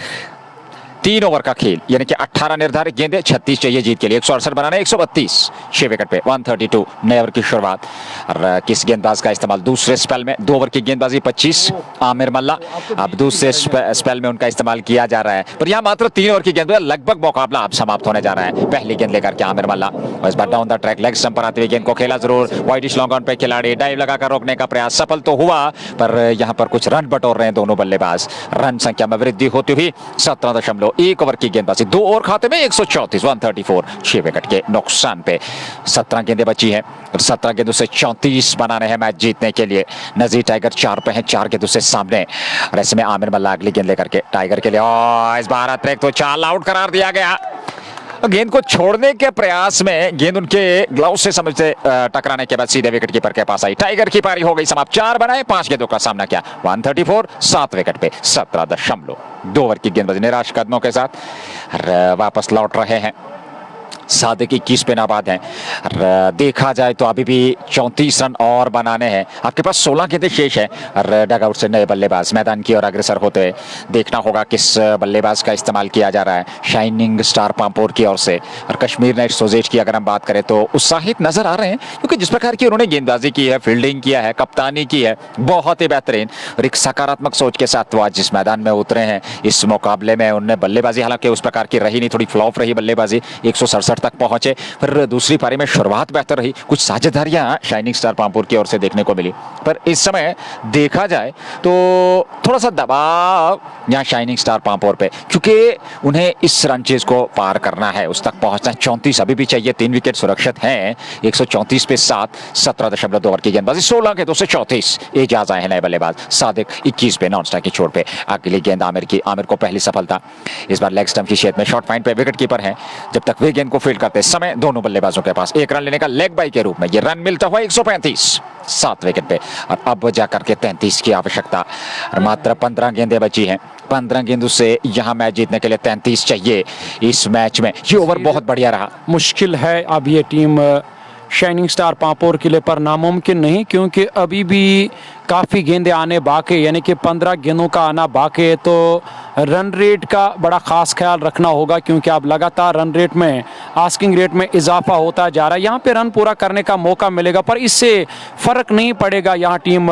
Speaker 2: 3 ओवर का खेल, यानी कि 18 निर्धारित गेंदें, 36 चाहिए जीत के लिए। 168 बनाने, 132 6 विकेट पे 132 नए ओवर की शुरुआत। और किस गेंदबाज का इस्तेमाल दूसरे स्पेल में, 2 ओवर की गेंदबाजी 25 आमिर मल्ला, अब दूसरे स्पेल में उनका इस्तेमाल किया जा रहा है। पर यहाँ मात्र 3 ओवर की गेंद, लगभग मुकाबला अब समाप्त होने जा रहा है। पहली गेंद लेकर के आमिर मल्ला, इस बार down the track leg stump पर आते हुए गेंद को खेला जरूर, वाइडिश लॉन्ग ऑन पे खिलाड़ी डाइव लगाकर रोकने का प्रयास सफल तो हुआ, पर यहाँ पर कुछ रन बटोर रहे हैं दोनों बल्लेबाज। रन संख्या में वृद्धि होती हुई 17.1 ओवर की गेंदबाजी, 2 ओवर खाते में 134 134 6 विकेट के नुकसान पे। 17 गेंदें बची हैं और 17 गेंदों से 34 बनाने हैं मैच जीतने के लिए। नजीर टाइगर 4 पे हैं, 4 गेंदों से सामने और ऐसे में आमिर मल्ला अगली गेंद लेकर के टाइगर के लिए, इस बार अतिरिक्त तो 4 आउट करार दिया गया। गेंद को छोड़ने के प्रयास में गेंद उनके ग्लव से समझ से टकराने के बाद सीधे विकेट कीपर के पास आई। टाइगर की पारी हो गई समाप्त, 4 बनाए, 5 गेंदों का सामना किया, 134 7 विकेट पे 17.2 ओवर की गेंदबाजी। निराश कदमों के साथ वापस लौट रहे हैं सादिक, 21 पे नाबाद हैं। देखा जाए तो अभी भी 34 रन और बनाने हैं, आपके पास 16 गेंदें शेष है और डगआउट से नए बल्लेबाज मैदान की ओर अग्रसर होते हुए देखना होगा किस बल्लेबाज का इस्तेमाल किया जा रहा है। शाइनिंग स्टार पामपोर की ओर से और कश्मीर नाइट्स सोजेट की अगर हम बात करें तो उत्साहित नजर आ रहे हैं, क्योंकि जिस प्रकार की उन्होंने गेंदबाजी की है, फील्डिंग किया है, कप्तानी की है, बहुत ही बेहतरीन और एक सकारात्मक सोच के साथ वो आज जिस मैदान में उतरे हैं इस मुकाबले में। उन्होंने बल्लेबाजी हालांकि उस प्रकार की रही नहीं, थोड़ी फ्लॉप रही बल्लेबाजी, 167 तक पहुंचे, फिर दूसरी पारी में शुरुआत बेहतर रही, कुछ साझेदारियां शाइनिंग स्टार पामपुर की ओर से देखने को मिली। पर इस समय देखा जाए तो थोड़ा सा दबाव यहां शाइनिंग स्टार पामपुर पे, क्योंकि उन्हें इस रनचेज को पार करना है, उस तक पहुंचना। 34 अभी भी चाहिए, 3 विकेट सुरक्षित हैं, 134 पे 7, 17.2 ओवर की गेंदबाजी, 16 गेंदों से 34। एजाज आए हैं नए बल्लेबाज सादिक, 21 पे नॉन स्ट्राइक की छोड़ पे। अगली गेंद आमिर की, आमिर को पहली सफलता, इस बार लेग स्टंप की शेप में शॉर्ट फाइन पे विकेट कीपर है। जब तक वे गेंद को फील्ड करते समय दोनों बल्लेबाजों के पास 1 रन लेने का लेग बाई के रूप में ये रन मिलता हुआ 135 7 विकेट पे और अब जाकर के 33 की आवश्यकता और मात्र 15 गेंदें बची हैं। 15 गेंदों से यहां मैच जीतने के लिए 33 चाहिए इस मैच में। ये ओवर बहुत बढ़िया रहा।
Speaker 1: मुश्किल है अब ये टीम शाइनिंग स्टार पामपोर के लिए, पर नामुमकिन नहीं, क्योंकि अभी भी काफ़ी गेंदें आने बाकी, यानी कि 15 गेंदों का आना बाकी है। तो रन रेट का बड़ा ख़ास ख्याल रखना होगा, क्योंकि अब लगातार रन रेट में, आस्किंग रेट में इजाफा होता जा रहा है। यहाँ पे रन पूरा करने का मौका मिलेगा, पर इससे फ़र्क नहीं पड़ेगा यहाँ टीम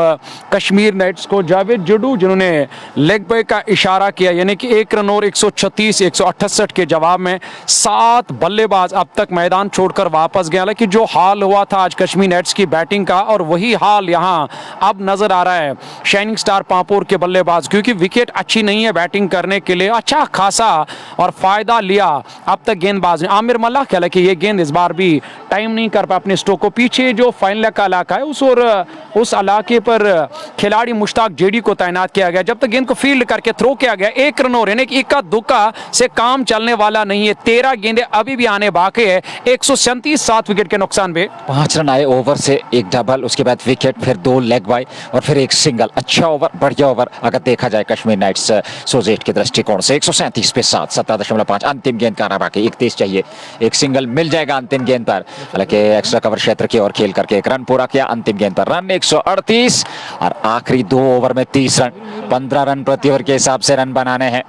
Speaker 1: कश्मीर नाइट्स को। जावेद जडू जिन्होंने लेग बाय का इशारा किया, यानी कि 1 रन और 136 168 के जवाब में 7 बल्लेबाज अब तक मैदान छोड़कर वापस गए। हालांकि जो हाल हुआ था आज कश्मीर नाइट्स की बैटिंग का, और वही हाल यहाँ अब नजर आ रहा है शाइनिंग स्टार पामपोर के बल्लेबाज, क्योंकि विकेट अच्छी नहीं है बैटिंग करने के लिए। अच्छा खासा और फायदा लिया अब तक गेंदबाज ने। आमिर मल्ला, हालांकि ये गेंद इस बार भी टाइम नहीं कर पाया अपने स्ट्रोक को। पीछे जो फाइनल का इलाका है उस इलाके पर खिलाड़ी मुश्ताक जेडी को तैनात किया गया। जब तक गेंद को फील्ड करके थ्रो किया गया, 1 रन और, यानी कि इक्का दुक्का से काम चलने वाला नहीं है। 13 गेंदें अभी भी आने बाकी है, 137 7 विकेट के नुकसान पे।
Speaker 2: 5 रन आए ओवर से, 1 डबल, उसके बाद विकेट, फिर 2 लेग बाय और फिर 1 सिंगल। अच्छा ओवर, बढ़िया ओवर अगर देखा जाए कश्मीर नाइट्स सोजेट के दृष्टिकोण से। 137 पे 7, 17.5। अंतिम गेंद का आना बाकी, 31 चाहिए, 1 सिंगल मिल जाएगा अंतिम गेंद पर। हालांकि एक्स्ट्रा कवर क्षेत्र की ओर खेल करके 1 रन पूरा किया। अंतिम गेंद पर रन 138 और आखिरी 2 ओवर में 30 रन, 15 रन प्रति ओवर के हिसाब से रन बनाने हैं।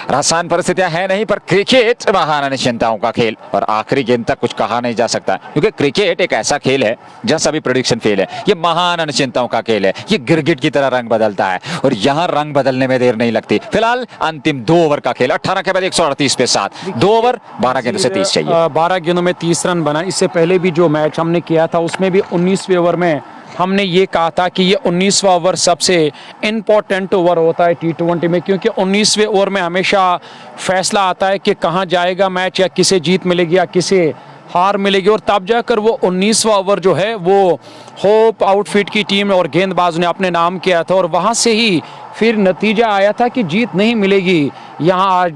Speaker 2: आसान परिस्थितियां है नहीं, पर क्रिकेट महान अनिश्चितताओं का खेल और आखिरी गेंद तक कुछ कहा नहीं जा सकता, क्योंकि क्रिकेट एक ऐसा खेल है जहां सभी प्रेडिक्शन फेल है। ये महान अनिश्चितताओं का खेल है, ये गिरगिट की तरह रंग बदलता है और यहाँ रंग बदलने में देर नहीं लगती। फिलहाल अंतिम 2 ओवर का खेल, 18 के बाद 138 पे 7, 2 ओवर 12 गेंदों से 30 चाहिए।
Speaker 1: 12 गेंदों में 30 रन बना। इससे पहले भी जो मैच हमने किया था उसमें भी 19वें ओवर में हमने ये कहा था कि ये 19वां ओवर सबसे इम्पोर्टेंट ओवर होता है T20 में, क्योंकि 19वें ओवर में हमेशा फैसला आता है कि कहाँ जाएगा मैच, या किसे जीत मिलेगी या किसे हार मिलेगी। और तब जाकर वो 19वां ओवर जो है वो होप आउटफिट की टीम और गेंदबाज ने अपने नाम किया था, और वहाँ से ही फिर नतीजा आया था कि जीत नहीं मिलेगी यहाँ आज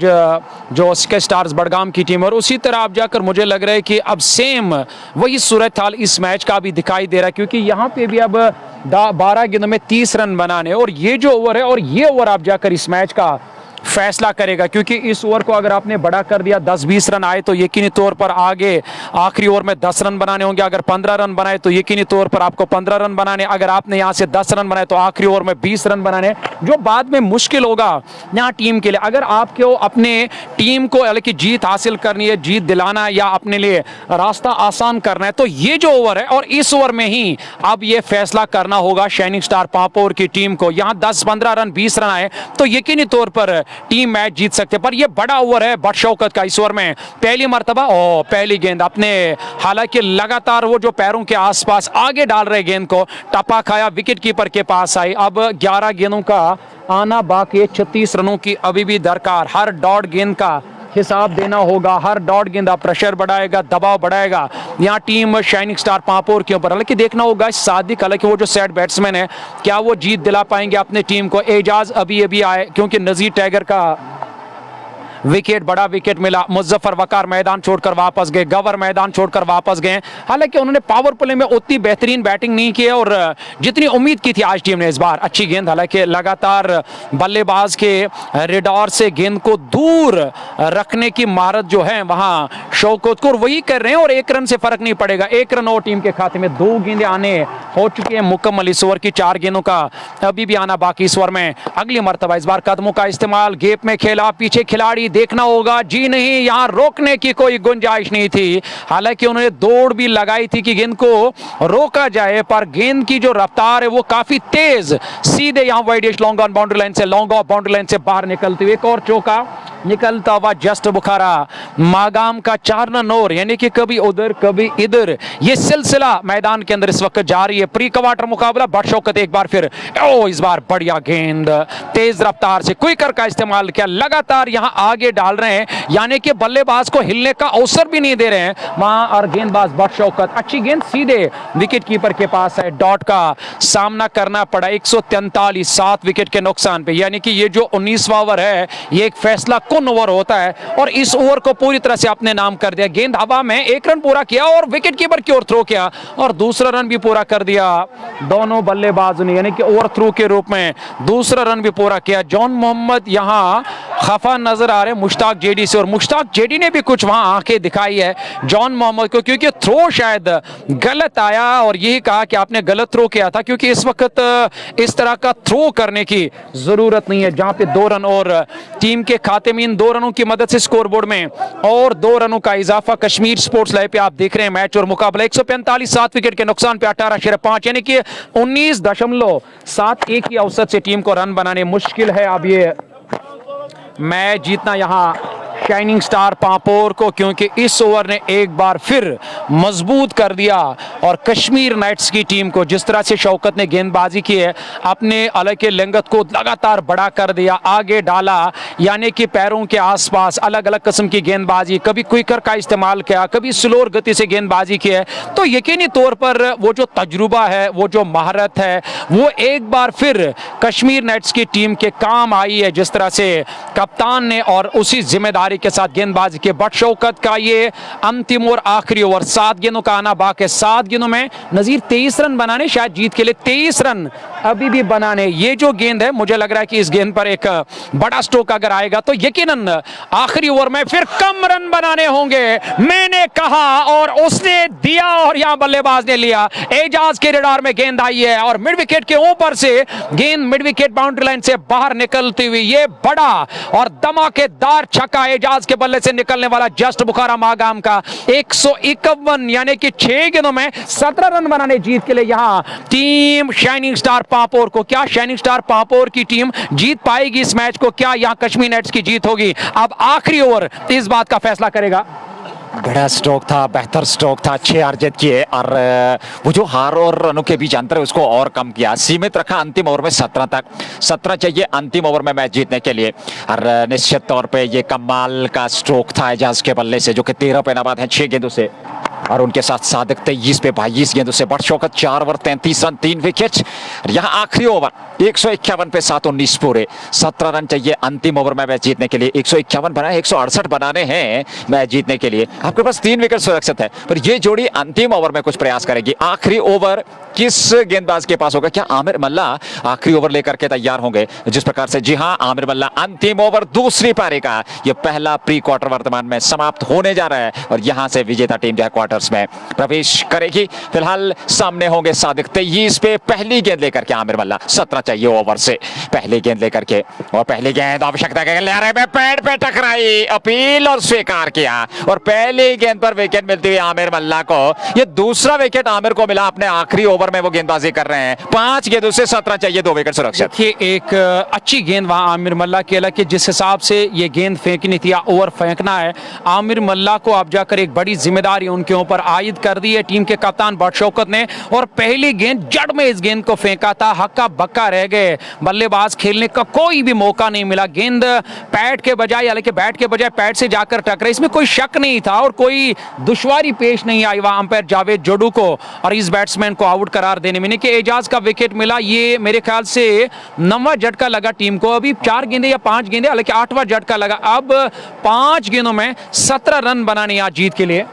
Speaker 1: जो स्के स्टार्स बडगाम की टीम। और उसी तरह अब जाकर मुझे लग रहा है कि अब सेम वही सूरत हाल इस मैच का भी दिखाई दे रहा है, क्योंकि यहाँ पे भी अब 12 गेंदों में 30 रन बनाने, और ये जो ओवर है और ये ओवर आप जाकर इस मैच का फैसला करेगा। क्योंकि इस ओवर को अगर आपने बड़ा कर दिया, 10-20 रन आए तो यकीनी तौर पर आगे आखिरी ओवर में 10 रन बनाने होंगे। अगर 15 रन बनाए तो यकीनी तौर पर आपको 15 रन बनाने, अगर आपने यहां से 10 रन बनाए तो आखिरी ओवर में 20 रन बनाने, जो बाद में मुश्किल होगा यहाँ टीम के लिए। अगर आपको अपने टीम को हालांकि जीत हासिल करनी है, जीत दिलाना या अपने लिए रास्ता आसान करना है, तो ये जो ओवर है और इस ओवर में ही अब ये फैसला करना होगा शाइनिंग स्टार पापोर की टीम को। यहाँ 10-15 रन 20 रन आए तो यकीनी तौर पर टीम मैच जीत सकते। पर ये बड़ा ओवर है बट शौकत का। इस ओवर में पहली मर्तबा पहली गेंद अपने, हालांकि लगातार वो जो पैरों के आसपास आगे डाल रहे गेंद को टपा खाया, विकेट कीपर के पास आई। अब 11 गेंदों का आना बाकी है, 36 रनों की अभी भी दरकार। हर डॉट गेंद का हिसाब देना होगा, हर डॉट गेंदा प्रेशर बढ़ाएगा, दबाव बढ़ाएगा यहाँ टीम शाइनिंग स्टार पापोर के ऊपर। हालांकि देखना होगा सादिक, हालांकि वो जो सेट बैट्समैन है, क्या वो जीत दिला पाएंगे अपने टीम को। एजाज अभी आए, क्योंकि नजीर टाइगर का विकेट, बड़ा विकेट मिला। मुजफ्फर वकार मैदान छोड़कर वापस गए, गवर मैदान छोड़कर वापस गए। हालांकि उन्होंने पावर प्ले में उतनी बेहतरीन बैटिंग नहीं की और जितनी उम्मीद की थी आज टीम ने इस बार। अच्छी गेंद, हालांकि लगातार बल्लेबाज के रेडार से गेंद को दूर रखने की महारत जो है वहां शौकत को, वही कर रहे हैं और 1 रन से फर्क नहीं पड़ेगा। 1 रन और टीम के खाते में। 2 गेंदें आने हो चुकी है मुकम्मल इस ओवर की, 4 गेंदों का अभी भी आना बाकी इस ओवर में। अगली मर्तबा इस बार कदमों का इस्तेमाल, गेप में खेला, पीछे खिलाड़ी देखना होगा, जी नहीं, यहां रोकने की कोई गुंजाइश नहीं थी। हालांकि उन्होंने दौड़ भी लगाई थी कि गेंद को रोका जाए, पर गेंद की जो रफ्तार है वो काफी तेज, सीधे यहां wide long on boundary line से, लॉन्ग ऑफ बाउंड्री लाइन से बाहर निकलते हुए एक और चौका निकलता हुआ जस्ट बुखारा मागाम का 4 रन और, यानी कि कभी उधर कभी इधर ये सिलसिला मैदान के अंदर इस वक्त जारी है। प्री क्वार्टर मुकाबला बट शौकत एक बार फिर, इस बार बढ़िया गेंद, तेज रफ्तार से क्विकर का इस्तेमाल किया, लगातार यहां आगे डाल रहे हैं, यानी कि बल्लेबाज को हिलने का अवसर भी नहीं दे रहे हैं वहां। और गेंदबाज बट शौकत, अच्छी गेंद सीधे विकेट कीपर के पास है। डॉट का सामना करना पड़ा 143, 7 विकेट के नुकसान पे। यानी कि ये जो 19वां ओवर है ये एक फैसला कौन ओवर होता है, और इस ओवर को पूरी तरह से अपने नाम कर दिया। गेंद हवा में, 1 रन पूरा किया और विकेट कीपर की ओर थ्रो किया और दूसरा रन भी पूरा कर दिया दोनों बल्लेबाजों ने, यानी कि ओवर थ्रो के रूप में दूसरा रन भी पूरा किया। जॉन मोहम्मद यहां खफा नजर आ रहे मुश्ताक जेडी से, और मुश्ताक जेडी ने भी कुछ वहां आंखें दिखाई है जॉन मोहम्मद को, क्योंकि थ्रो शायद गलत आया और यही कहा कि आपने गलत थ्रो किया था, क्योंकि इस वक्त इस तरह का थ्रो करने की जरूरत नहीं है। जहां पे 2 रन और टीम के खाते में इन 2 रनों की मदद से स्कोरबोर्ड में और 2 रनों का इजाफा। कश्मीर स्पोर्ट्स लाइव पे आप देख रहे हैं मैच और मुकाबला। 145, 7 विकेट के नुकसान पे 18/5, यानी कि 19.71 की औसत से टीम को रन बनाने मुश्किल है अब ये मैच जीतना यहां शाइनिंग स्टार पापोर को, क्योंकि इस ओवर ने एक बार फिर मजबूत कर दिया और कश्मीर नाइट्स की टीम को, जिस तरह से शौकत ने गेंदबाजी की है, अपने अलग के लिंगत को लगातार बड़ा कर दिया, आगे डाला, यानी कि पैरों के आसपास अलग अलग किस्म की गेंदबाजी, कभी क्विकर का इस्तेमाल किया, कभी स्लोर गति से गेंदबाजी की है। तो यकीनी तौर पर वो जो तजुर्बा है, वो जो महारत है, वो एक बार फिर कश्मीर नाइट्स की टीम के काम आई है, जिस तरह से कप्तान ने और उसी जिम्मेदारी पारी के साथ गेंदबाजी के बदशौकत का ये अंतिम और आखिरी ओवर। 7 गेंदों का आना बाकी। 7 गेंदों में नजीर 23 रन बनाने, शायद जीत के लिए 23 रन अभी भी बनाने। ये जो गेंद है, मुझे लग रहा है कि इस गेंद पर एक बड़ा स्ट्रोक अगर आएगा तो यकीनन आखिरी ओवर में फिर कम रन बनाने होंगे। मैंने कहा और उसने दिया और यहां बल्लेबाज ने लिया। एजाज के रडार में गेंद आई है और मिड विकेट के ऊपर से गेंद मिड विकेट बाउंड्री लाइन से बाहर निकलती हुई ये बड़ा और धमाकेदार छक्का एजाज के बल्ले से निकलने वाला जस्ट बुखारा मागाम का 151, यानी कि 6 गेंदों में 17 रन बनाने जीत के लिए यहां टीम शाइनिंग स्टार पापोर को। क्या शाइनिंग स्टार पापोर की टीम जीत पाएगी इस मैच को? क्या यहां कश्मीर नाइट्स की जीत होगी? अब आखिरी ओवर इस बात का फैसला करेगा।
Speaker 2: बड़ा स्ट्रोक था, बेहतर स्ट्रोक था, 6 अर्जित किए और वो जो हार और रनों के बीच अंतर है उसको और कम किया, सीमित रखा अंतिम ओवर में 17 तक। 17 चाहिए अंतिम ओवर में मैच जीतने के लिए और निश्चित तौर पे ये कमाल का स्ट्रोक था एजाज के बल्ले से, जो कि 13 पे नबाद है 6 गेंदों से, और उनके साथ सादिक 23 पे 22 गेंदों से बदशौकत 4 ओवर 33 रन 3 विकेट। यहाँ आखिरी ओवर 151 पे 7-19 पूरे, 17 रन चाहिए अंतिम ओवर में मैच जीतने के लिए। 151 बनाए, 168 बनाने हैं मैच जीतने के लिए। आपके पास 3 विकेट सुरक्षित है, पर ये जोड़ी अंतिम ओवर में कुछ प्रयास करेगी। आखिरी ओवर किस गेंदबाज के पास होगा? क्या आमिर मल्ला आखिरी ओवर लेकर के तैयार होंगे? जिस प्रकार से, जी हां, आमिर मल्ला अंतिम ओवर दूसरी पारी का ये पहला प्री क्वार्टर वर्तमान में समाप्त होने जा रहा है और यहां से विजेता टीम जो है क्वार्टर्स में प्रवेश करेगी। फिलहाल सामने होंगे सादिक 23 पे, पहली गेंद लेकर के आमिर मल्ला। 17 चाहिए ओवर से, पहली गेंद लेकर के, और पहली गेंद आवश्यकता के लहरे में पैड पे टकराई, अपील और स्वीकार किया और पहली गेंद पर विकेट मिलती हुई आमिर मल्ला को। ये दूसरा विकेट आमिर को मिला अपने आखिरी ओवर में, वो गेंदबाजी कर रहे हैं। 5 गेंदों से 17 चाहिए, 2 विकेट सुरक्षित।
Speaker 1: देखिए एक अच्छी गेंद वहां आमिर मल्ला की, हालांकि जिस हिसाब से ये गेंद फेंकनी थी या ओवर फेंकना है, आमिर मल्ला को अब जाकर एक बड़ी जिम्मेदारी उनके ऊपर आयद कर दी है टीम के कप्तान बदशौकत ने। और पहली गेंद जड़ में इस गेंद को फेंका था, हक्का बक्का रह गए, बल्लेबाज खेलने का कोई भी मौका नहीं मिला। गेंद पैड के बजाय, हालांकि बैट के बजाय पैड से जाकर टकराई, इसमें कोई शक नहीं था और कोई दुश्वारी पेश नहीं आई वहां अंपायर जावेद जोडू को और इस बैट्समैन को आउट करार देने में। कि एजाज का विकेट मिला, ये मेरे ख्याल से 9वां झटका लगा टीम को। अभी 4 गेंदे या 5 गेंदे, हालांकि 8वां झटका लगा। अब 5 गेंदों में 17 रन बनाने आज जीत के लिए।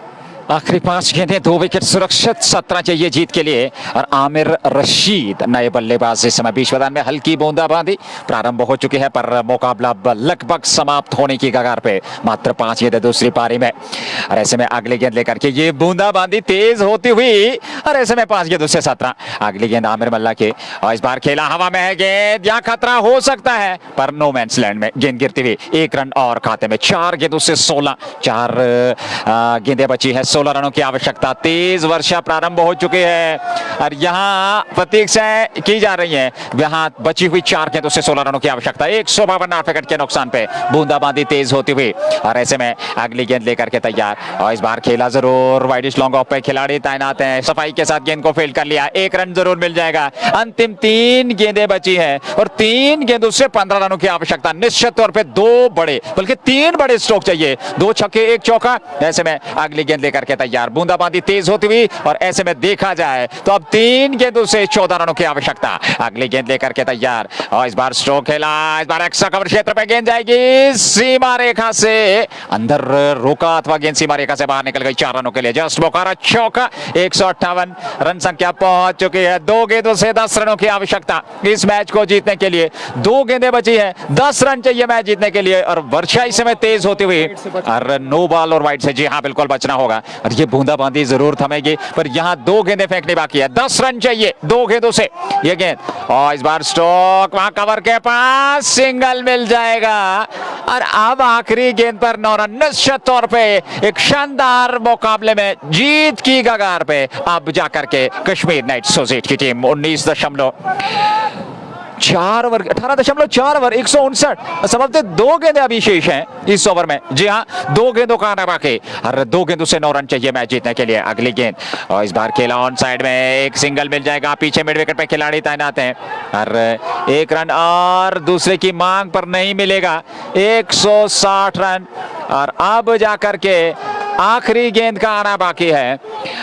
Speaker 2: आखिरी 5 गेंदें, 2 विकेट सुरक्षित, 17 चाहिए जीत के लिए। और आमिर रशीद नए बल्लेबाज, इस समय बीच मैदान में हल्की बूंदाबांदी प्रारंभ हो चुकी है, पर मुकाबला लगभग समाप्त होने की कगार पे। मात्र 5 गेंदें दूसरी पारी में और ऐसे में अगली गेंद लेकर के ये बूंदाबांदी तेज होती हुई और ऐसे में 5 गेंदों से 17। अगली गेंद आमिर मल्ला की और इस बार खेला हवा में है गेंद, यहाँ खतरा हो सकता है, पर नो मैंस लैंड में गेंद गिरती हुई 1 रन और खाते में। 4 गेंदों से 16, 4 गेंदें बची है, 16 रनों की आवश्यकता। तेज वर्षा प्रारंभ हो चुकी है और यहाँ प्रतीक्षा की जा रही है। यहाँ बची हुई 4 गेंदों से 16 रनों की आवश्यकता। 152 विकेट के नुकसान पे बूंदाबांदी तेज होती हुई और ऐसे में अगली गेंद लेकर के तैयार और इस बार खेला जरूर, वाइडिश लॉन्ग ऑफ पे खिलाड़ी तैनात है, सफाई के साथ गेंद को फील्ड कर लिया, 1 रन जरूर मिल जाएगा। अंतिम 3 गेंदें बची है और 3 गेंदों से 15 रनों की आवश्यकता। निश्चित तौर पे 2 बड़े, बल्कि 3 बड़े स्ट्रोक चाहिए, 2 छक्के 1 चौका। ऐसे में अगली गेंद लेकर के तैयार, बूंदाबांदी तेज होती हुई और ऐसे में देखा जाए तो अब 3 गेंदों से 14 रनों की आवश्यकता। अगली गेंद लेकर के तैयार और इस बार स्ट्रोक खेला, इस बार एक्स्ट्रा कवर क्षेत्र पे गेंद जाएगी, सीमा रेखा से अंदर रोका अथवा गेंद सीमा रेखा से बाहर निकल गई। 4 रनों के लिए जस्ट बोकारा चौका। 158 रन संख्या पहुंच चुकी है। 2 गेंदों से 10 रनों की आवश्यकता इस मैच को जीतने के लिए। 2 गेंदें बची है, 10 रन चाहिए मैच जीतने के लिए और वर्षा इस समय तेज होती हुई और नो बॉल और वाइड से, जी हाँ बिल्कुल बचना होगा और ये बूंदाबांदी जरूर थमेगी, पर यहाँ 2 गेंदें फेंकनी बाकी है। 10 रन चाहिए 2 गेंदों से ये गेंद और इस बार स्ट्रोक वहां कवर के पास, सिंगल मिल जाएगा और अब आखिरी गेंद पर 9 रन। निश्चित तौर पे एक शानदार मुकाबले में जीत की कगार पे अब जाकर के कश्मीर नाइट्स सोसाइटी की टीम 18.4 ओवर 159 समझते 2 गेंदें अभी शेष हैं इस ओवर में। जी हाँ, 2 गेंदों का आना बाकी और 2 गेंदों से 9 रन चाहिए मैच जीतने के लिए। अगली गेंद और इस बार खेला ऑन साइड में, एक सिंगल मिल जाएगा। पीछे मिड विकेट पे खिलाड़ी तैनात हैं और 1 रन और दूसरे की मांग पर नहीं मिलेगा। 160 रन और अब जाकर के आखिरी गेंद का आना बाकी है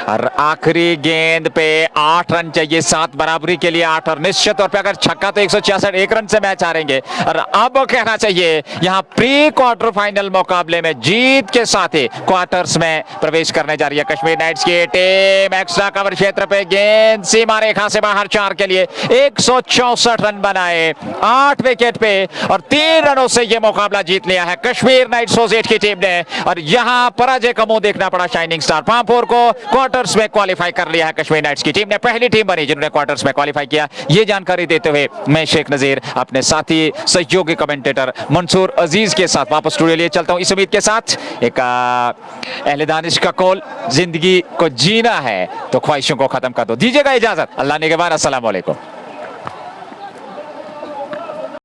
Speaker 2: और आखिरी गेंद पे 8 रन चाहिए, 7 बराबरी के लिए 8 और निश्चित तौर पे अगर छक्का तो 166, 1 रन से मैच हारेंगे। और अब कहना चाहिए यहाँ प्री क्वार्टर फाइनल मुकाबले में जीत के साथ ही क्वार्टर्स में प्रवेश करने जा रही है कश्मीर नाइट्स की टीम। एक्स्ट्रा कवर क्षेत्र पे गेंद सीमा रेखा से बाहर 4 के लिए 164 रन बनाए 8 विकेट पे और 3 रनों से यह मुकाबला जीत लिया है कश्मीर नाइट एसोसिएट की टीम ने। और यहां पराजय का मुंह देखना पड़ा शाइनिंग स्टार पामपोर को। क्वार्टर्स में क्वालिफाई कर लिया है कश्मीर नाइट्स की टीम ने, पहली टीम बनी जिन्होंने क्वार्टर्स में क्वालिफाई किया। यह जानकारी देते हुए मैं शेख नजीर अपने साथी सहयोगी कमेंटेटर मंसूर अजीज के साथ वापस स्टूडियो लिए चलता हूं, इस उम्मीद के साथ एक अहले दानिश का कॉल, जिंदगी को जीना है तो ख्वाहिशों को खत्म कर दो। दीजिएगा इजाजत, अल्लाह निगहबान, अस्सलाम वालेकुम।